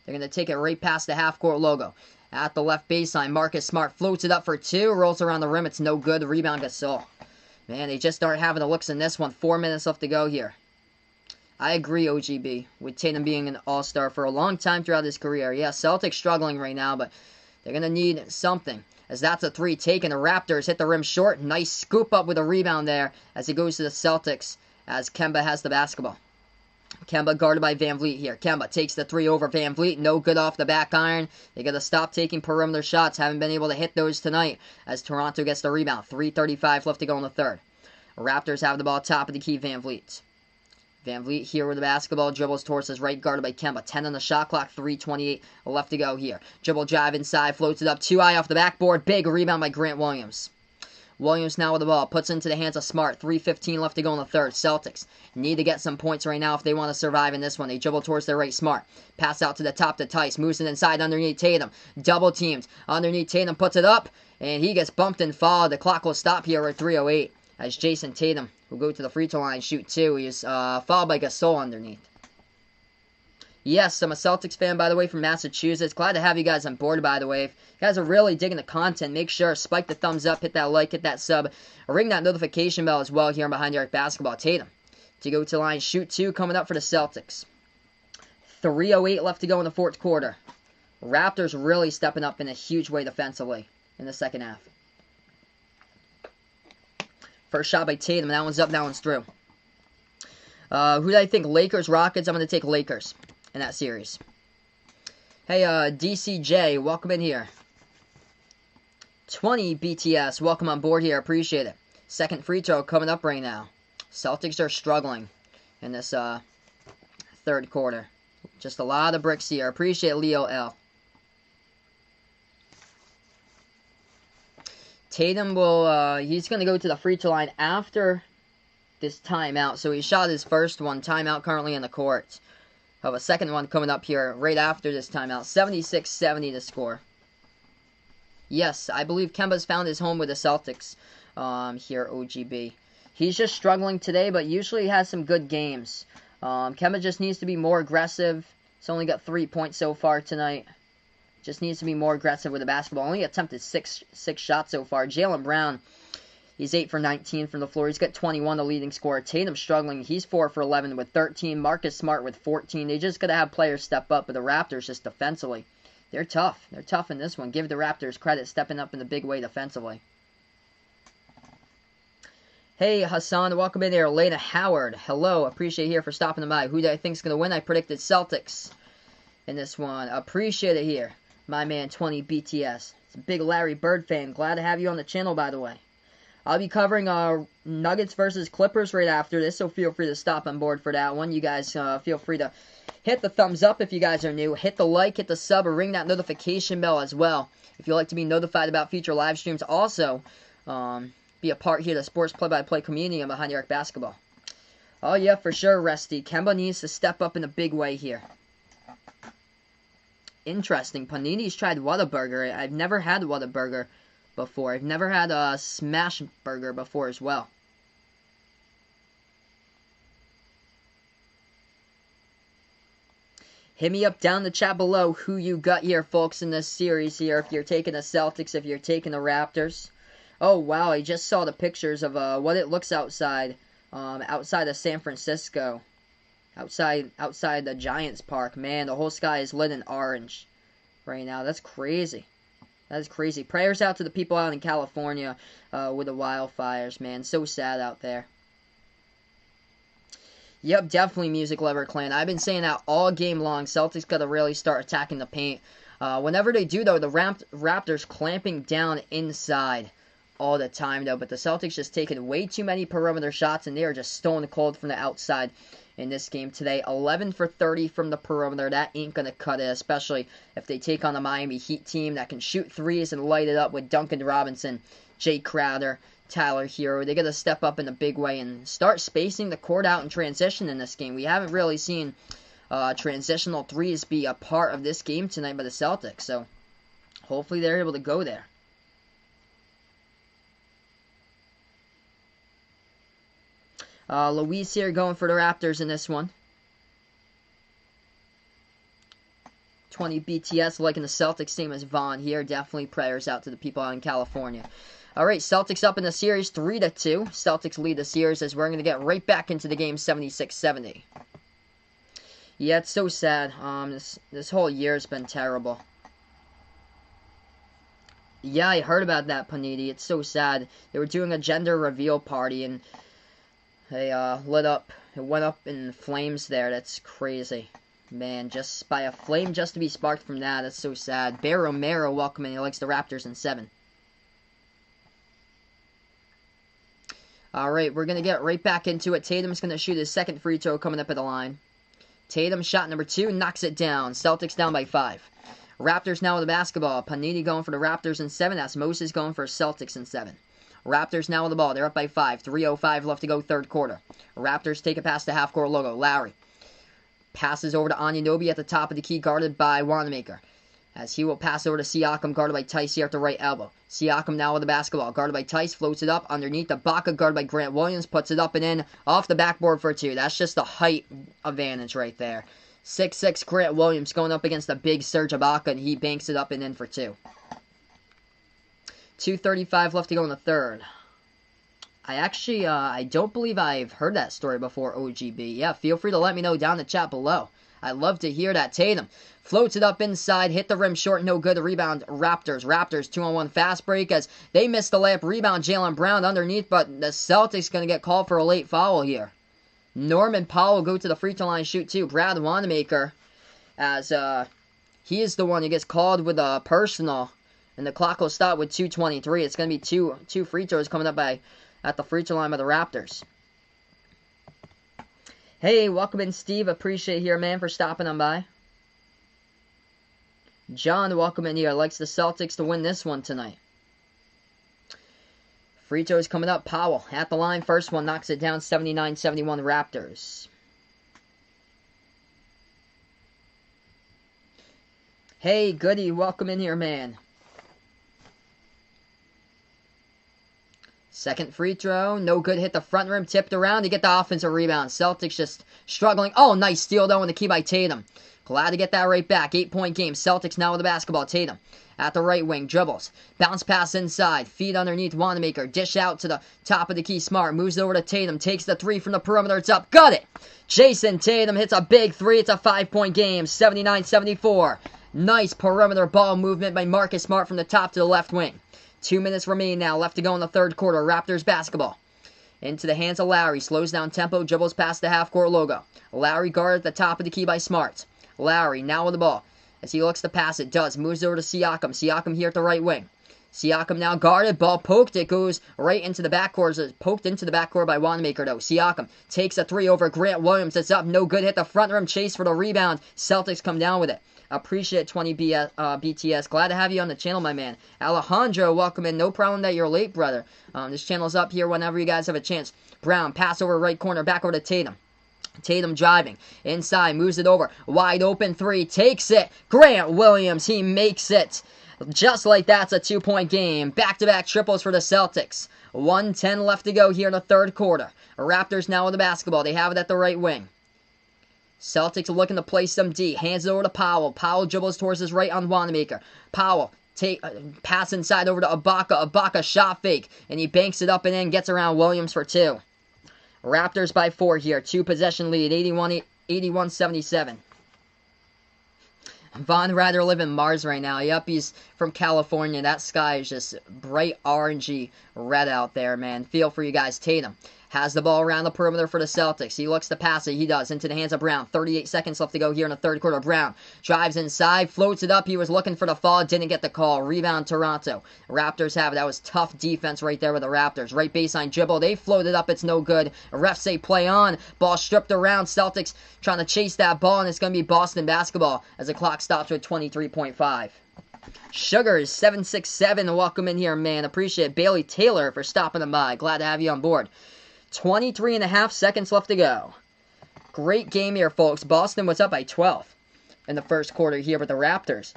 They're going to take it right past the half-court logo. At the left baseline, Marcus Smart floats it up for 2. Rolls around the rim. It's no good. Rebound Gasol. Man, they just aren't having the looks in this one. 4 minutes left to go here. I agree, OGB, with Tatum being an all-star for a long time throughout his career. Yeah, Celtics struggling right now, but they're going to need something. As that's a 3 taken. The Raptors hit the rim short. Nice scoop up with a rebound there as it goes to the Celtics as Kemba has the basketball. Kemba guarded by VanVleet here. Kemba takes the 3 over VanVleet. No good off the back iron. They got to stop taking perimeter shots. Haven't been able to hit those tonight as Toronto gets the rebound. 3:35 left to go in the third. Raptors have the ball top of the key, VanVleet. VanVleet here with the basketball. Dribbles towards his right, guarded by Kemba. 10 on the shot clock. 3:28 left to go here. Dribble drive inside. Floats it up. Too high off the backboard. Big rebound by Grant Williams. Williams now with the ball. Puts it into the hands of Smart. 3:15 left to go in the third. Celtics need to get some points right now if they want to survive in this one. They dribble towards their right. Smart. Pass out to the top to Tice. Moves it inside underneath Tatum. Double teamed. Underneath Tatum. Puts it up. And he gets bumped and fouled. The clock will stop here at 3:08. As Jason Tatum will go to the free throw line, shoot 2. He is fouled by Gasol underneath. Yes, I'm a Celtics fan, by the way, from Massachusetts. Glad to have you guys on board, by the way. If you guys are really digging the content, make sure spike the thumbs up, hit that like, hit that sub, ring that notification bell as well here on Behind the Arc Basketball. Tatum to go to the line, shoot 2 coming up for the Celtics. 3:08 left to go in the fourth quarter. Raptors really stepping up in a huge way defensively in the second half. First shot by Tatum. That one's up, that one's through. Who do I think? Lakers, Rockets? I'm going to take Lakers in that series. Hey, DCJ, welcome in here. 20 BTS, welcome on board here. Appreciate it. Second free throw coming up right now. Celtics are struggling in this third quarter. Just a lot of bricks here. Appreciate Leo L. Tatum will, he's going to go to the free throw line after this timeout. So he shot his first one. Timeout currently in the court. Have a second one coming up here right after this timeout. 76-70 to score. Yes, I believe Kemba's found his home with the Celtics here, OGB. He's just struggling today, but usually he has some good games. Kemba just needs to be more aggressive. He's only got 3 points so far tonight. Just needs to be more aggressive with the basketball. Only attempted six shots so far. Jaylen Brown, he's 8 for 19 from the floor. He's got 21, the leading scorer. Tatum struggling. He's 4 for 11 with 13. Marcus Smart with 14. They just got to have players step up, but the Raptors just defensively, they're tough. They're tough in this one. Give the Raptors credit stepping up in a big way defensively. Hey, Hassan, welcome in there. Elena Howard, hello. Appreciate you here for stopping by. Who do I think is going to win? I predicted Celtics. in this one. Appreciate it here. My man, 20 BTS. It's a big Larry Bird fan. Glad to have you on the channel, by the way. I'll be covering Nuggets versus Clippers right after this, so feel free to stop on board for that one. You guys feel free to hit the thumbs up if you guys are new. Hit the like, hit the sub, or ring that notification bell as well if you'd like to be notified about future live streams. Also, be a part here of the sports play-by-play community and Behind the Arc Basketball. Oh, yeah, for sure, Rusty. Kemba needs to step up in a big way here. Interesting. Panini's tried Whataburger. I've never had Whataburger before. I've never had a smash burger before as well. Hit me up down the chat below who you got here, folks, in this series here. If you're taking the Celtics, if you're taking the Raptors. Oh, wow, I just saw the pictures of what it looks outside. Outside of San Francisco. Outside the Giants Park. Man, the whole sky is lit in orange right now. That's crazy. That is crazy. Prayers out to the people out in California with the wildfires, man. So sad out there. Yep, definitely Music Lover Clan. I've been saying that all game long. Celtics got to really start attacking the paint. Whenever they do, though, the Raptors clamping down inside all the time, though. But the Celtics just taking way too many perimeter shots, and they are just stone cold from the outside in this game today. 11 for 30 from the perimeter. That ain't going to cut it, especially if they take on the Miami Heat team that can shoot threes and light it up with Duncan Robinson, Jay Crowder, Tyler Hero. They got to step up in a big way and start spacing the court out in transition in this game. We haven't really seen transitional threes be a part of this game tonight by the Celtics, so hopefully they're able to go there. Luis here going for the Raptors in this one. 20 BTS liking the Celtics, same as Vaughn here. Definitely prayers out to the people out in California. Alright, Celtics up in the series 3-2. Celtics lead the series as we're going to get right back into the game 76-70. Yeah, it's so sad. This whole year has been terrible. Yeah, I heard about that, Panini. It's so sad. They were doing a gender reveal party and they lit up. It went up in flames there. That's crazy. Man, just by a flame just to be sparked from that. That's so sad. Bear Romero, welcome in. He likes the Raptors in 7. Alright, we're going to get right back into it. Tatum's going to shoot his second free throw coming up at the line. Tatum, shot number 2, knocks it down. Celtics down by 5. Raptors now with the basketball. Panini going for the Raptors in 7. That's Moses going for Celtics in 7. Raptors now with the ball. They're up by 5. 3:05 left to go, third quarter. Raptors take it past the half-court logo. Lowry passes over to Anunoby at the top of the key, guarded by Wanamaker. As he will pass over to Siakam, guarded by Tice here at the right elbow. Siakam now with the basketball. Guarded by Tice, floats it up underneath Ibaka, guarded by Grant Williams, puts it up and in, off the backboard for 2. That's just the height advantage right there. 6'6" Grant Williams going up against the big Serge Ibaka, and he banks it up and in for 2. 2:35 left to go in the third. I actually, I don't believe I've heard that story before, OGB. Yeah, feel free to let me know down in the chat below. I'd love to hear that. Tatum floats it up inside, hit the rim short, no good. The rebound, Raptors. Raptors 2-on-1 fast break as they miss the layup. Rebound, Jaylen Brown underneath, but the Celtics going to get called for a late foul here. Norman Powell go to the free throw line, shoot 2. Brad Wanamaker, as he is the one who gets called with a personal. And the clock will stop with 2:23. It's going to be two free throws coming up at the free throw line by the Raptors. Hey, welcome in, Steve. Appreciate it here, man, for stopping on by. John, welcome in here. Likes the Celtics to win this one tonight. Free throws coming up. Powell at the line. First one knocks it down. 79-71 Raptors. Hey, Goody, welcome in here, man. Second free throw, no good, hit the front rim, tipped around to get the offensive rebound. Celtics just struggling. Oh, nice steal though in the key by Tatum. Glad to get that right back. 8-point game. Celtics now with the basketball. Tatum at the right wing, dribbles. Bounce pass inside, feed underneath Wanamaker. Dish out to the top of the key. Smart moves over to Tatum, takes the 3 from the perimeter. It's up, got it. Jason Tatum hits a big 3. It's a 5-point game. 79-74. Nice perimeter ball movement by Marcus Smart from the top to the left wing. 2 minutes remain now, left to go in the third quarter. Raptors basketball. Into the hands of Lowry. Slows down tempo, dribbles past the half-court logo. Lowry guarded at the top of the key by Smart. Lowry now with the ball. As he looks to pass, it does. Moves over to Siakam. Siakam here at the right wing. Siakam now guarded. Ball poked. It goes right into the backcourt. It's poked into the backcourt by Wanamaker, though. Siakam takes a three over Grant Williams. It's up. No good. Hit the front rim. Chase for the rebound. Celtics come down with it. Appreciate 20 BTS. Glad to have you on the channel, my man. Alejandro, welcome in. No problem that you're late, brother. This channel's up here whenever you guys have a chance. Brown, pass over right corner. Back over to Tatum. Tatum driving. Inside. Moves it over. Wide open three. Takes it. Grant Williams. He makes it. Just like that's a 2-point game. Back-to-back triples for the Celtics. 1:10 left to go here in the third quarter. Raptors now with the basketball. They have it at the right wing. Celtics are looking to play some D. Hands it over to Powell. Powell dribbles towards his right on Wanamaker. Powell pass inside over to Ibaka. Ibaka shot fake. And he banks it up and in. Gets around Williams for two. Raptors by 4 here. 2-possession lead. 81-77. Von rather live in Mars right now. Yep, he's from California. That sky is just bright orangey red out there, man. Feel for you guys. Tatum has the ball around the perimeter for the Celtics. He looks to pass it. He does. Into the hands of Brown. 38 seconds left to go here in the third quarter. Brown drives inside. Floats it up. He was looking for the fall. Didn't get the call. Rebound Toronto. Raptors have it. That was tough defense right there with the Raptors. Right baseline dribble. They floated up. It's no good. Refs say play on. Ball stripped around. Celtics trying to chase that ball. And it's going to be Boston basketball as the clock stops with 23.5. Sugars 767. Welcome in here, man. Appreciate it. Bailey Taylor for stopping them by. Glad to have you on board. 23.5 seconds left to go. Great game here, folks. Boston was up by 12 in the first quarter here with the Raptors.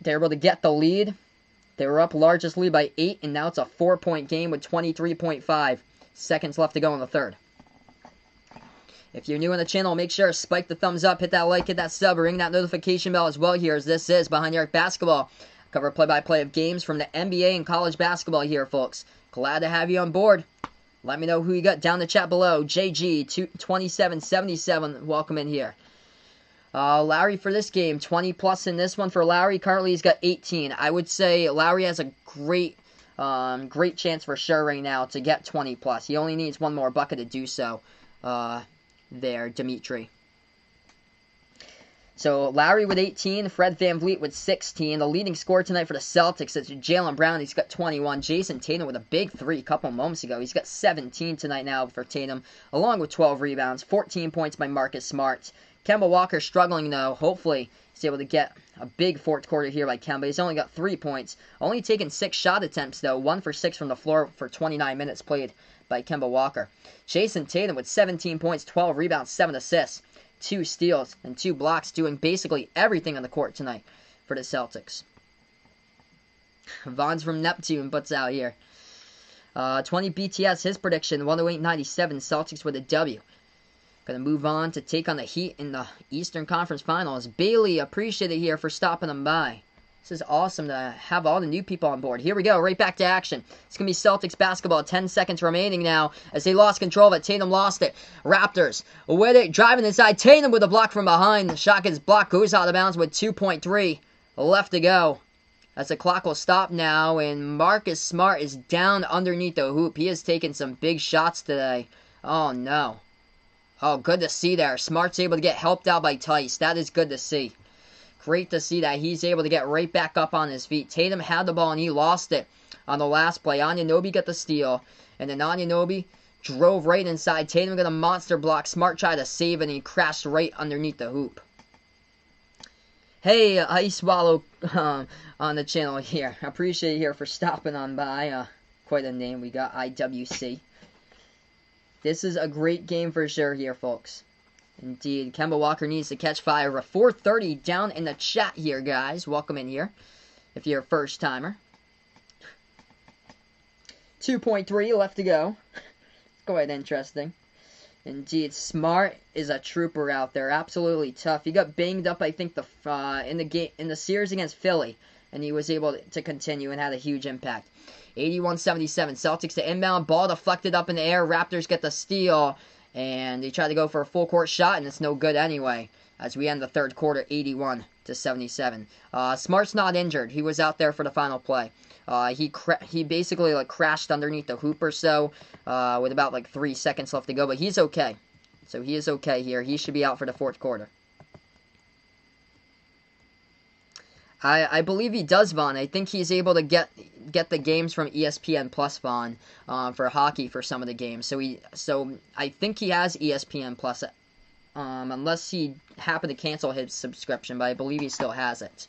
They were able to get the lead. They were up largest lead by 8, and now it's a 4-point game with 23.5 seconds left to go in the third. If you're new on the channel, make sure to spike the thumbs up, hit that like, hit that sub, ring that notification bell as well here, as this is Behind the Arc Basketball. Cover play-by-play of games from the NBA and college basketball here, folks. Glad to have you on board. Let me know who you got down in the chat below. JG2777, welcome in here. Lowry for this game, 20 plus in this one for Lowry. Currently he's got 18. I would say Lowry has a great chance for sure right now to get 20 plus. He only needs one more bucket to do so. There, Dimitri. So, Lowry with 18, Fred VanVleet with 16. The leading scorer tonight for the Celtics is Jaylen Brown. He's got 21. Jason Tatum with a big 3 a couple moments ago. He's got 17 tonight now for Tatum, along with 12 rebounds. 14 points by Marcus Smart. Kemba Walker struggling, though. Hopefully, he's able to get a big fourth quarter here by Kemba. He's only got 3 points. Only taken 6 shot attempts, though. 1 for 6 from the floor for 29 minutes played by Kemba Walker. Jason Tatum with 17 points, 12 rebounds, 7 assists. 2 steals, and 2 blocks, doing basically everything on the court tonight for the Celtics. Vaughn's from Neptune puts out here. 20 BTS, his prediction, 108.97, Celtics with a W. Going to move on to take on the Heat in the Eastern Conference Finals. Bailey, appreciate it here for stopping them by. This is awesome to have all the new people on board. Here we go, right back to action. It's going to be Celtics basketball. 10 seconds remaining now as they lost control of it. Tatum lost it. Raptors with it, driving inside. Tatum with a block from behind. The shot gets blocked, goes out of bounds with 2.3 left to go. As the clock will stop now, and Marcus Smart is down underneath the hoop. He has taken some big shots today. Oh, no. Oh, good to see there. Smart's able to get helped out by Tice. That is good to see. Great to see that he's able to get right back up on his feet. Tatum had the ball and he lost it on the last play. Anunoby got the steal. And then Anunoby drove right inside. Tatum got a monster block. Smart tried to save it and he crashed right underneath the hoop. Hey, Ice Swallow on the channel here. I appreciate you here for stopping on by. Quite a name we got, IWC. This is a great game for sure here, folks. Indeed, Kemba Walker needs to catch fire. A 4:30 down in the chat here, guys. Welcome in here if you're a first-timer. 2.3 left to go. Quite interesting. Indeed, Smart is a trooper out there. Absolutely tough. He got banged up, I think, in the series against Philly, and he was able to continue and had a huge impact. 81-77. Celtics to inbound. Ball deflected up in the air. Raptors get the steal. And they try to go for a full court shot, and it's no good anyway. As we end the third quarter, 81-77. Smart's not injured. He was out there for the final play. He basically crashed underneath the hoop or so with about 3 seconds left to go, but he's okay. So he is okay here. He should be out for the fourth quarter. I believe he does, Vaughn. I think he's able to get the games from ESPN Plus, Vaughn, for hockey for some of the games. So I think he has ESPN Plus, unless he happened to cancel his subscription, but I believe he still has it.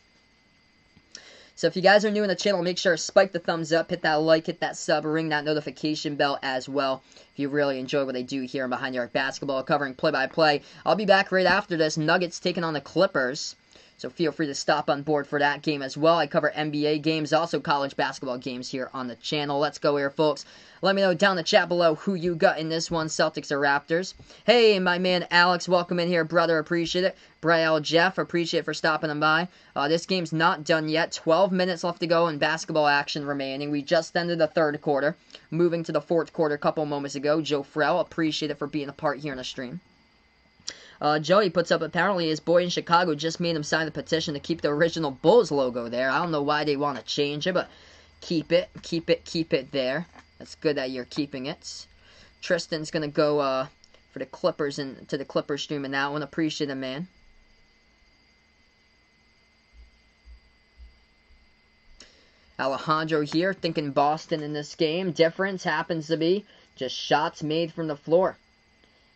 So if you guys are new in the channel, make sure to spike the thumbs up, hit that like, hit that sub, ring that notification bell as well. If you really enjoy what I do here in Behind the Arc Basketball, covering play-by-play. I'll be back right after this. Nuggets taking on the Clippers. So feel free to stop on board for that game as well. I cover NBA games, also college basketball games here on the channel. Let's go here, folks. Let me know down in the chat below who you got in this one, Celtics or Raptors. Hey, my man Alex, welcome in here, brother. Appreciate it. Brielle Jeff, appreciate it for stopping on by. This game's not done yet. 12 minutes left to go in basketball action remaining. We just ended the third quarter. Moving to the fourth quarter a couple moments ago. Joe Frell, appreciate it for being a part here in the stream. Joey puts up, apparently his boy in Chicago just made him sign the petition to keep the original Bulls logo there. I don't know why they want to change it, but keep it there. That's good that you're keeping it. Tristan's going to go for the Clippers and to the Clippers stream in that one. Appreciate it, man. Alejandro here, thinking Boston in this game. Difference happens to be just shots made from the floor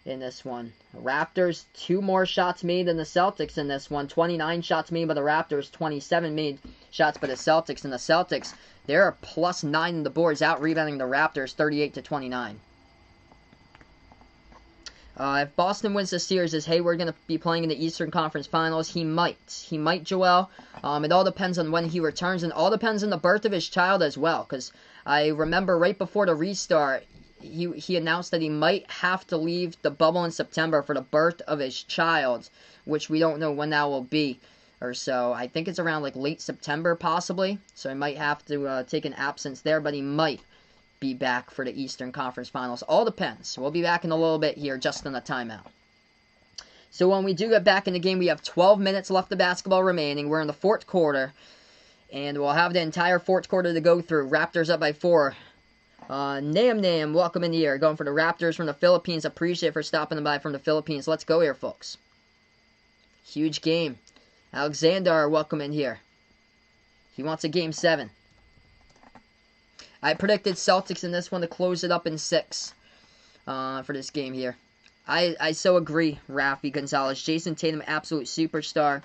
in this one. Raptors, 2 more shots made than the Celtics in this one. 29 shots made by the Raptors, 27 made shots by the Celtics. And the Celtics, they're +9 in the boards, out-rebounding the Raptors 38-29. If Boston wins the series, is Hayward going to be playing in the Eastern Conference Finals? He might. He might, Joel. It all depends on when he returns, and all depends on the birth of his child as well. Because I remember right before the restart, he announced that he might have to leave the bubble in September for the birth of his child, which we don't know when that will be or so. I think it's around like late September possibly, so he might have to take an absence there, but he might be back for the Eastern Conference Finals. All depends. We'll be back in a little bit here, just on the timeout. So when we do get back in the game, we have 12 minutes left of basketball remaining. We're in the fourth quarter, and we'll have the entire fourth quarter to go through. Raptors up by 4. Nam, welcome in here. Going for the Raptors from the Philippines. Appreciate it for stopping by from the Philippines. Let's go here, folks. Huge game. Alexander, welcome in here. He wants a game 7. I predicted Celtics in this one to close it up in 6 for this game here. I so agree, Rafi Gonzalez. Jason Tatum, absolute superstar.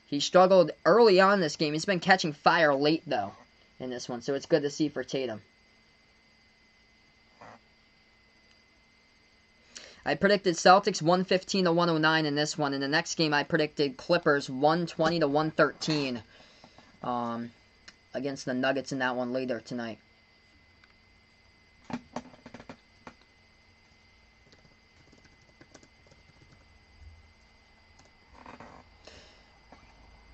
He struggled early on this game. He's been catching fire late, though, in this one, so it's good to see for Tatum. I predicted Celtics 115-109 in this one. In the next game, I predicted Clippers 120-113 against the Nuggets in that one later tonight.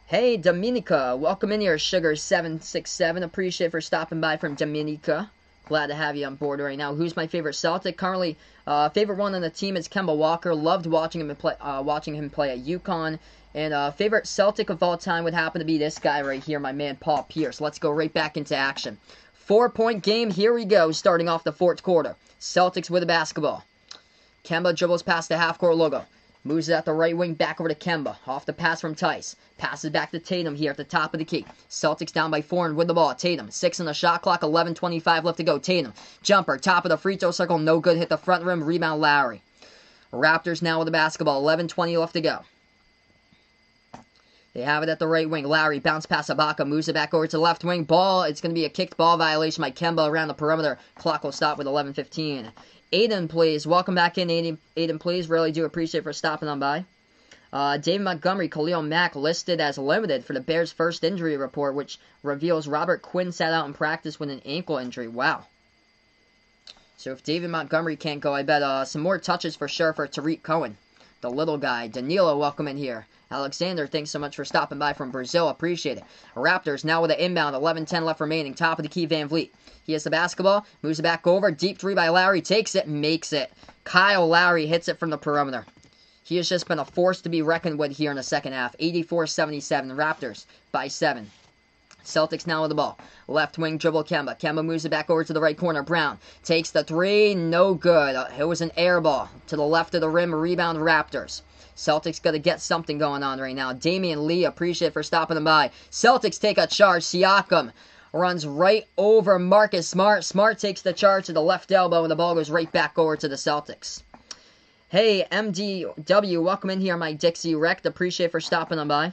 Hey, Dominica. Welcome in here, Sugar767. Appreciate it for stopping by from Dominica. Glad to have you on board right now. Who's my favorite Celtic? Currently, favorite one on the team is Kemba Walker. Loved watching him play at UConn. And favorite Celtic of all time would happen to be this guy right here, my man Paul Pierce. Let's go right back into action. 4-point game. Here we go, starting off the fourth quarter. Celtics with the basketball. Kemba dribbles past the half-court logo. Moves it at the right wing, back over to Kemba. Off the pass from Tice. Passes back to Tatum here at the top of the key. Celtics down by 4 and with the ball. Tatum, 6 on the shot clock, 11:25 left to go. Tatum, jumper, top of the free throw circle, no good. Hit the front rim, rebound Lowry. Raptors now with the basketball, 11:20 left to go. They have it at the right wing. Lowry, bounce pass Ibaka, moves it back over to the left wing. Ball, it's going to be a kicked ball violation by Kemba around the perimeter. Clock will stop with 11:15. Aiden, please. Welcome back in, Aiden, please. Really do appreciate it for stopping on by. David Montgomery, Khalil Mack listed as limited for the Bears' first injury report, which reveals Robert Quinn sat out in practice with an ankle injury. Wow. So if David Montgomery can't go, I bet some more touches for sure for Tariq Cohen, the little guy. Danilo, welcome in here. Alexander, thanks so much for stopping by from Brazil. Appreciate it. Raptors now with an inbound. 11:10 left remaining. Top of the key, Van Vliet. He has the basketball. Moves it back over. Deep 3 by Lowry. Takes it. Makes it. Kyle Lowry hits it from the perimeter. He has just been a force to be reckoned with here in the second half. 84-77. Raptors by 7. Celtics now with the ball. Left wing dribble Kemba. Kemba moves it back over to the right corner. Brown takes the three. No good. It was an air ball to the left of the rim. Rebound Raptors. Celtics got to get something going on right now. Damian Lee, appreciate for stopping them by. Celtics take a charge. Siakam runs right over Marcus Smart. Smart takes the charge to the left elbow, and the ball goes right back over to the Celtics. Hey, MDW, welcome in here, my Dixie Wrecked. Appreciate for stopping them by.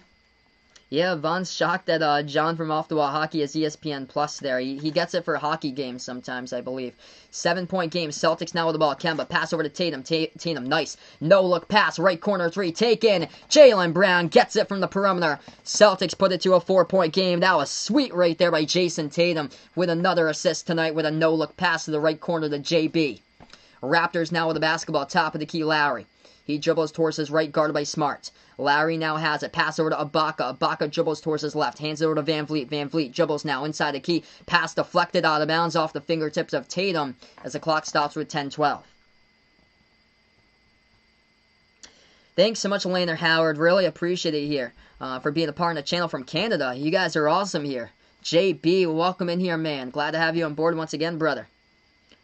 Yeah, Von's shocked that John from Off the Wall Hockey is ESPN Plus there. He gets it for hockey games sometimes, I believe. 7-point game. Celtics now with the ball. Kemba, pass over to Tatum. Tatum, nice. No-look pass. Right corner three. Taken. Jaylen Brown gets it from the perimeter. Celtics put it to a 4-point game. That was sweet right there by Jason Tatum with another assist tonight with a no-look pass to the right corner to JB. Raptors now with the basketball. Top of the key, Lowry. He dribbles towards his right, guarded by Smart. Lowry now has it. Pass over to Ibaka. Ibaka dribbles towards his left. Hands it over to Van Vliet. Van Vliet dribbles now inside the key. Pass deflected out of bounds off the fingertips of Tatum as the clock stops with 10-12. Thanks so much, Laner Howard. Really appreciate it here for being a part of the channel from Canada. You guys are awesome here. JB, welcome in here, man. Glad to have you on board once again, brother.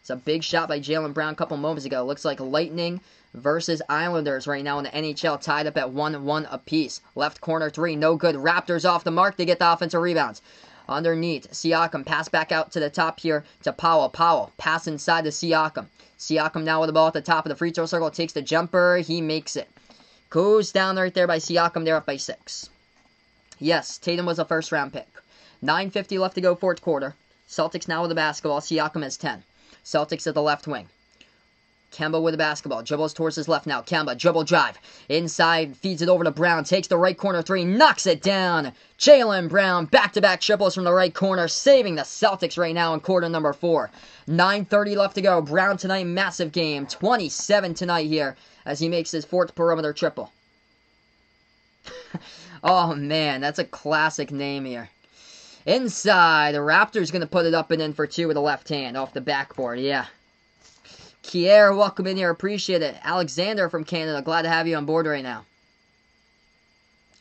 It's a big shot by Jaylen Brown a couple moments ago. Looks like Lightning versus Islanders right now in the NHL, tied up at 1-1 apiece. Left corner three, no good. Raptors off the mark. They get the offensive rebounds. Underneath, Siakam, pass back out to the top here to Powell. Powell, pass inside to Siakam. Siakam now with the ball at the top of the free throw circle. Takes the jumper. He makes it. Goes down right there by Siakam. They're up by 6. Yes, Tatum was a first-round pick. 9:50 left to go, fourth quarter. Celtics now with the basketball. Siakam has 10. Celtics at the left wing. Kemba with the basketball. Dribbles towards his left now. Kemba, dribble drive. Inside, feeds it over to Brown. Takes the right corner three. Knocks it down. Jaylen Brown, back-to-back triples from the right corner. Saving the Celtics right now in quarter number 4. 9:30 left to go. Brown tonight, massive game. 27 tonight here as he makes his 4th perimeter triple. Oh, man, that's a classic name here. Inside, the Raptors going to put it up and in for 2 with the left hand off the backboard. Yeah. Kier, welcome in here. Appreciate it. Alexander from Canada. Glad to have you on board right now.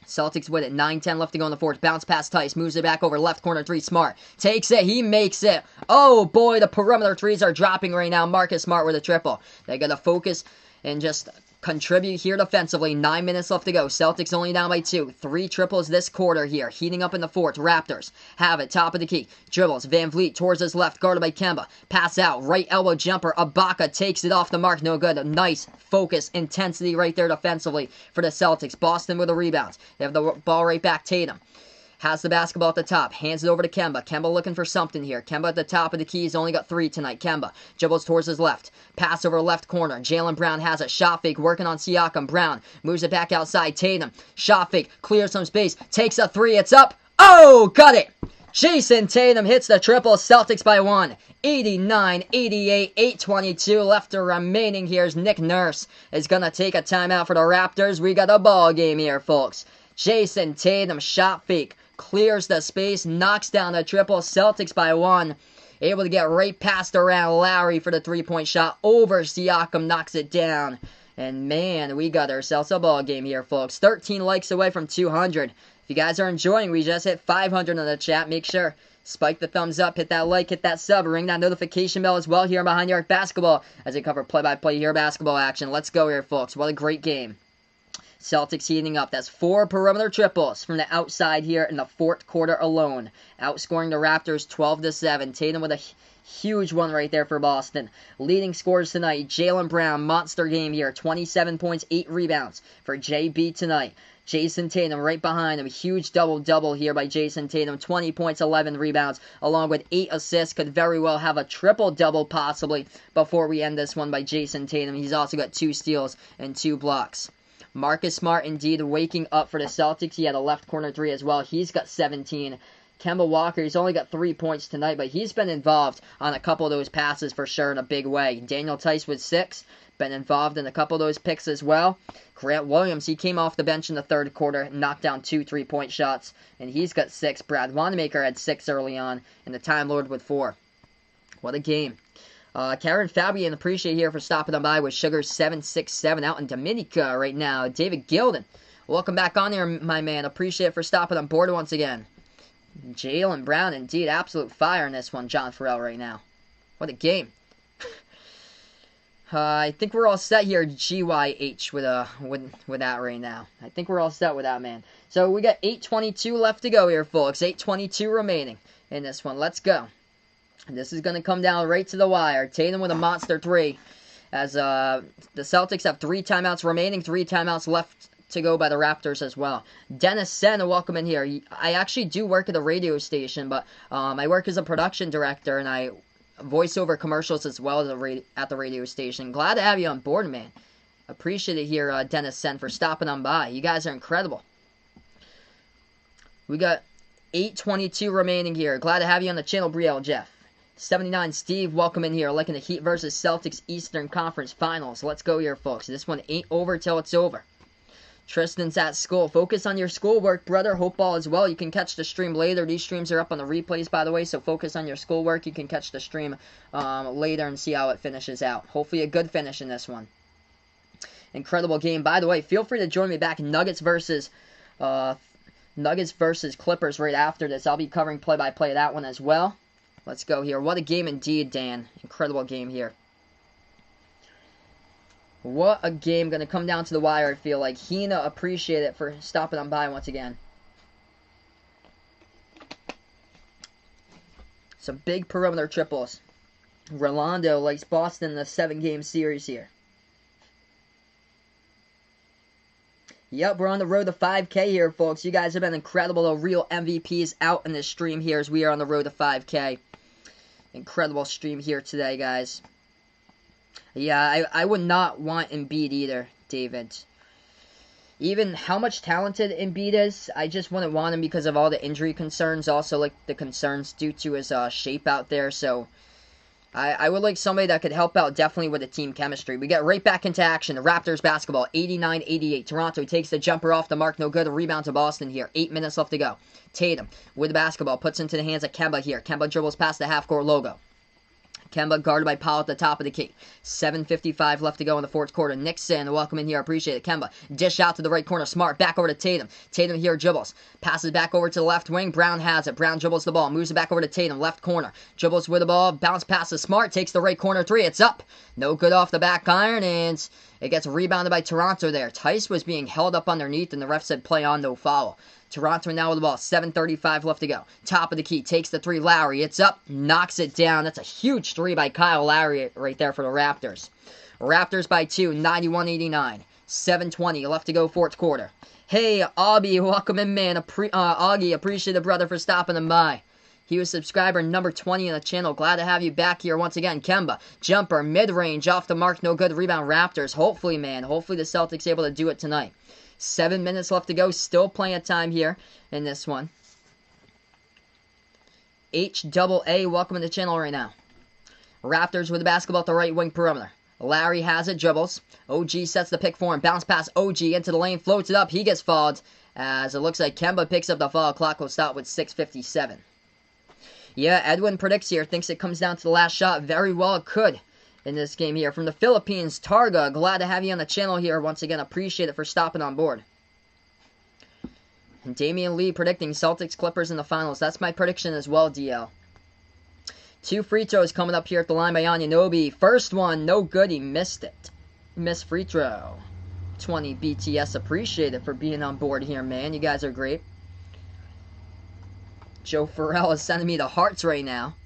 Celtics with it. 9:10 left to go in the 4th. Bounce pass Tice. Moves it back over left corner 3. Smart. Takes it. He makes it. Oh, boy. The perimeter threes are dropping right now. Marcus Smart with a triple. They got to focus and just contribute here defensively. 9 minutes left to go. Celtics only down by 2. 3 triples this quarter here. Heating up in the 4th. Raptors have it. Top of the key. Dribbles. Van Vliet towards his left. Guarded by Kemba. Pass out. Right elbow jumper. Ibaka takes it off the mark. No good. Nice focus. Intensity right there defensively for the Celtics. Boston with the rebounds. They have the ball right back. Tatum has the basketball at the top. Hands it over to Kemba. Kemba looking for something here. Kemba at the top of the key. He's only got 3 tonight. Kemba dribbles towards his left. Pass over left corner. Jaylen Brown has a shot fake working on Siakam. Brown moves it back outside. Tatum. Shot fake. Clears some space. Takes a 3. It's up. Oh, got it. Jason Tatum hits the triple. Celtics by 1. 89-88. 8:22 left remaining here as Nick Nurse is going to take a timeout for the Raptors. We got a ball game here, folks. Jason Tatum shot fake. Clears the space, knocks down the triple. Celtics by 1. Able to get right past around Lowry for the 3-point shot. Over Siakam, knocks it down. And man, we got ourselves a ball game here, folks. 13 likes away from 200. If you guys are enjoying, we just hit 500 in the chat. Make sure, spike the thumbs up, hit that like, hit that sub, ring that notification bell as well here on Behind the Arc Basketball as I cover play-by-play here basketball action. Let's go here, folks. What a great game. Celtics heating up. That's 4 perimeter triples from the outside here in the 4th quarter alone. Outscoring the Raptors 12-7. Tatum with a huge one right there for Boston. Leading scorers tonight, Jaylen Brown, monster game here. 27 points, 8 rebounds for JB tonight. Jason Tatum right behind him. Huge double-double here by Jason Tatum. 20 points, 11 rebounds, along with 8 assists. Could very well have a triple-double possibly before we end this one by Jason Tatum. He's also got 2 steals and 2 blocks. Marcus Smart indeed waking up for the Celtics. He had a left corner 3 as well. He's got 17. Kemba Walker, he's only got 3 points tonight, but he's been involved on a couple of those passes for sure in a big way. Daniel Tice with 6. Been involved in a couple of those picks as well. Grant Williams, he came off the bench in the 3rd quarter, knocked down 2 3-point shots, and he's got 6. Brad Wanamaker had 6 early on, and the Time Lord with 4. What a game. Karen Fabian, appreciate here for stopping on by with Sugar 767 out in Dominica right now. David Gilden, welcome back on here, my man. Appreciate it for stopping on board once again. Jaylen Brown, indeed. Absolute fire in this one, John Farrell right now. What a game. I think we're all set here, GYH, with that right now. I think we're all set with that, man. So we got 8:22 left to go here, folks. 8:22 remaining in this one. Let's go. This is going to come down right to the wire. Tatum with a monster 3. As the Celtics have 3 timeouts remaining. 3 timeouts left to go by the Raptors as well. Dennis Sen, welcome in here. I actually do work at a radio station, but I work as a production director, and I voiceover commercials as well as at the radio station. Glad to have you on board, man. Appreciate it here, Dennis Sen, for stopping on by. You guys are incredible. We got 8:22 remaining here. Glad to have you on the channel, Brielle Jeff. 79 Steve, welcome in here. Looking at Heat versus Celtics Eastern Conference Finals. Let's go here, folks. This one ain't over till it's over. Tristan's at school. Focus on your schoolwork, brother. Hope all is well. You can catch the stream later. These streams are up on the replays, by the way, so focus on your schoolwork. You can catch the stream later and see how it finishes out. Hopefully a good finish in this one. Incredible game. By the way, feel free to join me back in Nuggets versus Clippers right after this. I'll be covering play-by-play of that one as well. Let's go here. What a game indeed, Dan. Incredible game here. What a game. Going to come down to the wire, I feel like. Hina, appreciate it for stopping on by once again. Some big perimeter triples. Rolando likes Boston in the 7-game series here. Yep, we're on the road to 5K here, folks. You guys have been incredible. The real MVPs out in this stream here as we are on the road to 5K. Incredible stream here today, guys. Yeah, I would not want Embiid either, David. Even how much talented Embiid is, I just wouldn't want him because of all the injury concerns. Also, like, the concerns due to his shape out there. So, I would like somebody that could help out definitely with the team chemistry. We get right back into action. The Raptors basketball, 89-88. Toronto takes the jumper off the mark. No good. A rebound to Boston here. 8 minutes left to go. Tatum with the basketball. Puts into the hands of Kemba here. Kemba dribbles past the half-court logo. Kemba guarded by Powell at the top of the key. 7:55 left to go in the fourth quarter. Nixon, welcome in here. Appreciate it. Kemba, dish out to the right corner. Smart, back over to Tatum. Tatum here dribbles. Passes back over to the left wing. Brown has it. Brown dribbles the ball. Moves it back over to Tatum. Left corner. Dribbles with the ball. Bounce passes Smart. Takes the right corner 3. It's up. No good off the back iron, and it gets rebounded by Toronto there. Tice was being held up underneath, and the ref said play on, no foul. Toronto now with the ball. 7:35 left to go. Top of the key. Takes the 3. Lowry. It's up. Knocks it down. That's a huge 3 by Kyle Lowry right there for the Raptors. Raptors by 2. 91-89. 7:20 left to go fourth quarter. Hey, Augie. Welcome in, man. Augie, appreciate the brother for stopping him by. He was subscriber number 20 in the channel. Glad to have you back here once again. Kemba. Jumper. Mid-range. Off the mark. No good. Rebound Raptors. Hopefully, man. Hopefully the Celtics able to do it tonight. 7 minutes left to go. Still plenty of time here in this one. HAA, welcome to the channel right now. Raptors with the basketball at the right wing perimeter. Larry has it, dribbles. OG sets the pick for him. Bounce pass OG into the lane. Floats it up. He gets fouled. As it looks like Kemba picks up the foul. Clock will stop with 6:57. Yeah, Edwin predicts here. Thinks it comes down to the last shot. Very well it could. In this game here. From the Philippines, Targa, glad to have you on the channel here once again. Appreciate it for stopping on board. And Damian Lee predicting Celtics Clippers in the finals. That's my prediction as well, DL. 2 free throws coming up here at the line by Anunoby. First one, no good. He missed it. Missed free throw. 20 BTS. Appreciate it for being on board here, man. You guys are great. Joe Farrell is sending me the hearts right now.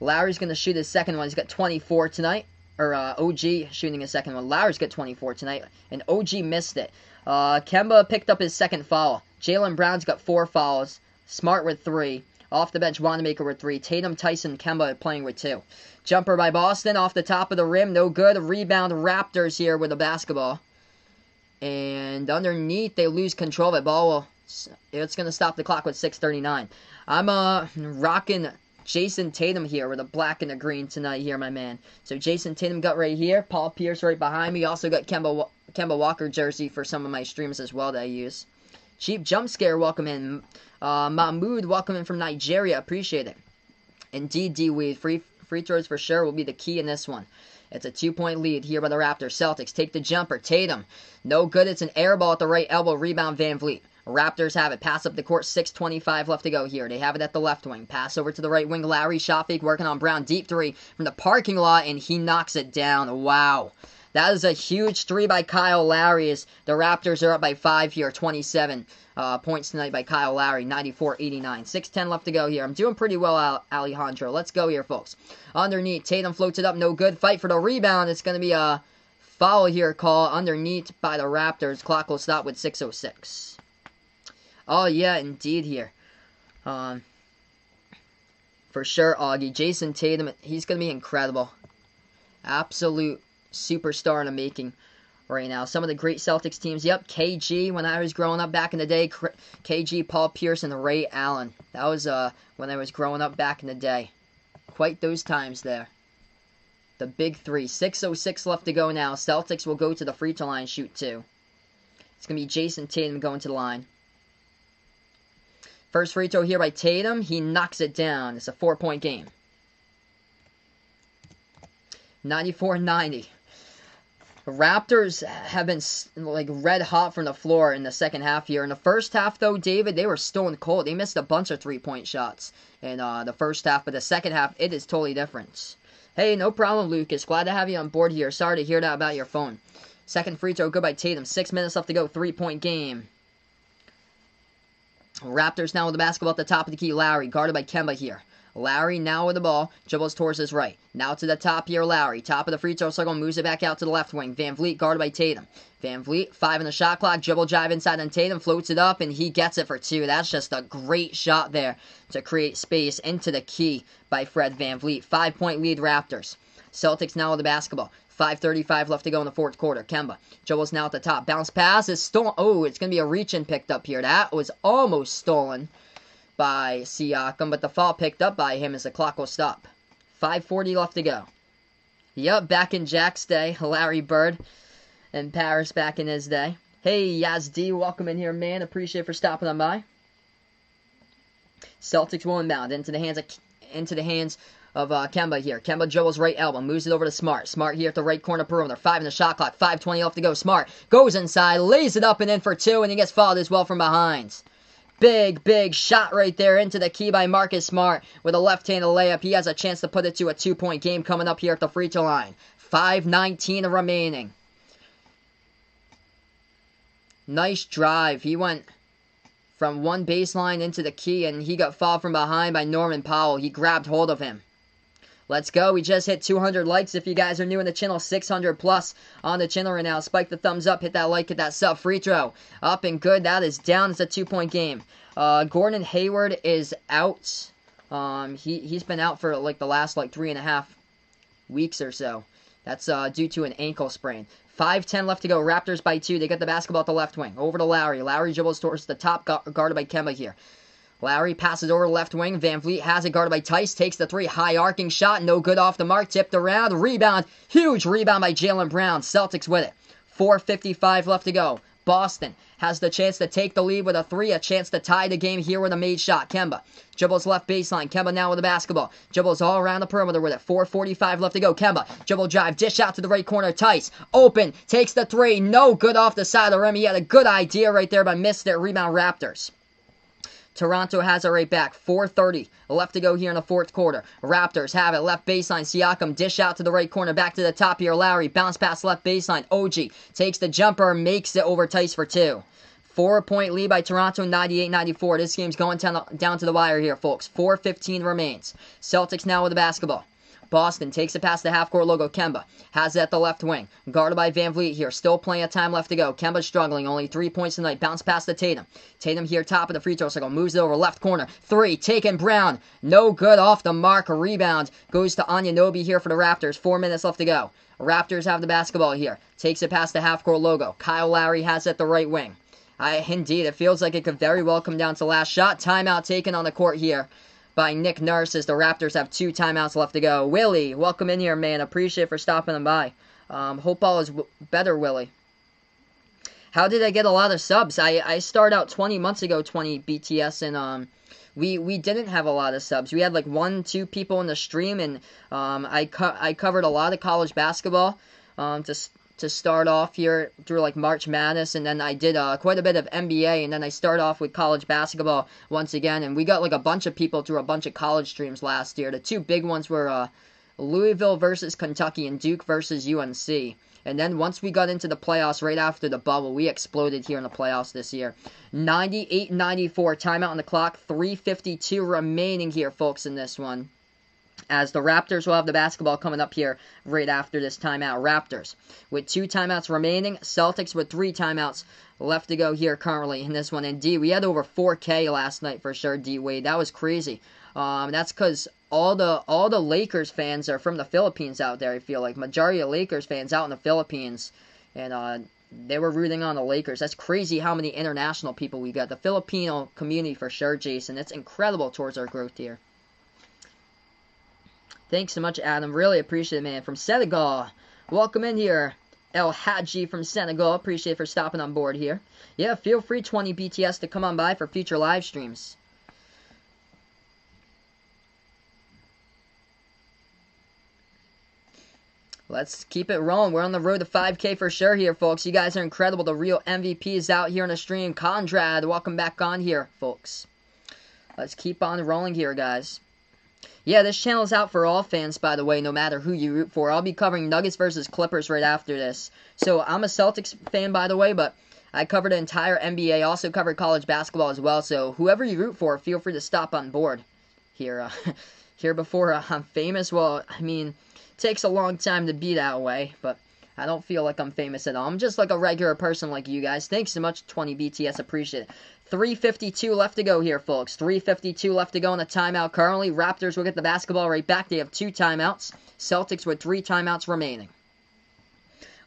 Lowry's going to shoot his second one. He's got 24 tonight. Or OG shooting his second one. Lowry's got 24 tonight. And OG missed it. Kemba picked up his second foul. Jaylen Brown's got 4 fouls. Smart with 3. Off the bench, Wanamaker with 3. Tatum, Tyson, Kemba playing with 2. Jumper by Boston off the top of the rim. No good. Rebound Raptors here with the basketball. And underneath, they lose control of it. It's going to stop the clock with 6:39. I'm rocking Jason Tatum here with the black and the green tonight here, my man. So Jason Tatum got right here. Paul Pierce right behind me. Also got Kemba Walker jersey for some of my streams as well that I use. Cheap Jump Scare, welcome in. Mahmood, welcome in from Nigeria. Appreciate it. Indeed, D-Weed. Free throws for sure will be the key in this one. It's a 2-point lead here by the Raptors. Celtics take the jumper. Tatum. No good. It's an air ball at the right elbow. Rebound Van Vliet. Raptors have it. Pass up the court. 6:25 left to go here. They have it at the left wing. Pass over to the right wing. Lowry shot fake working on Brown. Deep three from the parking lot, and he knocks it down. Wow. That is a huge three by Kyle Lowry as the Raptors are up by 5 here. 27 points tonight by Kyle Lowry. 94-89. 6:10 left to go here. I'm doing pretty well, Alejandro. Let's go here, folks. Underneath. Tatum floats it up. No good. Fight for the rebound. It's going to be a foul here call underneath by the Raptors. Clock will stop with 6:06. Oh, yeah, indeed here. For sure, Augie. Jason Tatum, he's going to be incredible. Absolute superstar in the making right now. Some of the great Celtics teams. Yep, KG, when I was growing up back in the day. KG, Paul Pierce, and Ray Allen. That was when I was growing up back in the day. Quite those times there. The big three. 6:06 left to go now. Celtics will go to the free throw line, shoot two. It's going to be Jason Tatum going to the line. First free throw here by Tatum. He knocks it down. It's a 4-point game. 94-90. Raptors have been like red hot from the floor in the second half here. In the first half, though, David, they were stone cold. They missed a bunch of three-point shots in the first half, but the second half, it is totally different. Hey, no problem, Lucas. Glad to have you on board here. Sorry to hear that about your phone. Second free throw, good by Tatum. 6 minutes left to go. 3-point game. Raptors now with the basketball at the top of the key. Lowry, guarded by Kemba here. Lowry now with the ball. Dribbles towards his right. Now to the top here, Lowry. Top of the free throw circle. Moves it back out to the left wing. Van Vliet guarded by Tatum. Van Vliet, 5 in the shot clock. Dribble drive inside on Tatum. Floats it up, and he gets it for 2. That's just a great shot there to create space into the key by Fred Van Vliet. 5-point lead, Raptors. Celtics now with the basketball. 5:35 left to go in the fourth quarter. Kemba. Dribbles now at the top. Bounce pass is stolen. Oh, it's going to be a reach and picked up here. That was almost stolen by Siakam, but the foul picked up by him as the clock will stop. 5:40 left to go. Yup, back in Jack's day. Larry Bird and Paris back in his day. Hey, Yazdi, welcome in here, man. Appreciate it for stopping on by. Celtics will inbound into the hands of Kemba here. Kemba dribbles right elbow. Moves it over to Smart. Smart here at the right corner perimeter. 5 in the shot clock. 5:20 left to go. Smart goes inside. Lays it up and in for 2. And he gets fouled as well from behind. Big shot right there into the key by Marcus Smart with a left-handed layup. He has a chance to put it to a 2-point game coming up here at the free throw line. 5:19 remaining. Nice drive. He went from one baseline into the key, and he got fouled from behind by Norman Powell. He grabbed hold of him. Let's go. We just hit 200 likes. If you guys are new in the channel, 600 plus on the channel right now. Spike the thumbs up. Hit that like. Hit that sub. Free throw. Up and good. That is down. It's a 2-point game. Gordon Hayward is out. He's been out for like the last 3.5 weeks or so. That's due to an ankle sprain. 5:10 left to go. Raptors by 2. They get the basketball at the left wing. Over to Lowry. Lowry dribbles towards the top, guarded by Kemba here. Lowry passes over left wing. Van Vliet has it, guarded by Tice. Takes the 3. High arcing shot. No good off the mark. Tipped around. Rebound. Huge rebound by Jaylen Brown. Celtics with it. 4:55 left to go. Boston has the chance to take the lead with a 3. A chance to tie the game here with a made shot. Kemba dribbles left baseline. Kemba now with the basketball. Dribbles all around the perimeter with it. 4:45 left to go. Kemba dribble drive. Dish out to the right corner. Tice open. Takes the 3. No good off the side of the rim. He had a good idea right there, but missed it. Rebound Raptors. Toronto has it right back. 4:30 left to go here in the fourth quarter. Raptors have it. Left baseline. Siakam dish out to the right corner. Back to the top here. Lowry bounce pass left baseline. OG takes the jumper. Makes it over Tice for 2. 4-point lead by Toronto, 98-94. This game's going down to the wire here, folks. 4:15 remains. Celtics now with the basketball. Boston takes it past the half-court logo. Kemba has it at the left wing. Guarded by Van Vliet here. Still plenty of time left to go. Kemba struggling. Only 3 points tonight. Bounce past to Tatum. Tatum here top of the free throw circle. Moves it over left corner. 3. Taken Brown. No good off the mark. A rebound goes to Anunoby here for the Raptors. 4 minutes left to go. Raptors have the basketball here. Takes it past the half-court logo. Kyle Lowry has it at the right wing. Indeed, it feels like it could very well come down to last shot. Timeout taken on the court here by Nick Nurse as the Raptors have 2 timeouts left to go. Willie, welcome in here, man. Appreciate it for stopping them by. Hope all is better, Willie. How did I get a lot of subs? I started out 20 months ago, 20 BTS, and we didn't have a lot of subs. We had 1-2 people in the stream, and I covered a lot of college basketball to to start off here through like March Madness, and then I did quite a bit of NBA, and then I start off with college basketball once again, and we got like a bunch of people through a bunch of college streams last year. The two big ones were Louisville versus Kentucky and Duke versus UNC. And then once we got into the playoffs right after the bubble, we exploded here in the playoffs this year. 98-94, timeout on the clock, 3:52 remaining here, folks, in this one. As the Raptors will have the basketball coming up here right after this timeout. Raptors with 2 timeouts remaining. Celtics with 3 timeouts left to go here currently in this one. And D, we had over 4K last night for sure, D-Wade. That was crazy. That's because all the Lakers fans are from the Philippines out there, I feel like. Majority of Lakers fans out in the Philippines. And they were rooting on the Lakers. That's crazy how many international people we got. The Filipino community for sure, Jason. It's incredible towards our growth here. Thanks so much, Adam. Really appreciate it, man. From Senegal. Welcome in here. El Hadji from Senegal. Appreciate it for stopping on board here. Yeah, feel free, 20 BTS, to come on by for future live streams. Let's keep it rolling. We're on the road to 5K for sure here, folks. You guys are incredible. The real MVP is out here on the stream. Conrad, welcome back on here, folks. Let's keep on rolling here, guys. Yeah, this channel is out for all fans, by the way, no matter who you root for. I'll be covering Nuggets versus Clippers right after this. So, I'm a Celtics fan, by the way, but I covered the entire NBA. Also covered college basketball as well. So, whoever you root for, feel free to stop on board here. Here before I'm famous. Well, I mean, it takes a long time to be that way, but I don't feel like I'm famous at all. I'm just like a regular person like you guys. Thanks so much, 20 BTS. Appreciate it. 3:52 left to go here, folks. 3:52 left to go in the timeout currently. Raptors will get the basketball right back. They have 2 timeouts. Celtics with 3 timeouts remaining.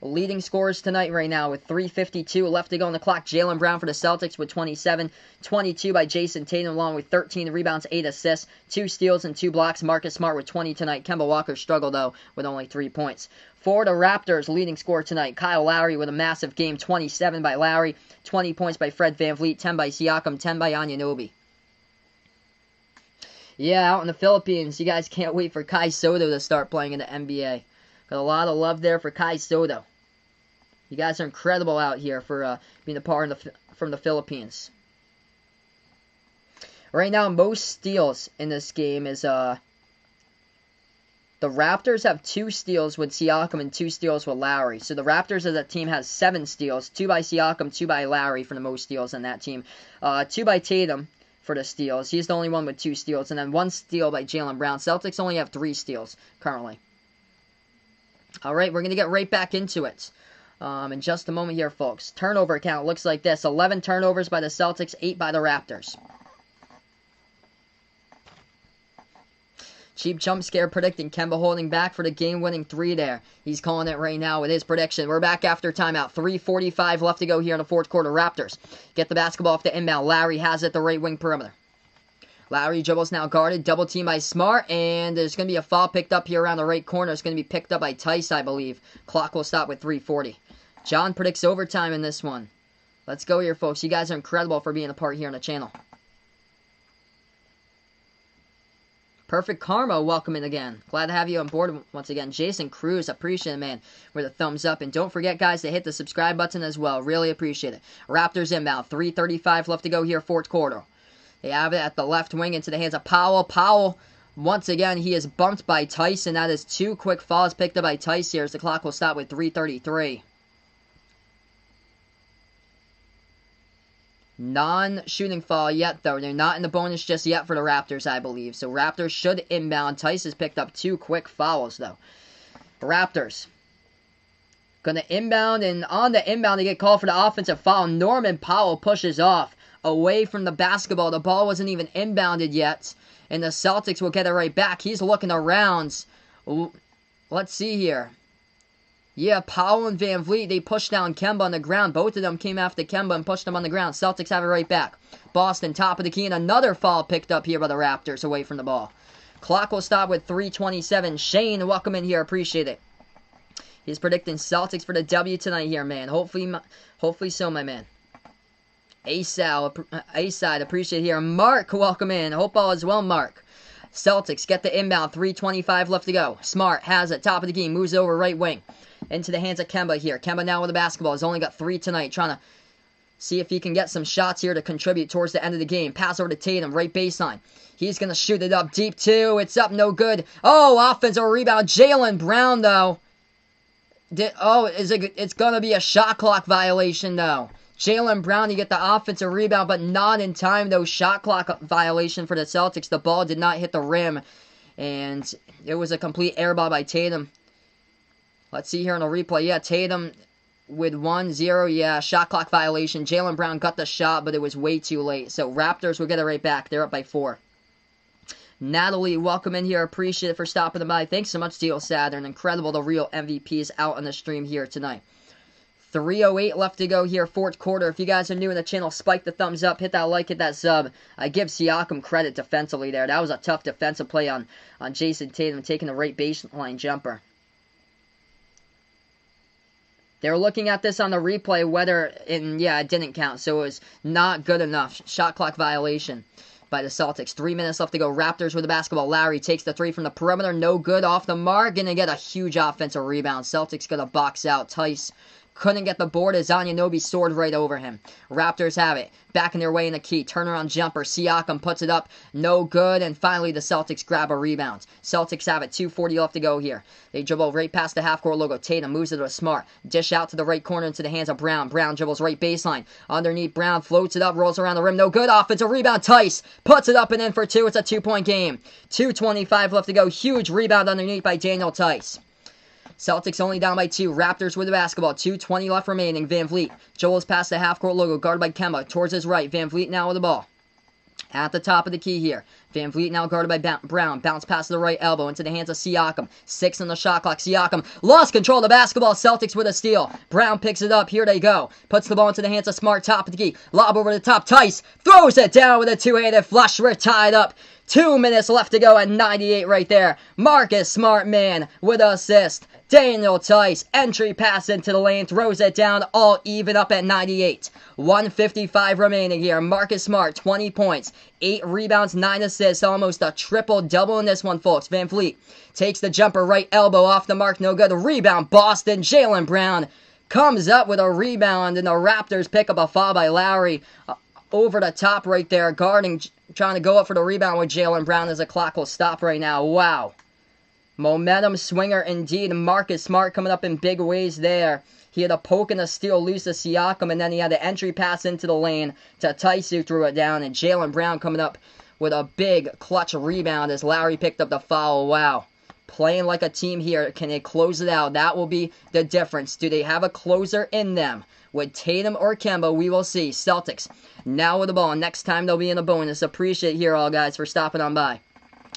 Leading scorers tonight right now with 3:52 left to go on the clock. Jaylen Brown for the Celtics with 27. 22 by Jason Tatum along with 13 rebounds, 8 assists, 2 steals, and 2 blocks. Marcus Smart with 20 tonight. Kemba Walker struggled, though, with only 3 points. For the Raptors, leading scorer tonight, Kyle Lowry with a massive game. 27 by Lowry, 20 points by Fred VanVleet, 10 by Siakam, 10 by Anunoby. Yeah, out in the Philippines, you guys can't wait for Kai Soto to start playing in the NBA. Got a lot of love there for Kai Soto. You guys are incredible out here for being a part of from the Philippines. Right now, most steals in this game is the Raptors have 2 steals with Siakam and 2 steals with Lowry. So the Raptors as a team has 7 steals, 2 by Siakam, 2 by Lowry for the most steals on that team. 2 by Tatum for the steals. He's the only one with 2 steals, and then 1 steal by Jaylen Brown. Celtics only have 3 steals currently. All right, we're going to get right back into it. In just a moment here, folks. Turnover count looks like this. 11 turnovers by the Celtics, 8 by the Raptors. Cheap jump scare predicting Kemba holding back for the game-winning 3 there. He's calling it right now with his prediction. We're back after timeout. 3:45 left to go here in the 4th quarter. Raptors get the basketball off the inbound. Lowry has it the right wing perimeter. Lowry dribbles now guarded. Double team by Smart. And there's going to be a foul picked up here around the right corner. It's going to be picked up by Tice, I believe. Clock will stop with 3:40. John predicts overtime in this one. Let's go here, folks. You guys are incredible for being a part here on the channel. Perfect Karma, welcome in again. Glad to have you on board once again. Jason Cruz, appreciate it, man, with a thumbs up. And don't forget, guys, to hit the subscribe button as well. Really appreciate it. Raptors inbound. 3:35 left to go here, 4th quarter. They have it at the left wing into the hands of Powell. Powell, once again, he is bumped by Tice, and that is 2 quick fouls picked up by Tice here as the clock will stop with 3:33. Non-shooting foul yet, though. They're not in the bonus just yet for the Raptors, I believe. So Raptors should inbound. Tice has picked up 2 quick fouls, though. Raptors going to inbound, and on the inbound, they get called for the offensive foul. Norman Powell pushes off away from the basketball. The ball wasn't even inbounded yet, and the Celtics will get it right back. He's looking around. Let's see here. Yeah, Powell and VanVleet, they pushed down Kemba on the ground. Both of them came after Kemba and pushed him on the ground. Celtics have it right back. Boston, top of the key, and another foul picked up here by the Raptors away from the ball. Clock will stop with 3:27. Shane, welcome in here. Appreciate it. He's predicting Celtics for the W tonight here, man. Hopefully so, my man. A-side, appreciate it here. Mark, welcome in. Hope all is well, Mark. Celtics get the inbound. 3:25 left to go. Smart has it. Top of the key. Moves over right wing. Into the hands of Kemba here. Kemba now with the basketball. He's only got 3 tonight. Trying to see if he can get some shots here to contribute towards the end of the game. Pass over to Tatum, right baseline. He's going to shoot it up deep, too. It's up, no good. Oh, offensive rebound. Jaylen Brown, though. It's going to be a shot clock violation, though. Jaylen Brown, you get the offensive rebound, but not in time, though. Shot clock violation for the Celtics. The ball did not hit the rim, and it was a complete air ball by Tatum. Let's see here on the replay. Yeah, Tatum with 1-0. Yeah, shot clock violation. Jaylen Brown got the shot, but it was way too late. So Raptors will get it right back. They're up by 4. Natalie, welcome in here. Appreciate it for stopping by. Thanks so much, Steel Saturn. Incredible, the real MVPs out on the stream here tonight. 3:08 left to go here, 4th quarter. If you guys are new in the channel, spike the thumbs up, hit that like, hit that sub. I give Siakam credit defensively there. That was a tough defensive play on Jason Tatum, taking the right baseline jumper. They were looking at this on the replay, it didn't count, so it was not good enough. Shot clock violation by the Celtics. 3 minutes left to go. Raptors with the basketball. Lowry takes the 3 from the perimeter. No good. Off the mark. Gonna get a huge offensive rebound. Celtics gonna box out. Tice couldn't get the board as Anunoby soared right over him. Raptors have it. Backing their way in the key. Turnaround jumper. Siakam puts it up. No good. And finally the Celtics grab a rebound. Celtics have it. 2:40 left to go here. They dribble right past the half-court logo. Tatum moves it to Smart. Dish out to the right corner into the hands of Brown. Brown dribbles right baseline. Underneath Brown. Floats it up. Rolls around the rim. No good. Offensive rebound. Tice puts it up and in for 2. It's a 2-point game. 2:25 left to go. Huge rebound underneath by Daniel Tice. Celtics only down by 2. Raptors with the basketball. 2:20 left remaining. Van Vliet dribbles past the half-court logo. Guarded by Kemba. Towards his right. Van Vliet now with the ball. At the top of the key here. Van Vliet now guarded by Brown. Bounce pass to the right elbow into the hands of Siakam. 6 on the shot clock. Siakam lost control of the basketball. Celtics with a steal. Brown picks it up. Here they go. Puts the ball into the hands of Smart. Top of the key. Lob over the top. Tice throws it down with a two-handed flush. We're tied up. 2 minutes left to go at 98 right there. Marcus Smart, man, with an assist. Daniel Tice, entry pass into the lane, throws it down, all even up at 98. 1:55 remaining here. Marcus Smart, 20 points, 8 rebounds, 9 assists, almost a triple-double in this one, folks. Van Vliet takes the jumper, right elbow off the mark, no good. Rebound, Boston. Jaylen Brown comes up with a rebound, and the Raptors pick up a foul by Lowry. Over the top right there, guarding, trying to go up for the rebound with Jaylen Brown as the clock will stop right now. Wow. Momentum swinger indeed. Marcus Smart coming up in big ways there. He had a poke and a steal loose to Siakam, and then he had the entry pass into the lane to Tice, who threw it down, and Jaylen Brown coming up with a big clutch rebound as Lowry picked up the foul. Wow. Playing like a team here. Can they close it out? That will be the difference. Do they have a closer in them? With Tatum or Kemba, we will see. Celtics now with the ball. Next time they'll be in a bonus. Appreciate here all guys for stopping on by.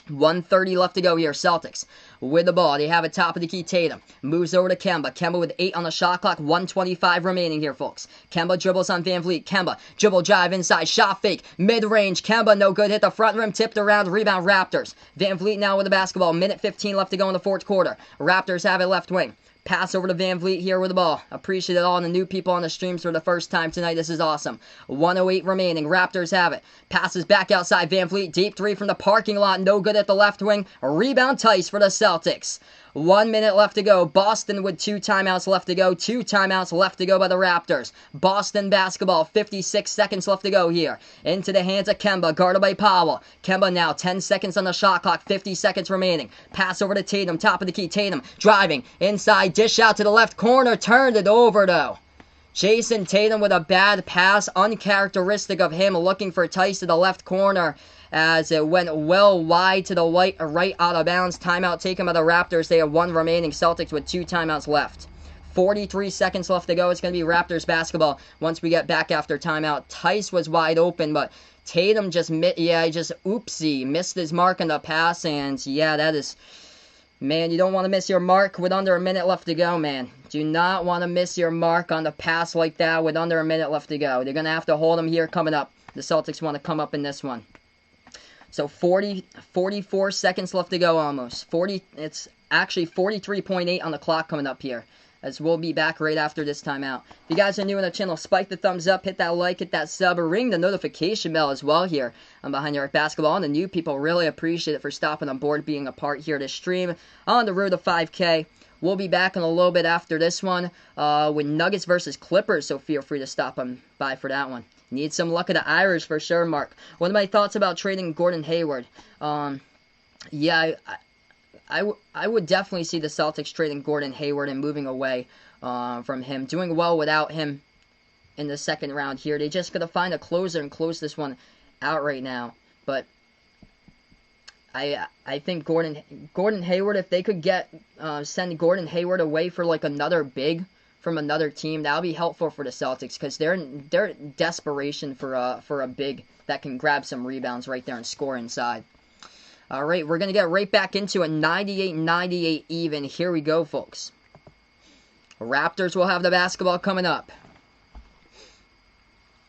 1:30 left to go here. Celtics with the ball. They have it top of the key. Tatum moves over to Kemba. Kemba with 8 on the shot clock. 1:25 remaining here, folks. Kemba dribbles on Van Vliet. Kemba dribble drive inside. Shot fake. Mid-range. Kemba no good. Hit the front rim. Tipped around. Rebound Raptors. Van Vliet now with the basketball. Minute 15 left to go in the 4th quarter. Raptors have it left wing. Pass over to Van Vliet here with the ball. Appreciate it all the new people on the streams for the first time tonight. This is awesome. 1:08 remaining. Raptors have it. Passes back outside. Van Vliet. Deep 3 from the parking lot. No good at the left wing. A rebound Tice for the Celtics. 1 minute left to go. Boston with 2 timeouts left to go. 2 timeouts left to go by the Raptors. Boston basketball. 56 seconds left to go here. Into the hands of Kemba. Guarded by Powell. Kemba now 10 seconds on the shot clock. 50 seconds remaining. Pass over to Tatum. Top of the key. Tatum driving. Inside. Dish out to the left corner. Turned it over though. Jason Tatum with a bad pass. Uncharacteristic of him, looking for Tice to the left corner as it went well wide to the right out of bounds. Timeout taken by the Raptors. They have 1 remaining. Celtics with 2 timeouts left. 43 seconds left to go. It's going to be Raptors basketball once we get back after timeout. Tice was wide open, but Tatum just missed his mark on the pass, and yeah, that is... Man, you don't want to miss your mark with under a minute left to go, man. Do not want to miss your mark on the pass like that with under a minute left to go. They're going to have to hold them here coming up. The Celtics want to come up in this one. So 44 seconds left to go almost. It's actually 43.8 on the clock coming up here, as we'll be back right after this timeout. If you guys are new in the channel, spike the thumbs up, hit that like, hit that sub, or ring the notification bell as well here on Behind Your Arc Basketball. And the new people really appreciate it for stopping on board, being a part here to stream on the road to 5K. We'll be back in a little bit after this one with Nuggets versus Clippers, so feel free to stop on by for that one. Need some luck of the Irish for sure, Mark. What are my thoughts about trading Gordon Hayward? Yeah, I would definitely see the Celtics trading Gordon Hayward and moving away from him. Doing well without him in the second round here. They just got to find a closer and close this one out right now. But I think Gordon Hayward, if they could send Gordon Hayward away for like another big from another team, that would be helpful for the Celtics because they're in desperation for a big that can grab some rebounds right there and score inside. All right, we're going to get right back into a 98-98 even. Here we go, folks. Raptors will have the basketball coming up.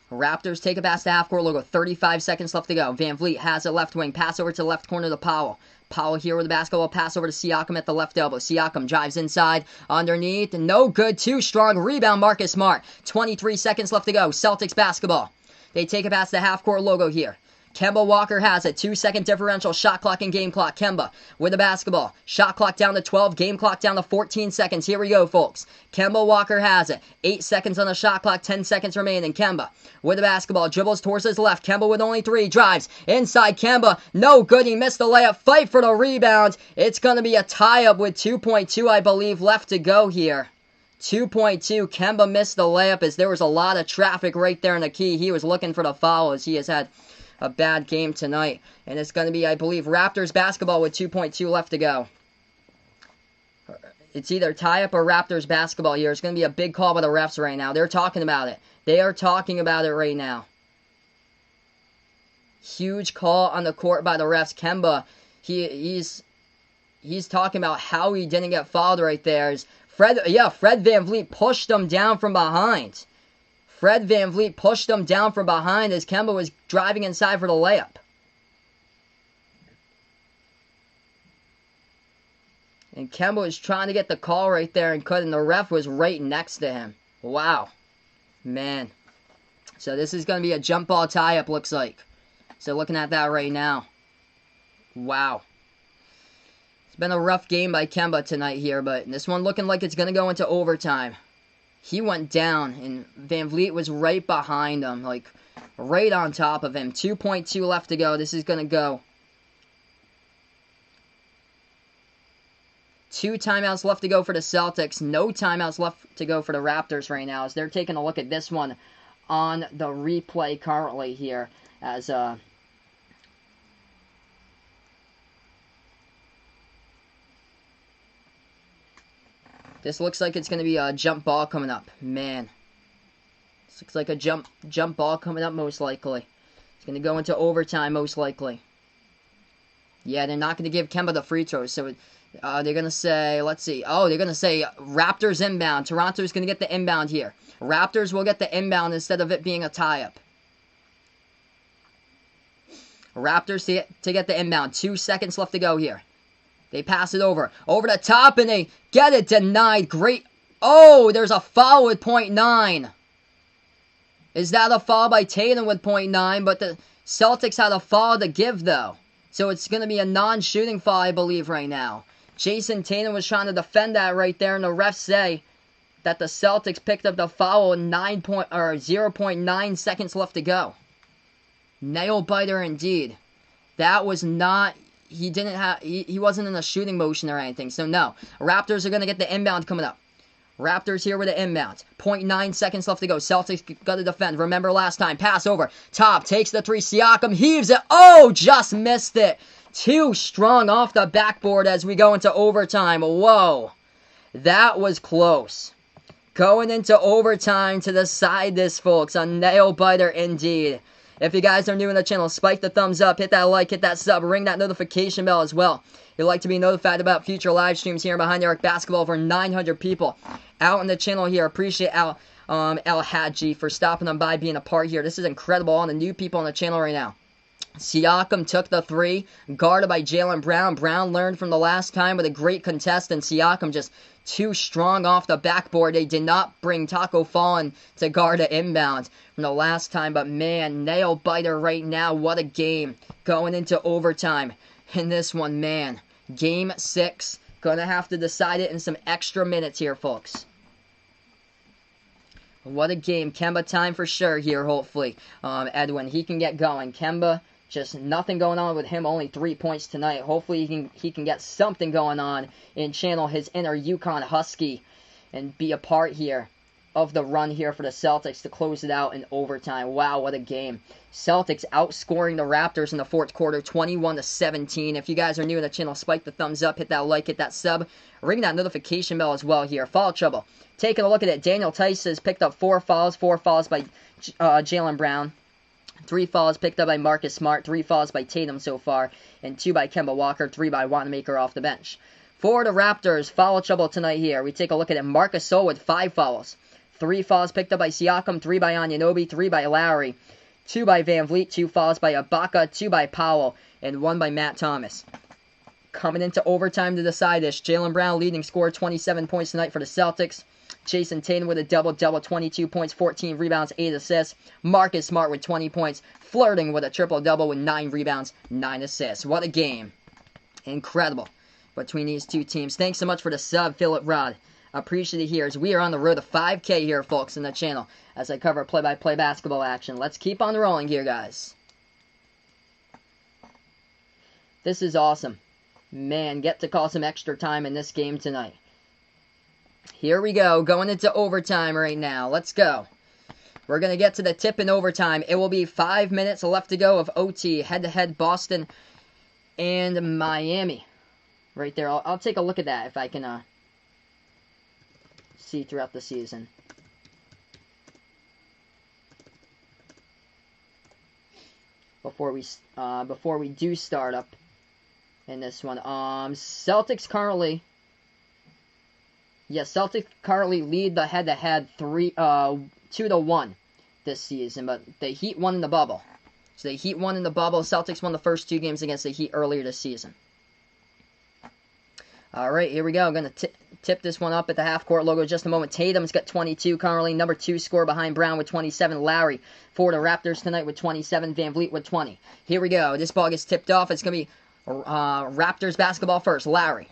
Raptors take a pass to half-court logo. 35 seconds left to go. Van Vliet has it left wing. Pass over to the left corner to Powell. Powell here with the basketball. Pass over to Siakam at the left elbow. Siakam drives inside. Underneath. No good. Too strong. Rebound Marcus Smart. 23 seconds left to go. Celtics basketball. They take a pass to half-court logo here. Kemba Walker has it. 2-second differential. Shot clock and game clock. Kemba with the basketball. Shot clock down to 12. Game clock down to 14 seconds. Here we go, folks. Kemba Walker has it. 8 seconds on the shot clock. 10 seconds remaining. Kemba with the basketball. Dribbles towards his left. Kemba with only 3. Drives. Inside Kemba. No good. He missed the layup. Fight for the rebound. It's going to be a tie-up with 2.2, I believe, left to go here. 2.2. Kemba missed the layup as there was a lot of traffic right there in the key. He was looking for the foul as he has had a bad game tonight. And it's going to be, I believe, Raptors basketball with 2.2 left to go. It's either tie-up or Raptors basketball here. It's going to be a big call by the refs right now. They're talking about it. They are talking about it right now. Huge call on the court by the refs. Kemba, he's talking about how he didn't get fouled right there. Fred VanVleet pushed him down from behind. Fred VanVleet pushed him down from behind as Kemba was driving inside for the layup. And Kemba was trying to get the call right there and couldn't. The ref was right next to him. Wow. Man. So this is going to be a jump ball tie-up, looks like. So looking at that right now. Wow. It's been a rough game by Kemba tonight here, but this one looking like it's going to go into overtime. He went down, and Van Vliet was right behind him, like right on top of him. 2.2 left to go. This is going to go. 2 timeouts left to go for the Celtics. No timeouts left to go for the Raptors right now as they're taking a look at this one on the replay currently here as this looks like it's going to be a jump ball coming up. Man. This looks like a jump ball coming up most likely. It's going to go into overtime most likely. Yeah, they're not going to give Kemba the free throws. So they're going to say, let's see. Oh, they're going to say Raptors inbound. Toronto's going to get the inbound here. Raptors will get the inbound instead of it being a tie-up. Raptors to get the inbound. 2 seconds left to go here. They pass it over the top, and they get it denied. Great. Oh, there's a foul with .9. Is that a foul by Tatum with .9? But the Celtics had a foul to give, though. So it's going to be a non-shooting foul, I believe, right now. Jason Tatum was trying to defend that right there, and the refs say that the Celtics picked up the foul with 0.9 seconds left to go. Nail biter indeed. That was not... He wasn't in a shooting motion or anything, so no. Raptors are going to get the inbound coming up. Raptors here with the inbound. 0.9 seconds left to go. Celtics got to defend. Remember last time. Pass over. Top takes the 3. Siakam heaves it. Oh, just missed it. Too strong off the backboard as we go into overtime. Whoa. That was close. Going into overtime to decide this, folks. A nail biter indeed. If you guys are new in the channel, spike the thumbs up, hit that like, hit that sub, ring that notification bell as well. If you'd like to be notified about future live streams here Behind the Arc Basketball, over 900 people out on the channel here. Appreciate Al Hadji for stopping on by, being a part here. This is incredible, all the new people on the channel right now. Siakam took the 3, guarded by Jaylen Brown. Brown learned from the last time with a great contest, and Siakam just too strong off the backboard. They did not bring Taco Fall in to guard the inbound from the last time, but man, nail biter right now. What a game going into overtime in this one, man. Game 6 Gonna have to decide it in some extra minutes here, folks. What a game. Kemba time for sure here, hopefully. Edwin, he can get going. Kemba, just nothing going on with him. Only 3 points tonight. Hopefully he can get something going on and channel his inner Yukon Husky and be a part here of the run here for the Celtics to close it out in overtime. Wow, what a game. Celtics outscoring the Raptors in the fourth quarter, 21-17. If you guys are new to the channel, spike the thumbs up, hit that like, hit that sub, ring that notification bell as well here. Foul trouble. Taking a look at it, Daniel Tice has picked up 4 fouls by Jaylen Brown. 3 fouls picked up by Marcus Smart, 3 fouls by Tatum so far, and 2 by Kemba Walker, 3 by Wanamaker off the bench. For the Raptors, foul trouble tonight here. We take a look at it. Marcus Gasol with 5 fouls. 3 fouls picked up by Siakam, 3 by Anunoby, 3 by Lowry, 2 by Van Vliet, 2 fouls by Ibaka, 2 by Powell, and 1 by Matt Thomas. Coming into overtime to decide this, Jaylen Brown leading scorer, 27 points tonight for the Celtics. Jason Tatum with a double-double, 22 points, 14 rebounds, 8 assists. Marcus Smart with 20 points, flirting with a triple-double with 9 rebounds, 9 assists. What a game. Incredible between these two teams. Thanks so much for the sub, Philip Rod. Appreciate it here as we are on the road to 5K here, folks, in the channel as I cover play-by-play basketball action. Let's keep on rolling here, guys. This is awesome. Man, get to call some extra time in this game tonight. Here we go, going into overtime right now. Let's go. We're going to get to the tip in overtime. It will be 5 minutes left to go of OT. Head-to-head Boston and Miami. Right there. I'll take a look at that if I can see throughout the season. Before we do start up in this one. Celtics currently lead the head-to-head 2-1 this season, but the Heat won in the bubble. So the Heat won in the bubble. Celtics won the first 2 games against the Heat earlier this season. All right, here we go. I'm going to tip this one up at the half-court logo in just a moment. Tatum's got 22 currently. Number 2 scorer behind Brown with 27. Lowry for the Raptors tonight with 27. Van Vliet with 20. Here we go. This ball gets tipped off. It's going to be Raptors basketball first. Lowry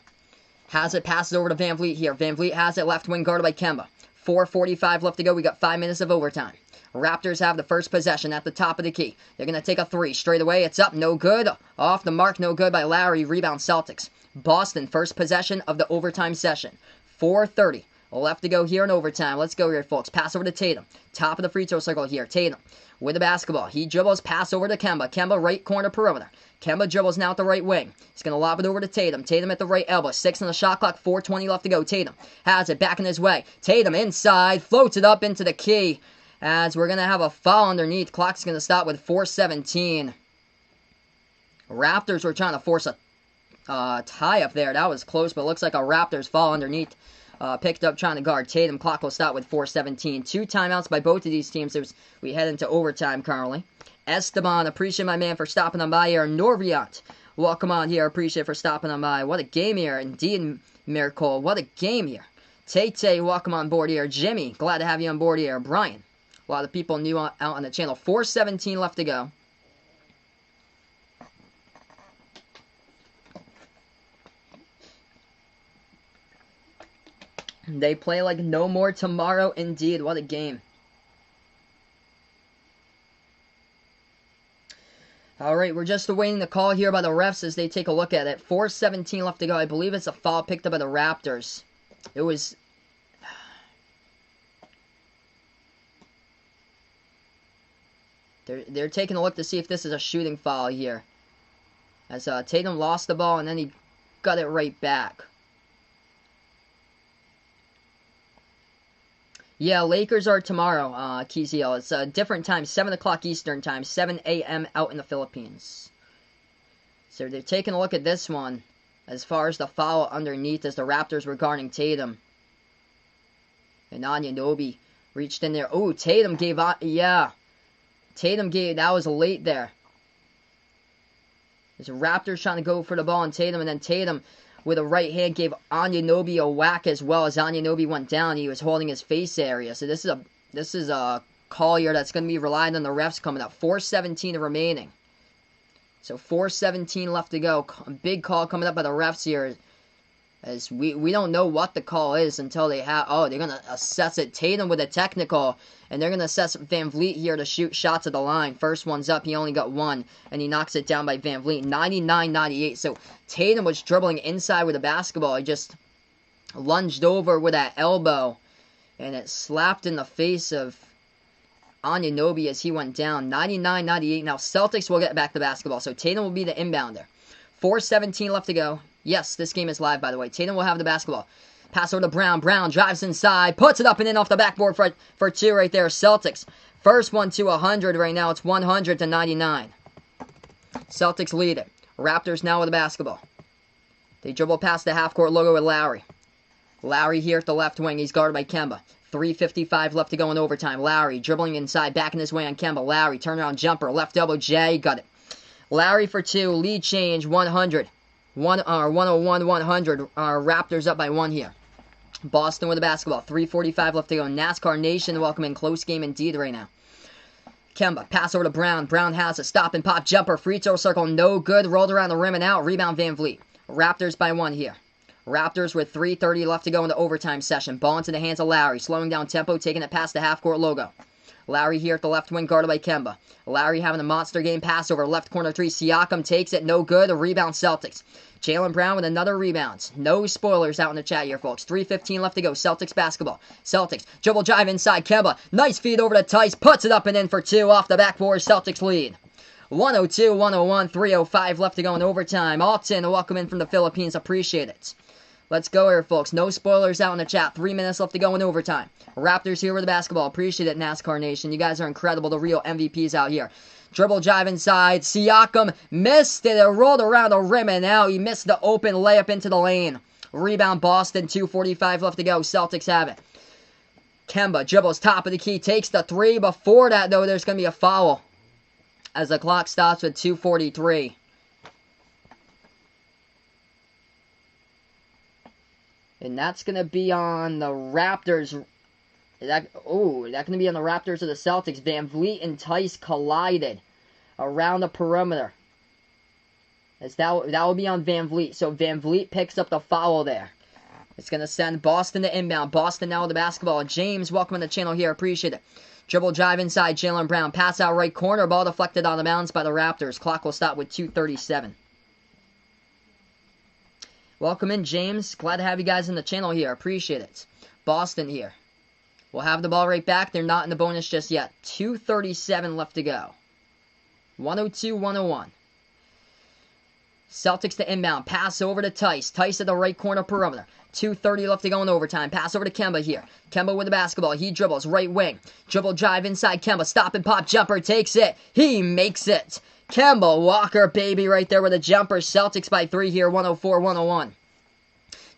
has it, passes over to Van Vliet here. Van Vliet has it, left wing guarded by Kemba. 4:45 left to go. We got 5 minutes of overtime. Raptors have the first possession at the top of the key. They're going to take a 3 straight away. It's up, no good. Off the mark, no good by Lowry. Rebound Celtics. Boston, first possession of the overtime session. 4:30 left to go here in overtime. Let's go here, folks. Pass over to Tatum. Top of the free throw circle here. Tatum with the basketball. He dribbles, pass over to Kemba. Kemba, right corner perimeter. Kemba dribbles now at the right wing. He's going to lob it over to Tatum. Tatum at the right elbow. 6 on the shot clock. 4:20 left to go. Tatum has it back in his way. Tatum inside. Floats it up into the key. As we're going to have a foul underneath. Clock's going to stop with 4:17. Raptors were trying to force a tie up there. That was close, but it looks like a Raptors foul underneath. Picked up trying to guard Tatum. Clock will stop with 4:17. 2 timeouts by both of these teams. We head into overtime currently. Esteban, appreciate my man for stopping on by here. Norviat, welcome on here. Appreciate for stopping on by. What a game here. Indeed, Miracle. What a game here. Tay, welcome on board here. Jimmy, glad to have you on board here. Brian, a lot of people new out on the channel. 4:17 left to go. They play like no more tomorrow. Indeed, what a game. Alright, we're just awaiting the call here by the refs as they take a look at it. 4:17 left to go. I believe it's a foul picked up by the Raptors. It was... They're taking a look to see if this is a shooting foul here. As Tatum lost the ball and then he got it right back. Yeah, Lakers are tomorrow, Kiziel. It's a different time, 7 o'clock Eastern time, 7 a.m. out in the Philippines. So they're taking a look at this one as far as the foul underneath as the Raptors were guarding Tatum. And Anunoby reached in there. Oh, Tatum gave out, yeah. Tatum gave, that was late there. There's the Raptors trying to go for the ball on Tatum, and then Tatum with a right hand gave Anunoby a whack as well. As Anunoby went down, he was holding his face area. So this is a call here that's going to be relying on the refs coming up. 4:17 remaining. So 4:17 left to go. A big call coming up by the refs here As we don't know what the call is until they have... Oh, they're going to assess it. Tatum with a technical. And they're going to assess Van Vliet here to shoot shots at the line. First one's up. He only got one. And he knocks it down by Van Vliet. 99-98. So Tatum was dribbling inside with the basketball. He just lunged over with that elbow. And it slapped in the face of Anunoby as he went down. 99-98. Now Celtics will get back the basketball. So Tatum will be the inbounder. 4:17 left to go. Yes, this game is live, by the way. Tatum will have the basketball. Pass over to Brown. Brown drives inside. Puts it up and in off the backboard for two right there. Celtics. First one to 100 right now. It's 100-99. Celtics lead it. Raptors now with the basketball. They dribble past the half-court logo with Lowry. Lowry here at the left wing. He's guarded by Kemba. 3:55 left to go in overtime. Lowry dribbling inside. Backing his way on Kemba. Lowry turnaround jumper. Left elbow J. Got it. Lowry for two. Lead change. 100. 101-100. Raptors up by one here. Boston with the basketball. 3:45 left to go. NASCAR Nation welcoming close game indeed right now. Kemba, pass over to Brown. Brown has a stop and pop jumper. Free throw circle, no good. Rolled around the rim and out. Rebound Van Vliet. Raptors by one here. Raptors with 3:30 left to go in the overtime session. Ball into the hands of Lowry. Slowing down tempo, taking it past the half-court logo. Lowry here at the left wing, guarded by Kemba. Lowry having a monster game. Pass over left corner three. Siakam takes it. No good. A rebound Celtics. Jaylen Brown with another rebound. No spoilers out in the chat here, folks. 3:15 left to go. Celtics basketball. Celtics. Dribble drive inside Kemba. Nice feed over to Tice. Puts it up and in for two. Off the backboard. Celtics lead. 102-101. 3:05 left to go in overtime. Alton, welcome in from the Philippines. Appreciate it. Let's go here, folks. No spoilers out in the chat. 3 minutes left to go in overtime. Raptors here with the basketball. Appreciate it, NASCAR Nation. You guys are incredible. The real MVPs out here. Dribble drive inside. Siakam missed it. It rolled around the rim and out. He missed the open layup into the lane. Rebound Boston. 2:45 left to go. Celtics have it. Kemba dribbles top of the key. Takes the three. Before that, though, there's going to be a foul as the clock stops with 2:43. And that's going to be on the Raptors. That's going to be on the Raptors of the Celtics. Van Vliet and Tice collided around the perimeter. As that will be on Van Vliet. So Van Vliet picks up the foul there. It's going to send Boston to inbound. Boston now with the basketball. James, welcome to the channel here. Appreciate it. Dribble drive inside. Jaylen Brown. Pass out right corner. Ball deflected out of bounds by the Raptors. Clock will stop with 2:37. Welcome in, James. Glad to have you guys in the channel here. Appreciate it. Boston here. We'll have the ball right back. They're not in the bonus just yet. 2:37 left to go. 102-101. Celtics to inbound. Pass over to Tice. Tice at the right corner perimeter. 2:30 left to go in overtime. Pass over to Kemba here. Kemba with the basketball. He dribbles. Right wing. Dribble drive inside Kemba. Stop and pop jumper. Takes it. He makes it. Kemba Walker, baby, right there with a jumper. Celtics by 3 here. 104-101.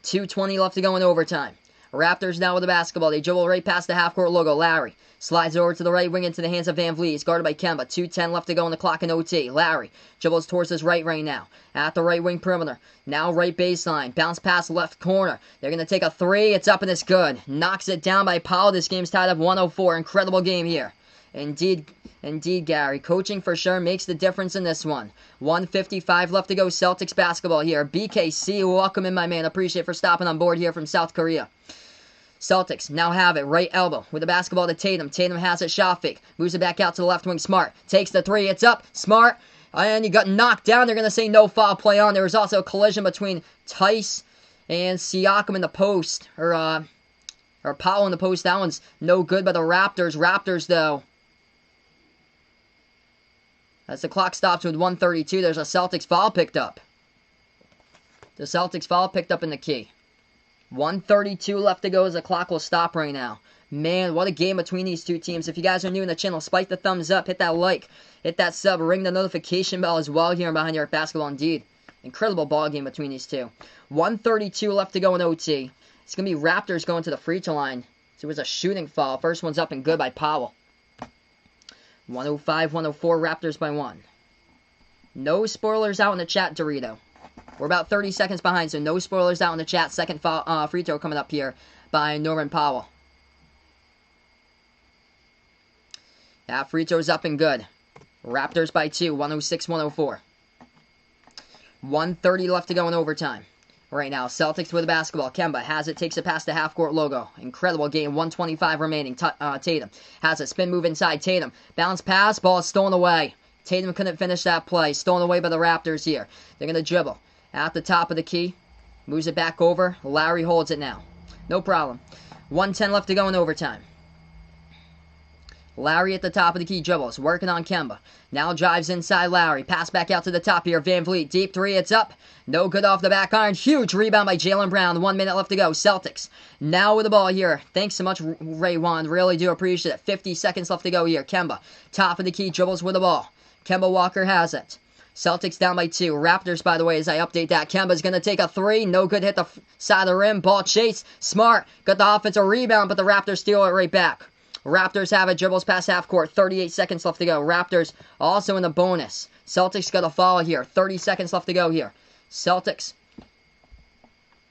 2:20 left to go in overtime. Raptors now with the basketball. They dribble right past the half-court logo. Lowry slides over to the right wing into the hands of Van Vliet. He's guarded by Kemba. 2:10 left to go on the clock in OT. Lowry dribbles towards his right now. At the right wing perimeter. Now right baseline. Bounce pass left corner. They're going to take a three. It's up and it's good. Knocks it down by Powell. This game's tied up 104. Incredible game here. Indeed, Gary. Coaching for sure makes the difference in this one. 1:55 left to go. Celtics basketball here. BKC, welcome in, my man. Appreciate for stopping on board here from South Korea. Celtics now have it. Right elbow with the basketball to Tatum. Tatum has it. Shot fake. Moves it back out to the left wing. Smart. Takes the three. It's up. Smart. And he got knocked down. They're going to say no foul play on. There was also a collision between Tice and Siakam in the post. Or Powell in the post. That one's no good by the Raptors. Raptors, though. As the clock stops with 1:32, there's a Celtics foul picked up. The Celtics foul picked up in the key. 1:32 left to go as the clock will stop right now. Man, what a game between these two teams. If you guys are new in the channel, spike the thumbs up, hit that like, hit that sub, ring the notification bell as well here on Behind Your Arc Basketball. Indeed, incredible ball game between these two. 1:32 left to go in OT. It's going to be Raptors going to the free throw line. So it was a shooting foul. First one's up and good by Powell. 105-104, Raptors by 1. No spoilers out in the chat, Dorito. We're about 30 seconds behind, so no spoilers out in the chat. Second free throw coming up here by Norman Powell. That free throw's up and good. Raptors by 2, 106-104. 1:30 left to go in overtime. Right now, Celtics with the basketball. Kemba has it, takes it past the half-court logo. Incredible game, 1:25 remaining. Tatum has a spin move inside. Tatum, bounce pass, ball is stolen away. Tatum couldn't finish that play. Stolen away by the Raptors here. They're going to dribble at the top of the key. Moves it back over. Lowry holds it now. No problem. 1:10 left to go in overtime. Lowry at the top of the key dribbles, working on Kemba. Now drives inside Lowry. Pass back out to the top here. Van Vliet, deep three, it's up. No good off the back iron. Huge rebound by Jaylen Brown. 1 minute left to go. Celtics now with the ball here. Thanks so much, Ray Wan. Really do appreciate it. 50 seconds left to go here. Kemba, top of the key, dribbles with the ball. Kemba Walker has it. Celtics down by 2. Raptors, by the way, as I update that. Kemba's going to take a 3. No good. Hit the side of the rim. Ball chase. Smart. Got the offensive rebound, but the Raptors steal it right back. Raptors have it. Dribbles past half court. 38 seconds left to go. Raptors also in the bonus. Celtics got to follow here. 30 seconds left to go here. Celtics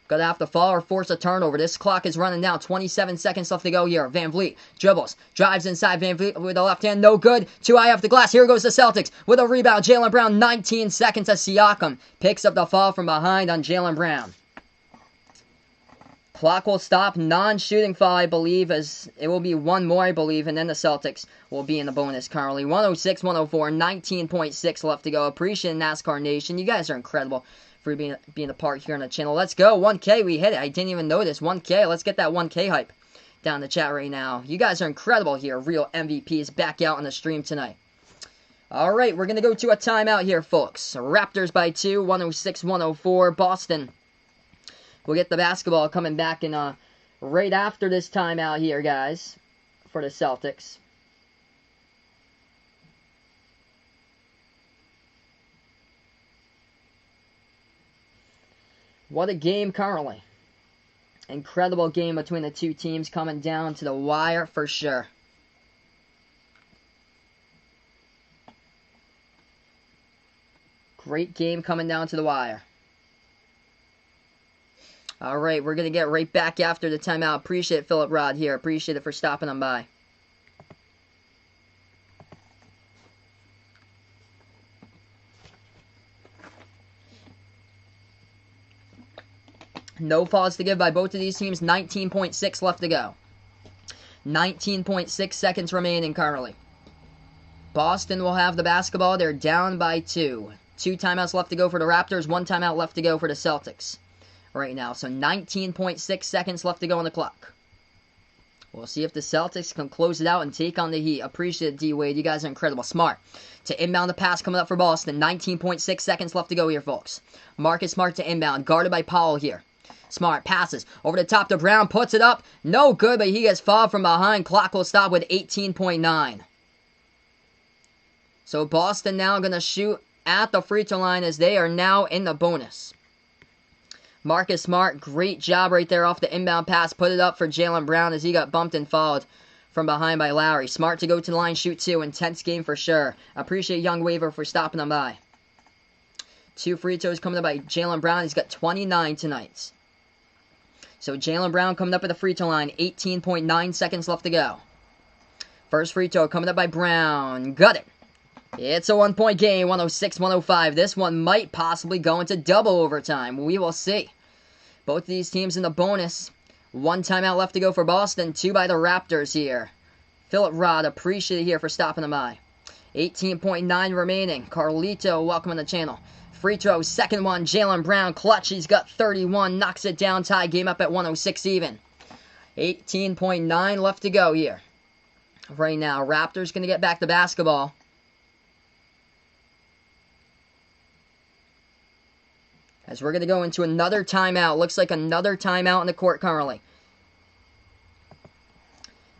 got to have to fall or force a turnover. This clock is running down. 27 seconds left to go here. Van Vliet dribbles. Drives inside. Van Vliet with the left hand. No good. Too high off the glass. Here goes the Celtics with a rebound. Jaylen Brown, 19 seconds as Siakam picks up the fall from behind on Jaylen Brown. Clock will stop. Non-shooting foul, I believe, as it will be one more, I believe, and then the Celtics will be in the bonus currently. 106-104, 19.6 left to go. Appreciate NASCAR Nation. You guys are incredible for being a part here on the channel. Let's go. 1K, we hit it. I didn't even notice. 1K, let's get that 1K hype down in the chat right now. You guys are incredible here. Real MVPs back out on the stream tonight. All right, we're going to go to a timeout here, folks. Raptors by 2, 106-104. Boston we'll get the basketball coming back in right after this timeout here, guys, for the Celtics. What a game currently. Incredible game between the two teams coming down to the wire for sure. Great game coming down to the wire. All right, we're going to get right back after the timeout. Appreciate it, Philip Rod here. Appreciate it for stopping on by. No fouls to give by both of these teams. 19.6 left to go. 19.6 seconds remaining currently. Boston will have the basketball. They're down by 2. 2 timeouts left to go for the Raptors. 1 timeout left to go for the Celtics right now. So 19.6 seconds left to go on the clock. We'll see if the Celtics can close it out and take on the Heat. Appreciate it, D-Wade. You guys are incredible. Smart to inbound the pass coming up for Boston. 19.6 seconds left to go here, folks. Marcus Smart to inbound. Guarded by Powell here. Smart passes over the top to Brown. Puts it up. No good, but he gets fouled from behind. Clock will stop with 18.9. So Boston now going to shoot at the free throw line as they are now in the bonus. Marcus Smart, great job right there off the inbound pass. Put it up for Jaylen Brown as he got bumped and fouled from behind by Lowry. Smart to go to the line, shoot 2. Intense game for sure. Appreciate Young Waver for stopping them by. 2 free throws coming up by Jaylen Brown. He's got 29 tonight. So Jaylen Brown coming up at the free throw line. 18.9 seconds left to go. First free throw coming up by Brown. Got it. It's a 1-point game, 106-105. This one might possibly go into double overtime. We will see. Both of these teams in the bonus. 1 timeout left to go for Boston. 2 by the Raptors here. Philip Rod, appreciate it here for stopping them by. 18.9 remaining. Carlito, welcome on the channel. Free throw, second one. Jaylen Brown, clutch. He's got 31. Knocks it down. Tie game up at 106 even. 18.9 left to go here. Right now, Raptors going to get back the basketball. As we're going to go into another timeout. Looks like another timeout in the court currently.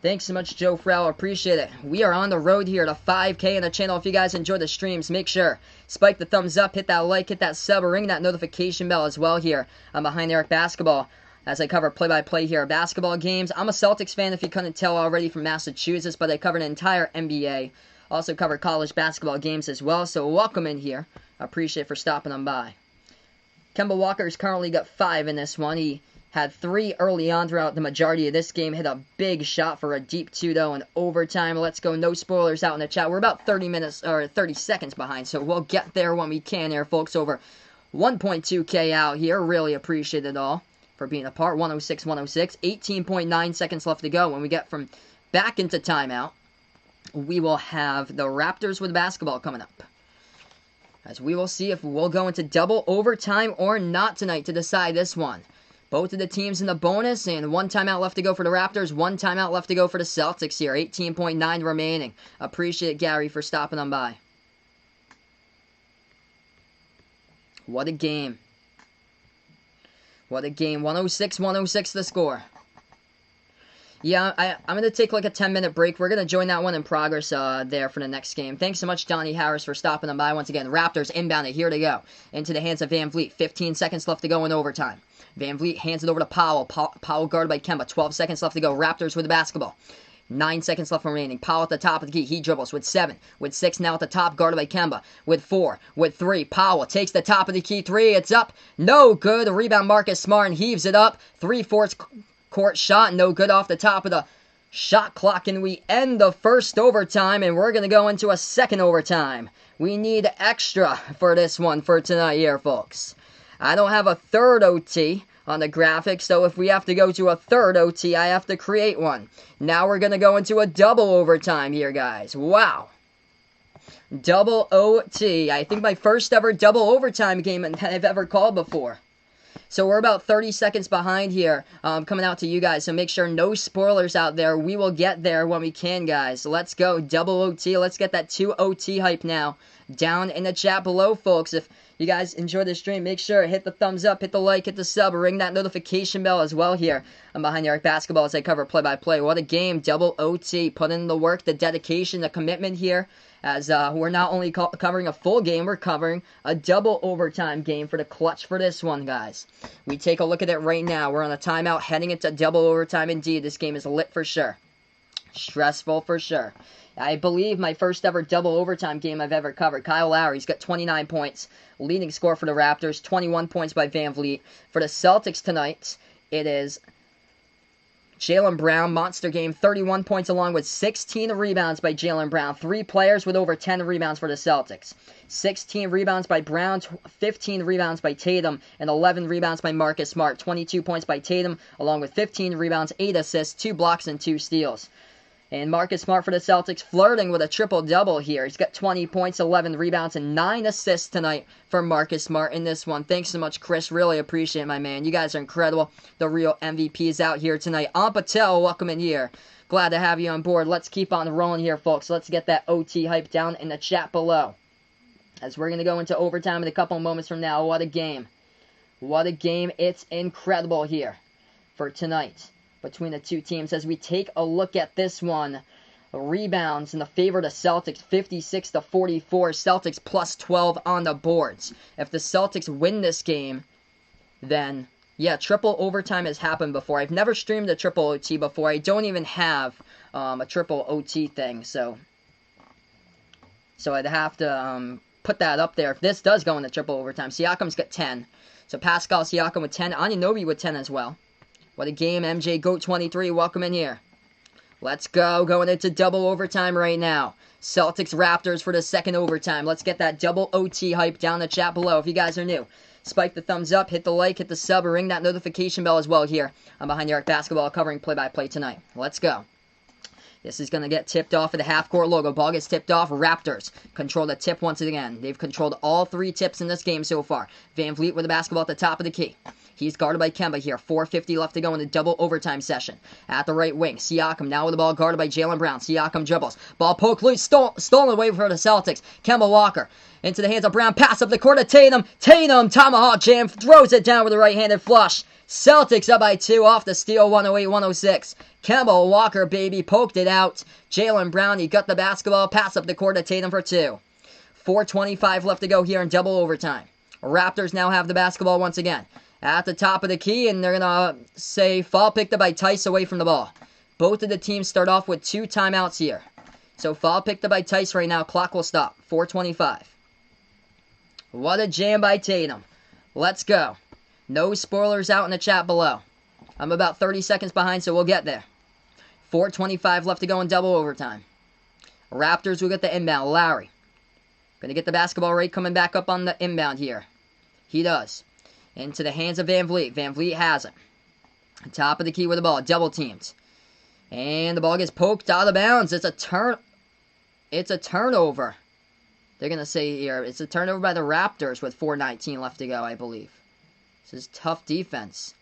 Thanks so much, Joe Frau. Appreciate it. We are on the road here to 5K on the channel. If you guys enjoy the streams, make sure spike the thumbs up, hit that like, hit that sub, or ring that notification bell as well here on Behind the Arc Basketball as I cover play-by-play here of basketball games. I'm a Celtics fan if you couldn't tell already from Massachusetts, but I cover an entire NBA. Also cover college basketball games as well, so welcome in here. I appreciate it for stopping on by. Kemba Walker's currently got 5 in this one. He had 3 early on throughout the majority of this game. Hit a big shot for a deep 2 though in overtime. Let's go. No spoilers out in the chat. We're about 30 minutes or 30 seconds behind, so we'll get there when we can here, folks. Over 1.2K out here. Really appreciate it all for being a part. 106, 106. 18.9 seconds left to go. When we get from back into timeout, we will have the Raptors with basketball coming up. As we will see if we'll go into double overtime or not tonight to decide this one. Both of the teams in the bonus, and 1 timeout left to go for the Raptors, 1 timeout left to go for the Celtics here. 18.9 remaining. Appreciate Gary for stopping on by. What a game. What a game. 106, 106 the score. Yeah, I'm going to take like a 10-minute break. We're going to join that one in progress there for the next game. Thanks so much, Donnie Harris, for stopping on by once again. Raptors inbounded. Here to go. Into the hands of Van Vliet. 15 seconds left to go in overtime. Van Vliet hands it over to Powell. Powell guarded by Kemba. 12 seconds left to go. Raptors with the basketball. 9 seconds left remaining. Powell at the top of the key. He dribbles with 7. With 6 now at the top, guarded by Kemba. With 4. With 3. Powell takes the top of the key. 3. It's up. No good. Rebound Marcus Smart and heaves it up. 3/4 court shot. No good off the top of the shot clock. And we end the first overtime. And we're going to go into a second overtime. We need extra for this one for tonight here, folks. I don't have a third OT on the graphic, so if we have to go to a third OT, I have to create one. Now we're going to go into a double overtime here, guys. Wow. Double OT. I think my first ever double overtime game that I've ever called before. So we're about 30 seconds behind here coming out to you guys, so make sure no spoilers out there. We will get there when we can, guys. So let's go. Double OT. Let's get that 2 OT hype now down in the chat below, folks. If you guys enjoy the stream, make sure hit the thumbs up, hit the like, hit the sub, ring that notification bell as well here on Behind the Arc Basketball as I cover play-by-play. What a game. Double OT. Put in the work, the dedication, the commitment here, as we're not only covering a full game, we're covering a double overtime game for the clutch for this one, guys. We take a look at it right now. We're on a timeout heading into double overtime indeed. This game is lit for sure. Stressful for sure. I believe my first ever double overtime game I've ever covered. Kyle Lowry's got 29 points. Leading score for the Raptors. 21 points by Van Vliet. For the Celtics tonight, it is Jaylen Brown, monster game, 31 points along with 16 rebounds by Jaylen Brown. 3 players with over 10 rebounds for the Celtics. 16 rebounds by Brown, 15 rebounds by Tatum, and 11 rebounds by Marcus Smart. 22 points by Tatum, along with 15 rebounds, 8 assists, 2 blocks, and 2 steals. And Marcus Smart for the Celtics flirting with a triple-double here. He's got 20 points, 11 rebounds, and 9 assists tonight for Marcus Smart in this one. Thanks so much, Chris. Really appreciate it, my man. You guys are incredible. The real MVPs out here tonight. Patel, welcome in here. Glad to have you on board. Let's keep on rolling here, folks. Let's get that OT hype down in the chat below. As we're going to go into overtime in a couple moments from now. What a game. What a game. It's incredible here for tonight between the two teams as we take a look at this one. Rebounds in the favor of the Celtics, 56-44. Celtics plus 12 on the boards. If the Celtics win this game, then yeah, triple overtime has happened before. I've never streamed a triple OT before. I don't even have a triple OT thing, so I'd have to put that up there if this does go into triple overtime. Siakam's got 10. So Pascal Siakam with 10. Anunoby with 10 as well. What a game. MJ Goat 23. Welcome in here. Let's go. Going into double overtime right now. Celtics Raptors for the second overtime. Let's get that double OT hype down the chat below. If you guys are new, spike the thumbs up, hit the like, hit the sub, or ring that notification bell as well here on Behind the Arc Basketball covering play-by-play tonight. Let's go. This is going to get tipped off at the half-court logo. Ball gets tipped off. Raptors control the tip once again. They've controlled all 3 tips in this game so far. Van Vliet with the basketball at the top of the key. He's guarded by Kemba here. 4:50 left to go in the double overtime session. At the right wing, Siakam now with the ball guarded by Jaylen Brown. Siakam dribbles. Ball poked loose. Stolen away for the Celtics. Kemba Walker into the hands of Brown. Pass up the court to Tatum. Tatum, tomahawk jam. Throws it down with a right-handed flush. Celtics up by 2 off the steal. 108-106. Kemba Walker, baby, poked it out. Jaylen Brown, he got the basketball. Pass up the court to Tatum for 2. 4:25 left to go here in double overtime. Raptors now have the basketball once again. At the top of the key, and they're going to say foul picked up by Tice away from the ball. Both of the teams start off with 2 timeouts here. So foul picked up by Tice right now. Clock will stop. 4:25. What a jam by Tatum. Let's go. No spoilers out in the chat below. I'm about 30 seconds behind, so we'll get there. 4:25 left to go in double overtime. Raptors will get the inbound. Lowry. Going to get the basketball right coming back up on the inbound here. He does. Into the hands of Van Vliet. Van Vliet has it. Top of the key with the ball. Double teamed. And the ball gets poked out of bounds. It's a turnover. They're going to say here, it's a turnover by the Raptors with 4:19 left to go, I believe. This is tough defense.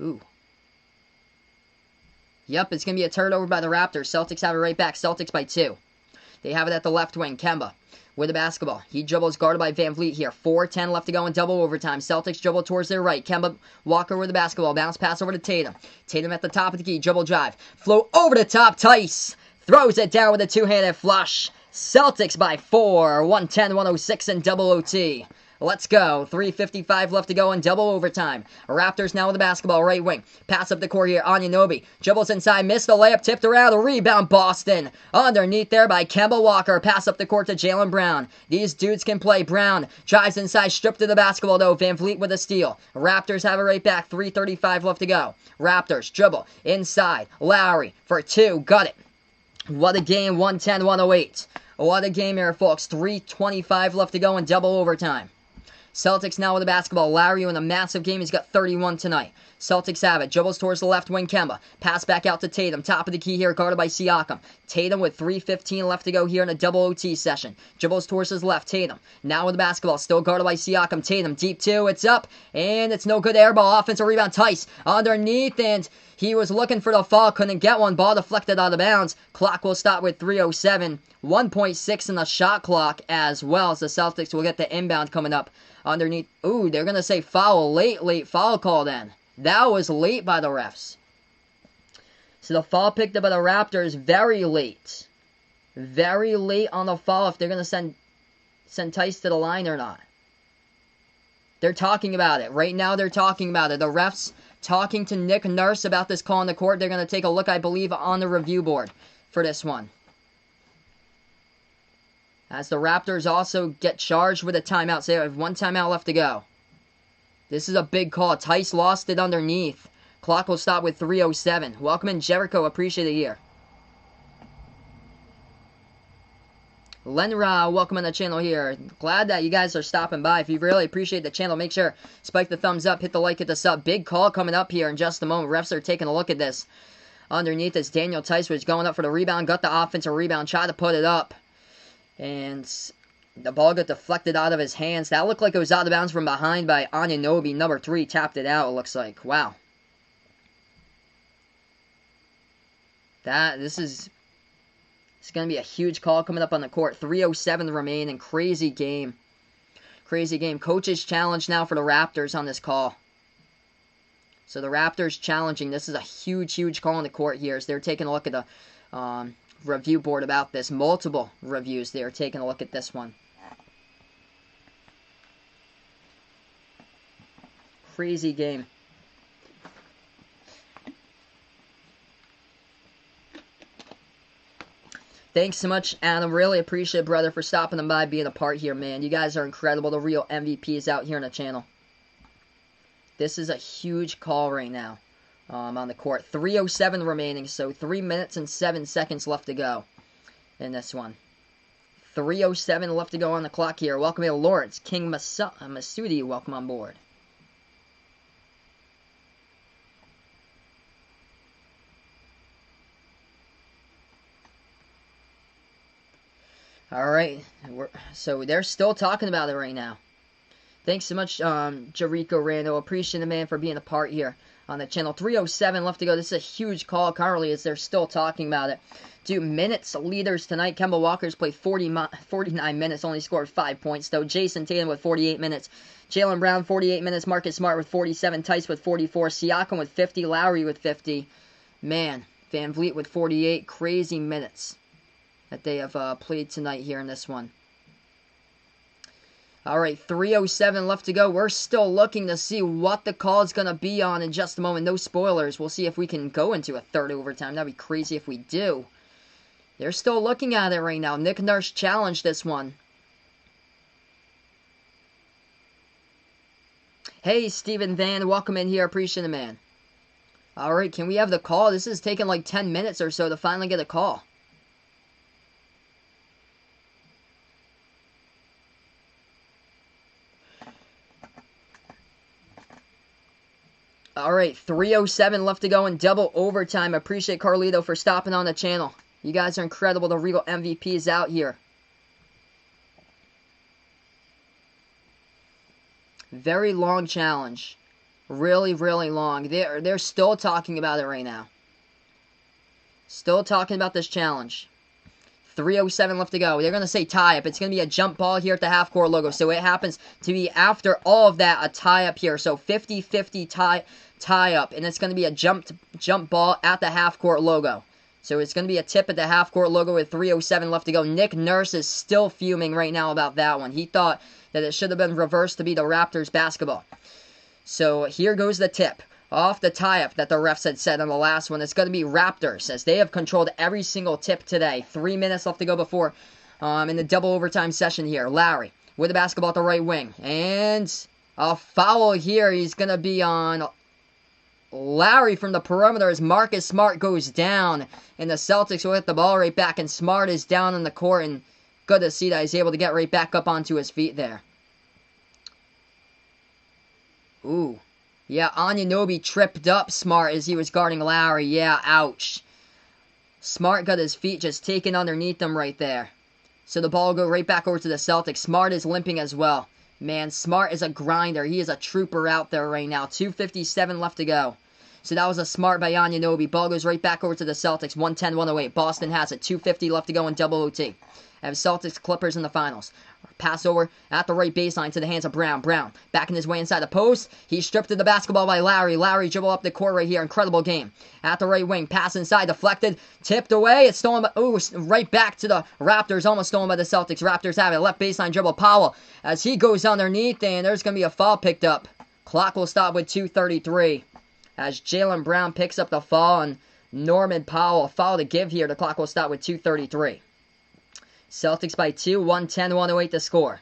Ooh. Yep, it's going to be a turnover by the Raptors. Celtics have it right back. Celtics by 2. They have it at the left wing. Kemba with the basketball. He dribbles, guarded by Van Vliet here. 4:10 left to go in double overtime. Celtics dribble towards their right. Kemba Walker with the basketball. Bounce pass over to Tatum. Tatum at the top of the key. Dribble drive. Flow over the top. Tice throws it down with a two-handed flush. Celtics by 4. 110-106 in double OT. Let's go. 3:55 left to go in double overtime. Raptors now with the basketball, right wing. Pass up the court here. Anunoby dribbles inside, missed the layup, tipped around. A rebound, Boston. Underneath there by Kemba Walker. Pass up the court to Jaylen Brown. These dudes can play. Brown drives inside, stripped to the basketball though. Van Vliet with a steal. Raptors have it right back. 3:35 left to go. Raptors dribble inside. Lowry for 2. Got it. What a game. 110-108. What a game here, folks. 3:25 left to go in double overtime. Celtics now with the basketball. Lowry in a massive game. He's got 31 tonight. Celtics have it. Dribbles towards the left wing. Kemba. Pass back out to Tatum. Top of the key here. Guarded by Siakam. Tatum with 3:15 left to go here in a double OT session. Dribbles towards his left. Tatum. Now with the basketball. Still guarded by Siakam. Tatum. Deep 2. It's up. And it's no good. Airball. Offensive rebound. Tice. Underneath. And he was looking for the fall. Couldn't get one. Ball deflected out of bounds. Clock will stop with 3:07. 1.6 in the shot clock as well. As the Celtics will get the inbound coming up. Underneath. Ooh, they're going to say foul. Late foul call then. That was late by the refs. So the foul picked up by the Raptors very late. Very late on the foul if they're going to send Tice to the line or not. They're talking about it. Right now they're talking about it. The refs talking to Nick Nurse about this call in the court. They're going to take a look, I believe, on the review board for this one. As the Raptors also get charged with a timeout. So they have 1 timeout left to go. This is a big call. Tice lost it underneath. Clock will stop with 3:07. Welcome in, Jericho. Appreciate it here. Lenra, welcome on the channel here. Glad that you guys are stopping by. If you really appreciate the channel, make sure spike the thumbs up, hit the like, hit the sub. Big call coming up here in just a moment. Refs are taking a look at this. Underneath is Daniel Tice, was going up for the rebound. Got the offensive rebound. Tried to put it up. And the ball got deflected out of his hands. That looked like it was out of bounds from behind by Anunoby. Number 3 tapped it out, it looks like. Wow. It's going to be a huge call coming up on the court. 3:07 remaining. Crazy game. Crazy game. Coach's challenge now for the Raptors on this call. So the Raptors challenging. This is a huge, huge call on the court here as they're taking a look at the review board about this. Multiple reviews. They are taking a look at this one. Crazy game. Thanks so much, Adam. Really appreciate it, brother, for stopping them by, being a part here, man. You guys are incredible. The real MVPs out here on the channel. This is a huge call right now on the court. 3:07 remaining, so 3 minutes and 7 seconds left to go in this one. 3:07 left to go on the clock here. Welcome to Lawrence. King Masudi, welcome on board. Alright, so they're still talking about it right now. Thanks so much, Jericho Rando. Appreciate the man for being a part here on the channel. 3:07 left to go. This is a huge call currently as they're still talking about it. Two minutes leaders tonight. Kemba Walker's played 49 minutes, only scored 5 points, though. Jason Tatum with 48 minutes. Jaylen Brown, 48 minutes. Marcus Smart with 47. Tice with 44. Siakam with 50. Lowry with 50. Man, Van Vliet with 48. Crazy minutes that they have played tonight here in this one. Alright, 3:07 left to go. We're still looking to see what the call is going to be on in just a moment. No spoilers. We'll see if we can go into a third overtime. That'd be crazy if we do. They're still looking at it right now. Nick Nurse challenged this one. Hey, Stephen Van. Welcome in here. Appreciate it, man. Alright, can we have the call? This is taking like 10 minutes or so to finally get a call. All right, 3:07 left to go in double overtime. Appreciate Carlito for stopping on the channel. You guys are incredible. The Regal MVP is out here. Very long challenge. Really, really long. They're still talking about it right now. Still talking about this challenge. 3:07 left to go. They're going to say tie-up. It's going to be a jump ball here at the half-court logo. So it happens to be, after all of that, a tie-up here. So 50-50 tie-up. And it's going to be a jump ball at the half-court logo. So it's going to be a tip at the half-court logo with 3:07 left to go. Nick Nurse is still fuming right now about that one. He thought that it should have been reversed to be the Raptors basketball. So here goes the tip. Off the tie-up that the refs had said on the last one. It's going to be Raptors, as they have controlled every single tip today. 3 minutes left to go before in the double overtime session here. Lowry with the basketball at the right wing. And a foul here. He's going to be on Lowry from the perimeter as Marcus Smart goes down. And the Celtics will hit the ball right back. And Smart is down on the court. And good to see that he's able to get right back up onto his feet there. Ooh. Yeah, Anunoby tripped up Smart as he was guarding Lowry. Yeah, ouch. Smart got his feet just taken underneath him right there. So the ball will go right back over to the Celtics. Smart is limping as well. Man, Smart is a grinder. He is a trooper out there right now. 2:57 left to go. So that was a Smart by Anunoby. Ball goes right back over to the Celtics. 110-108. Boston has it. 2:50 left to go in double OT. I have Celtics Clippers in the finals. Pass over at the right baseline to the hands of Brown. Brown backing his way inside the post. He's stripped of the basketball by Lowry. Lowry dribble up the court right here. Incredible game. At the right wing. Pass inside. Deflected. Tipped away. It's stolen by... Ooh, right back to the Raptors. Almost stolen by the Celtics. Raptors have it. Left baseline dribble. Powell as he goes underneath. And there's going to be a foul picked up. Clock will stop with 2:33. As Jaylen Brown picks up the fall. And Norman Powell. A foul to give here. The clock will stop with 2:33. Celtics by 2, 110-108 to score.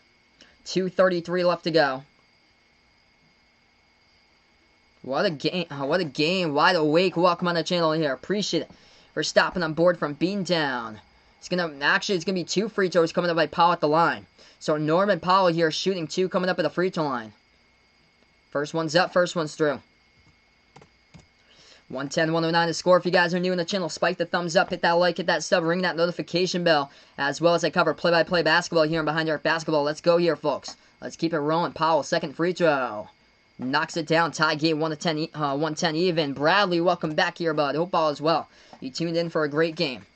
2:33 left to go. What a game. What a game. Wide awake. Welcome on the channel here. Appreciate it for stopping on board from Beantown. It's going to be 2 free throws coming up by Powell at the line. So Norman Powell here shooting 2 coming up at the free throw line. First one's up. First one's through. 110-109 to score. If you guys are new in the channel, spike the thumbs up, hit that like, hit that sub, ring that notification bell, as well as I cover play-by-play basketball here in Behind the Arc Basketball. Let's go here, folks. Let's keep it rolling. Powell, second free throw. Knocks it down. Tie game 110 even. Bradley, welcome back here, bud. Hope all is well. You tuned in for a great game.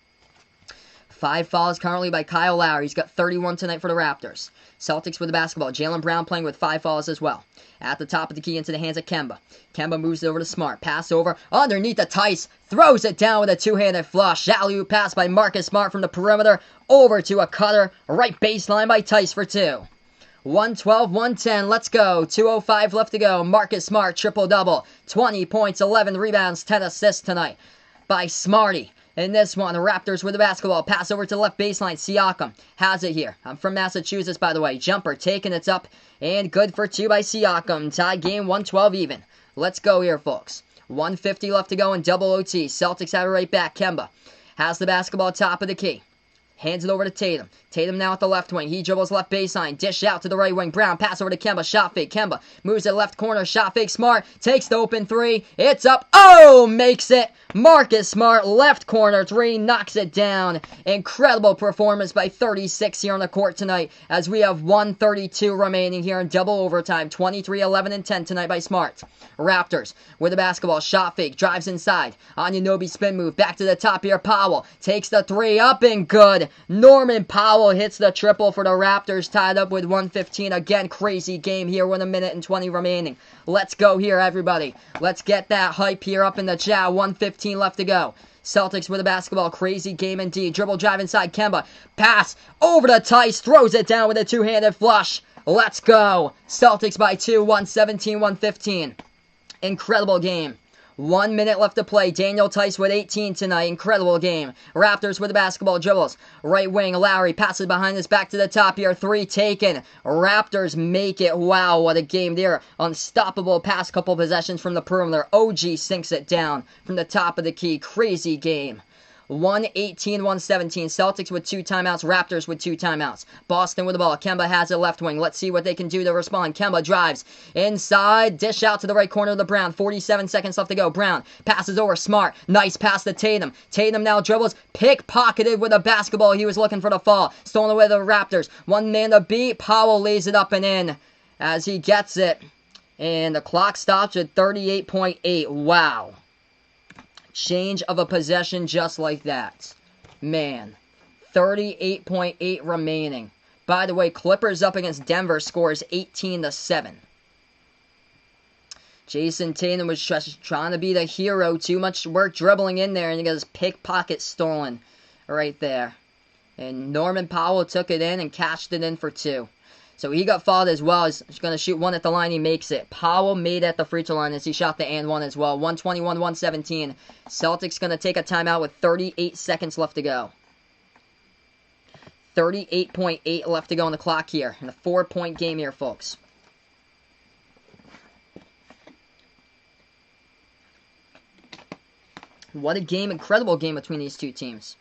5 fouls currently by Kyle Lowry. He's got 31 tonight for the Raptors. Celtics with the basketball. Jaylen Brown playing with 5 fouls as well. At the top of the key into the hands of Kemba. Kemba moves it over to Smart. Pass over underneath the Tice. Throws it down with a 2-handed flush. Alley-oop pass by Marcus Smart from the perimeter. Over to a cutter. Right baseline by Tice for 2. 112-110. Let's go. 2:05 left to go. Marcus Smart triple-double. 20 points, 11 rebounds, 10 assists tonight by Smarty. In this one, the Raptors with the basketball. Pass over to the left baseline. Siakam has it here. I'm from Massachusetts, by the way. Jumper taking it up. And good for 2 by Siakam. Tie game 112 even. Let's go here, folks. 1:50 left to go in double OT. Celtics have it right back. Kemba has the basketball top of the key. Hands it over to Tatum. Tatum now at the left wing. He dribbles left baseline. Dish out to the right wing. Brown pass over to Kemba. Shot fake. Kemba moves to the left corner. Shot fake. Smart takes the open 3. It's up. Oh! Makes it. Marcus Smart, left corner 3, knocks it down. Incredible performance by 36 here on the court tonight as we have 1:32 remaining here in double overtime. 23, 11, and 10 tonight by Smart. Raptors with the basketball. Shot fake. Drives inside. Anunoby spin move. Back to the top here. Powell takes the 3 up and good. Norman Powell hits the triple for the Raptors. Tied up with 1:15. Again, crazy game here with 1:20 remaining. Let's go here, everybody. Let's get that hype here up in the chat. 1:15 left to go. Celtics with the basketball. Crazy game indeed. Dribble drive inside Kemba. Pass over to Tice. Throws it down with a 2-handed flush. Let's go. Celtics by 2. 117-115. Incredible game. 1 minute left to play. Daniel Tice with 18 tonight. Incredible game. Raptors with the basketball. Dribbles. Right wing. Lowry passes behind us back to the top here. 3 taken. Raptors make it. Wow, what a game. They're unstoppable past couple possessions from the perimeter. OG sinks it down from the top of the key. Crazy game. 118, 117. Celtics with 2 timeouts. Raptors with 2 timeouts. Boston with the ball. Kemba has it left wing. Let's see what they can do to respond. Kemba drives inside. Dish out to the right corner of the Brown. 47 seconds left to go. Brown passes over. Smart. Nice pass to Tatum. Tatum now dribbles. Pickpocketed with a basketball. He was looking for the fall. Stolen away the Raptors. One man to beat. Powell lays it up and in as he gets it. And the clock stops at 38.8. Wow. Change of a possession just like that. Man. 38.8 remaining. By the way, Clippers up against Denver scores 18-7. Jason Tatum was just trying to be the hero. Too much work dribbling in there, and he got his pickpocket stolen right there. And Norman Powell took it in and cashed it in for 2. So he got fouled as well. He's going to shoot one at the line. He makes it. Powell made at the free throw line as he shot the and one as well. 121-117. Celtics going to take a timeout with 38 seconds left to go. 38.8 left to go on the clock here. In a 4-point game here, folks. What a game. Incredible game between these two teams.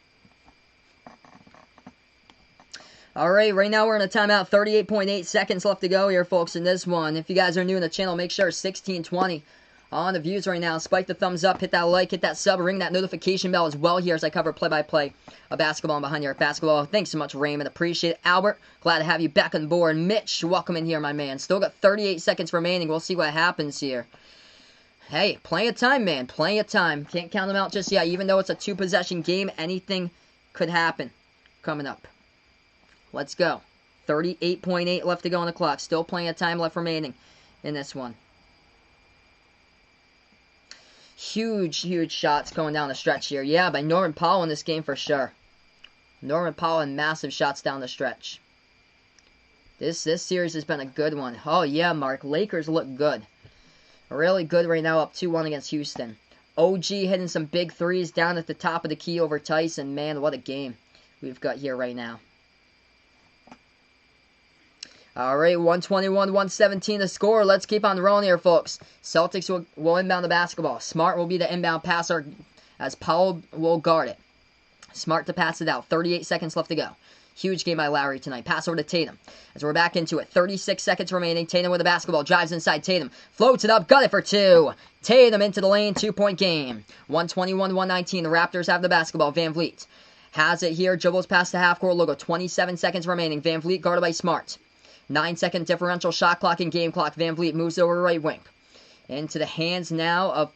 Alright, right now we're in a timeout. 38.8 seconds left to go here, folks, in this one. If you guys are new in the channel, make sure 1620 on the views right now. Spike the thumbs up, hit that like, hit that sub, ring that notification bell as well here as I cover play-by-play of basketball and Behind Your Basketball. Thanks so much, Raymond. Appreciate it. Albert, glad to have you back on board. Mitch, welcome in here, my man. Still got 38 seconds remaining. We'll see what happens here. Hey, plenty of time, man. Plenty of time. Can't count them out just yet. Even though it's a 2-possession game, anything could happen coming up. Let's go. 38.8 left to go on the clock. Still plenty of time left remaining in this one. Huge shots going down the stretch here. Yeah, by Norman Powell in this game for sure. Norman Powell and massive shots down the stretch. This series has been a good one. Oh, yeah, Mark. Lakers look good. Really good right now, up 2-1 against Houston. OG hitting some big threes down at the top of the key over Tyson. Man, what a game we've got here right now. Alright, 121-117 the score. Let's keep on rolling here, folks. Celtics will inbound the basketball. Smart will be the inbound passer as Powell will guard it. Smart to pass it out. 38 seconds left to go. Huge game by Lowry tonight. Pass over to Tatum. As we're back into it. 36 seconds remaining. Tatum with the basketball. Drives inside. Tatum floats it up. Got it for 2. Tatum into the lane. 2-point game. 121-119. The Raptors have the basketball. Van Vliet has it here. Dribbles past the half-court logo. 27 seconds remaining. Van Vliet guarded by Smart. 9-second differential shot clock and game clock. Van Vliet moves over right wing. Into the hands now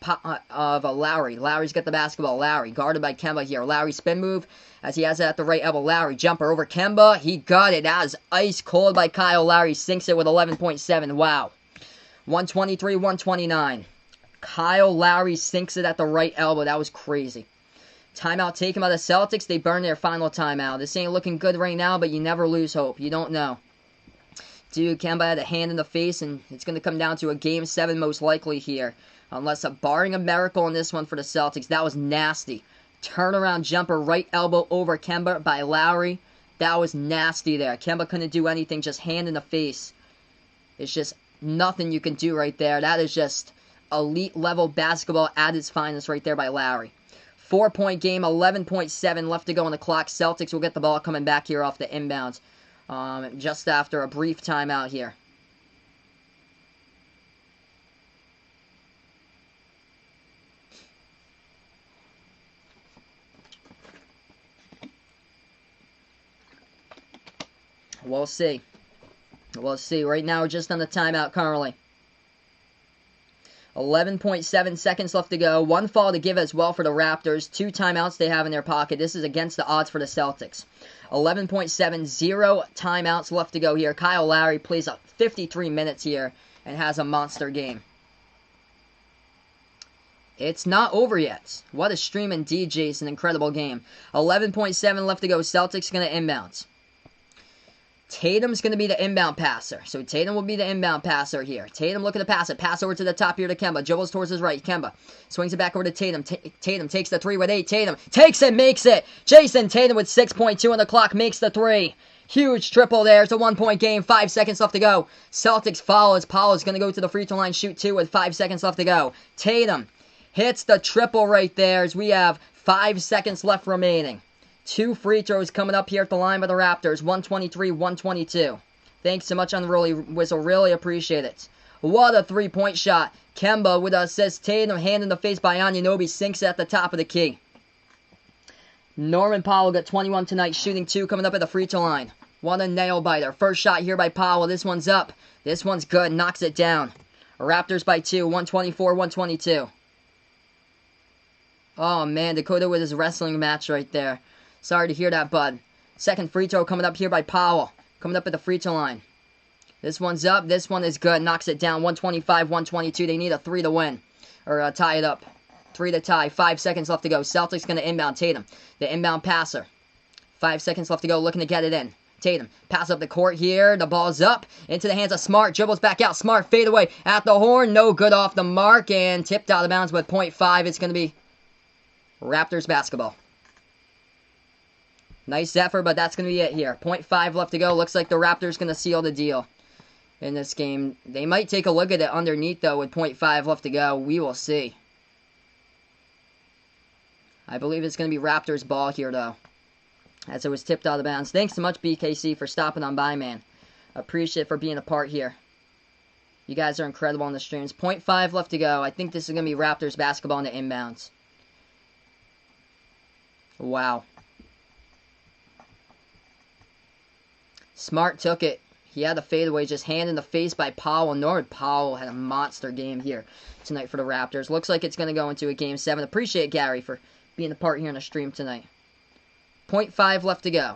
of Lowry. Lowry's got the basketball. Lowry guarded by Kemba here. Lowry spin move as he has it at the right elbow. Lowry jumper over Kemba. He got it. That is ice cold by Kyle Lowry. Sinks it with 11.7. Wow. 123-129. Kyle Lowry sinks it at the right elbow. That was crazy. Timeout taken by the Celtics. They burn their final timeout. This ain't looking good right now, but you never lose hope. You don't know. Dude, Kemba had a hand in the face, and it's going to come down to a Game 7 most likely here. Unless barring a miracle in this one for the Celtics. That was nasty. Turnaround jumper, right elbow over Kemba by Lowry. That was nasty there. Kemba couldn't do anything, just hand in the face. It's just nothing you can do right there. That is just elite level basketball at its finest right there by Lowry. 4-point game, 11.7 left to go on the clock. Celtics will get the ball coming back here off the inbounds. Just after a brief timeout here. We'll see. We'll see. Right now, we're just on the timeout currently. 11.7 seconds left to go. 1 foul to give as well for the Raptors. 2 timeouts they have in their pocket. This is against the odds for the Celtics. 11.7, 0 timeouts left to go here. Kyle Lowry plays up 53 minutes here and has a monster game. It's not over yet. What a stream indeed, Jason. Incredible game. 11.7 left to go. Celtics going to inbound. Tatum's going to be the inbound passer. So Tatum will be the inbound passer here. Tatum looking to pass it. Pass over to the top here to Kemba. Dribbles towards his right. Kemba swings it back over to Tatum. Tatum takes the 3 with 8. Tatum takes it, makes it. Jason Tatum with 6.2 on the clock makes the 3. Huge triple there. It's a 1-point game. 5 seconds left to go. Celtics foul as Powell is going to go to the free throw line, shoot 2 with 5 seconds left to go. Tatum hits the triple right there as we have 5 seconds left remaining. 2 free throws coming up here at the line by the Raptors. 123-122. Thanks so much on the Rolly Whistle. Really appreciate it. What a three-point shot. Kemba with an assist. Tatum, hand in the face by Anunoby, sinks at the top of the key. Norman Powell got 21 tonight, shooting 2 coming up at the free throw line. What a nail biter. First shot here by Powell. This one's up. This one's good. Knocks it down. Raptors by 2. 124-122. Oh, man. Dakota with his wrestling match right there. Sorry to hear that, bud. Second free throw coming up here by Powell. Coming up at the free throw line. This one's up. This one is good. Knocks it down. 125-122. They need a 3 to win. Or tie it up. 3 to tie. 5 seconds left to go. Celtics going to inbound Tatum. The inbound passer. 5 seconds left to go. Looking to get it in. Tatum. Pass up the court here. The ball's up. Into the hands of Smart. Dribbles back out. Smart fade away. At the horn. No good off the mark. And tipped out of bounds with 0.5. It's going to be Raptors basketball. Nice effort, but that's going to be it here. 0.5 left to go. Looks like the Raptors going to seal the deal in this game. They might take a look at it underneath, though, with 0.5 left to go. We will see. I believe it's going to be Raptors ball here, though, as it was tipped out of bounds. Thanks so much, BKC, for stopping on by, man. Appreciate it for being a part here. You guys are incredible on the streams. 0.5 left to go. I think this is going to be Raptors basketball in the inbounds. Wow. Smart took it. He had the fadeaway, just hand in the face by Powell. Norman Powell had a monster game here tonight for the Raptors. Looks like it's going to go into a Game 7. Appreciate Gary for being a part here on the stream tonight. 0.5 left to go.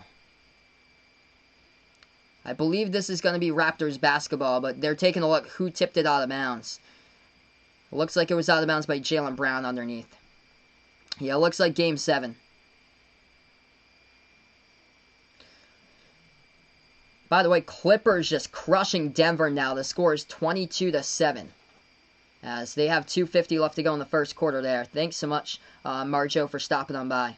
I believe this is going to be Raptors basketball, but they're taking a look who tipped it out of bounds. Looks like it was out of bounds by Jaylen Brown underneath. Yeah, looks like Game 7. By the way, Clippers just crushing Denver now. The score is 22-7. As they have 2:50 left to go in the first quarter there. Thanks so much, Marjo, for stopping on by.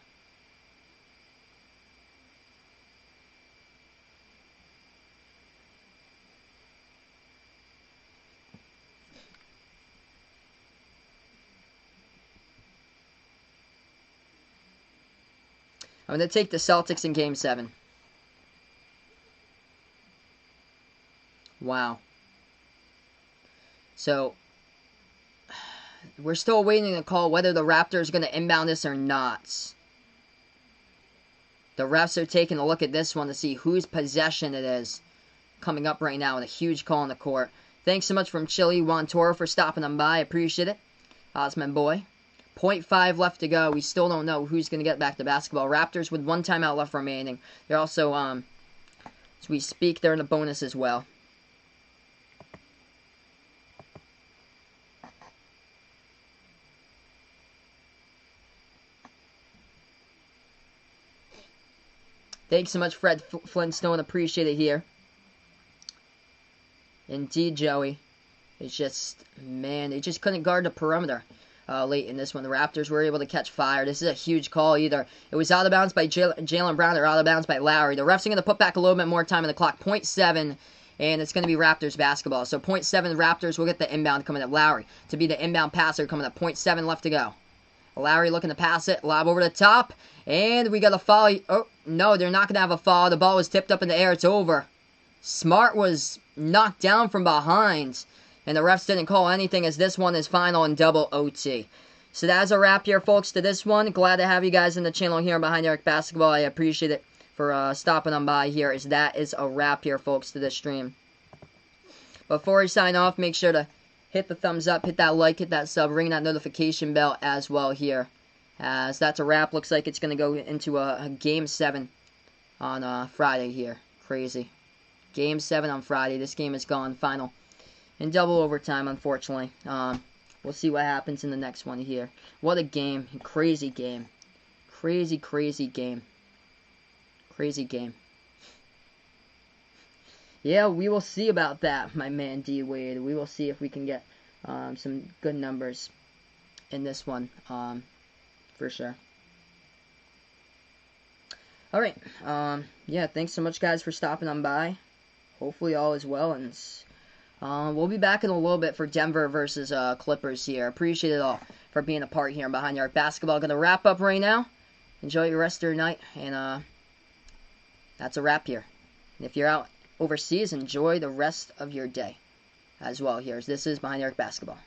I'm going to take the Celtics in Game 7. Wow. So, we're still waiting to call whether the Raptors are going to inbound this or not. The refs are taking a look at this one to see whose possession it is coming up right now, and a huge call on the court. Thanks so much from Chili Juan Toro for stopping on by. Appreciate it. Osman boy. 0.5 left to go. We still don't know who's going to get back to basketball. Raptors with 1 timeout left remaining. They're also, as we speak, they're in the bonus as well. Thanks so much, Fred Flintstone. Appreciate it here. Indeed, Joey. It's just, man, they just couldn't guard the perimeter late in this one. The Raptors were able to catch fire. This is a huge call. Either it was out of bounds by Jaylen Brown or out of bounds by Lowry. The refs are going to put back a little bit more time on the clock. 0.7, and it's going to be Raptors basketball. So 0.7 Raptors will get the inbound coming up. Lowry to be the inbound passer coming up. 0.7 left to go. Lowry looking to pass it. Lob over the top. And we got a foul. Oh, no, they're not going to have a foul. The ball was tipped up in the air. It's over. Smart was knocked down from behind. And the refs didn't call anything as this one is final in double OT. So that's a wrap here, folks, to this one. Glad to have you guys in the channel here Behind Eric Basketball. I appreciate it for stopping on by here. As that is a wrap here, folks, to this stream. Before we sign off, make sure to hit the thumbs up, hit that like, hit that sub, ring that notification bell as well here. As that's a wrap. Looks like it's going to go into a Game 7 on Friday here. Crazy. Game 7 on Friday. This game is gone. Final. In double overtime, unfortunately. We'll see what happens in the next one here. What a game. Crazy game. Crazy, crazy game. Crazy game. Yeah, we will see about that, my man D. Wade. We will see if we can get some good numbers in this one. For sure. Alright. Yeah, thanks so much, guys, for stopping on by. Hopefully all is well, and we'll be back in a little bit for Denver versus Clippers here. Appreciate it all for being a part here in Behind the Arc Basketball. Going to wrap up right now. Enjoy your rest of your night, and that's a wrap here. And if you're out overseas, enjoy the rest of your day as well here, as this is Behind the Arc Basketball.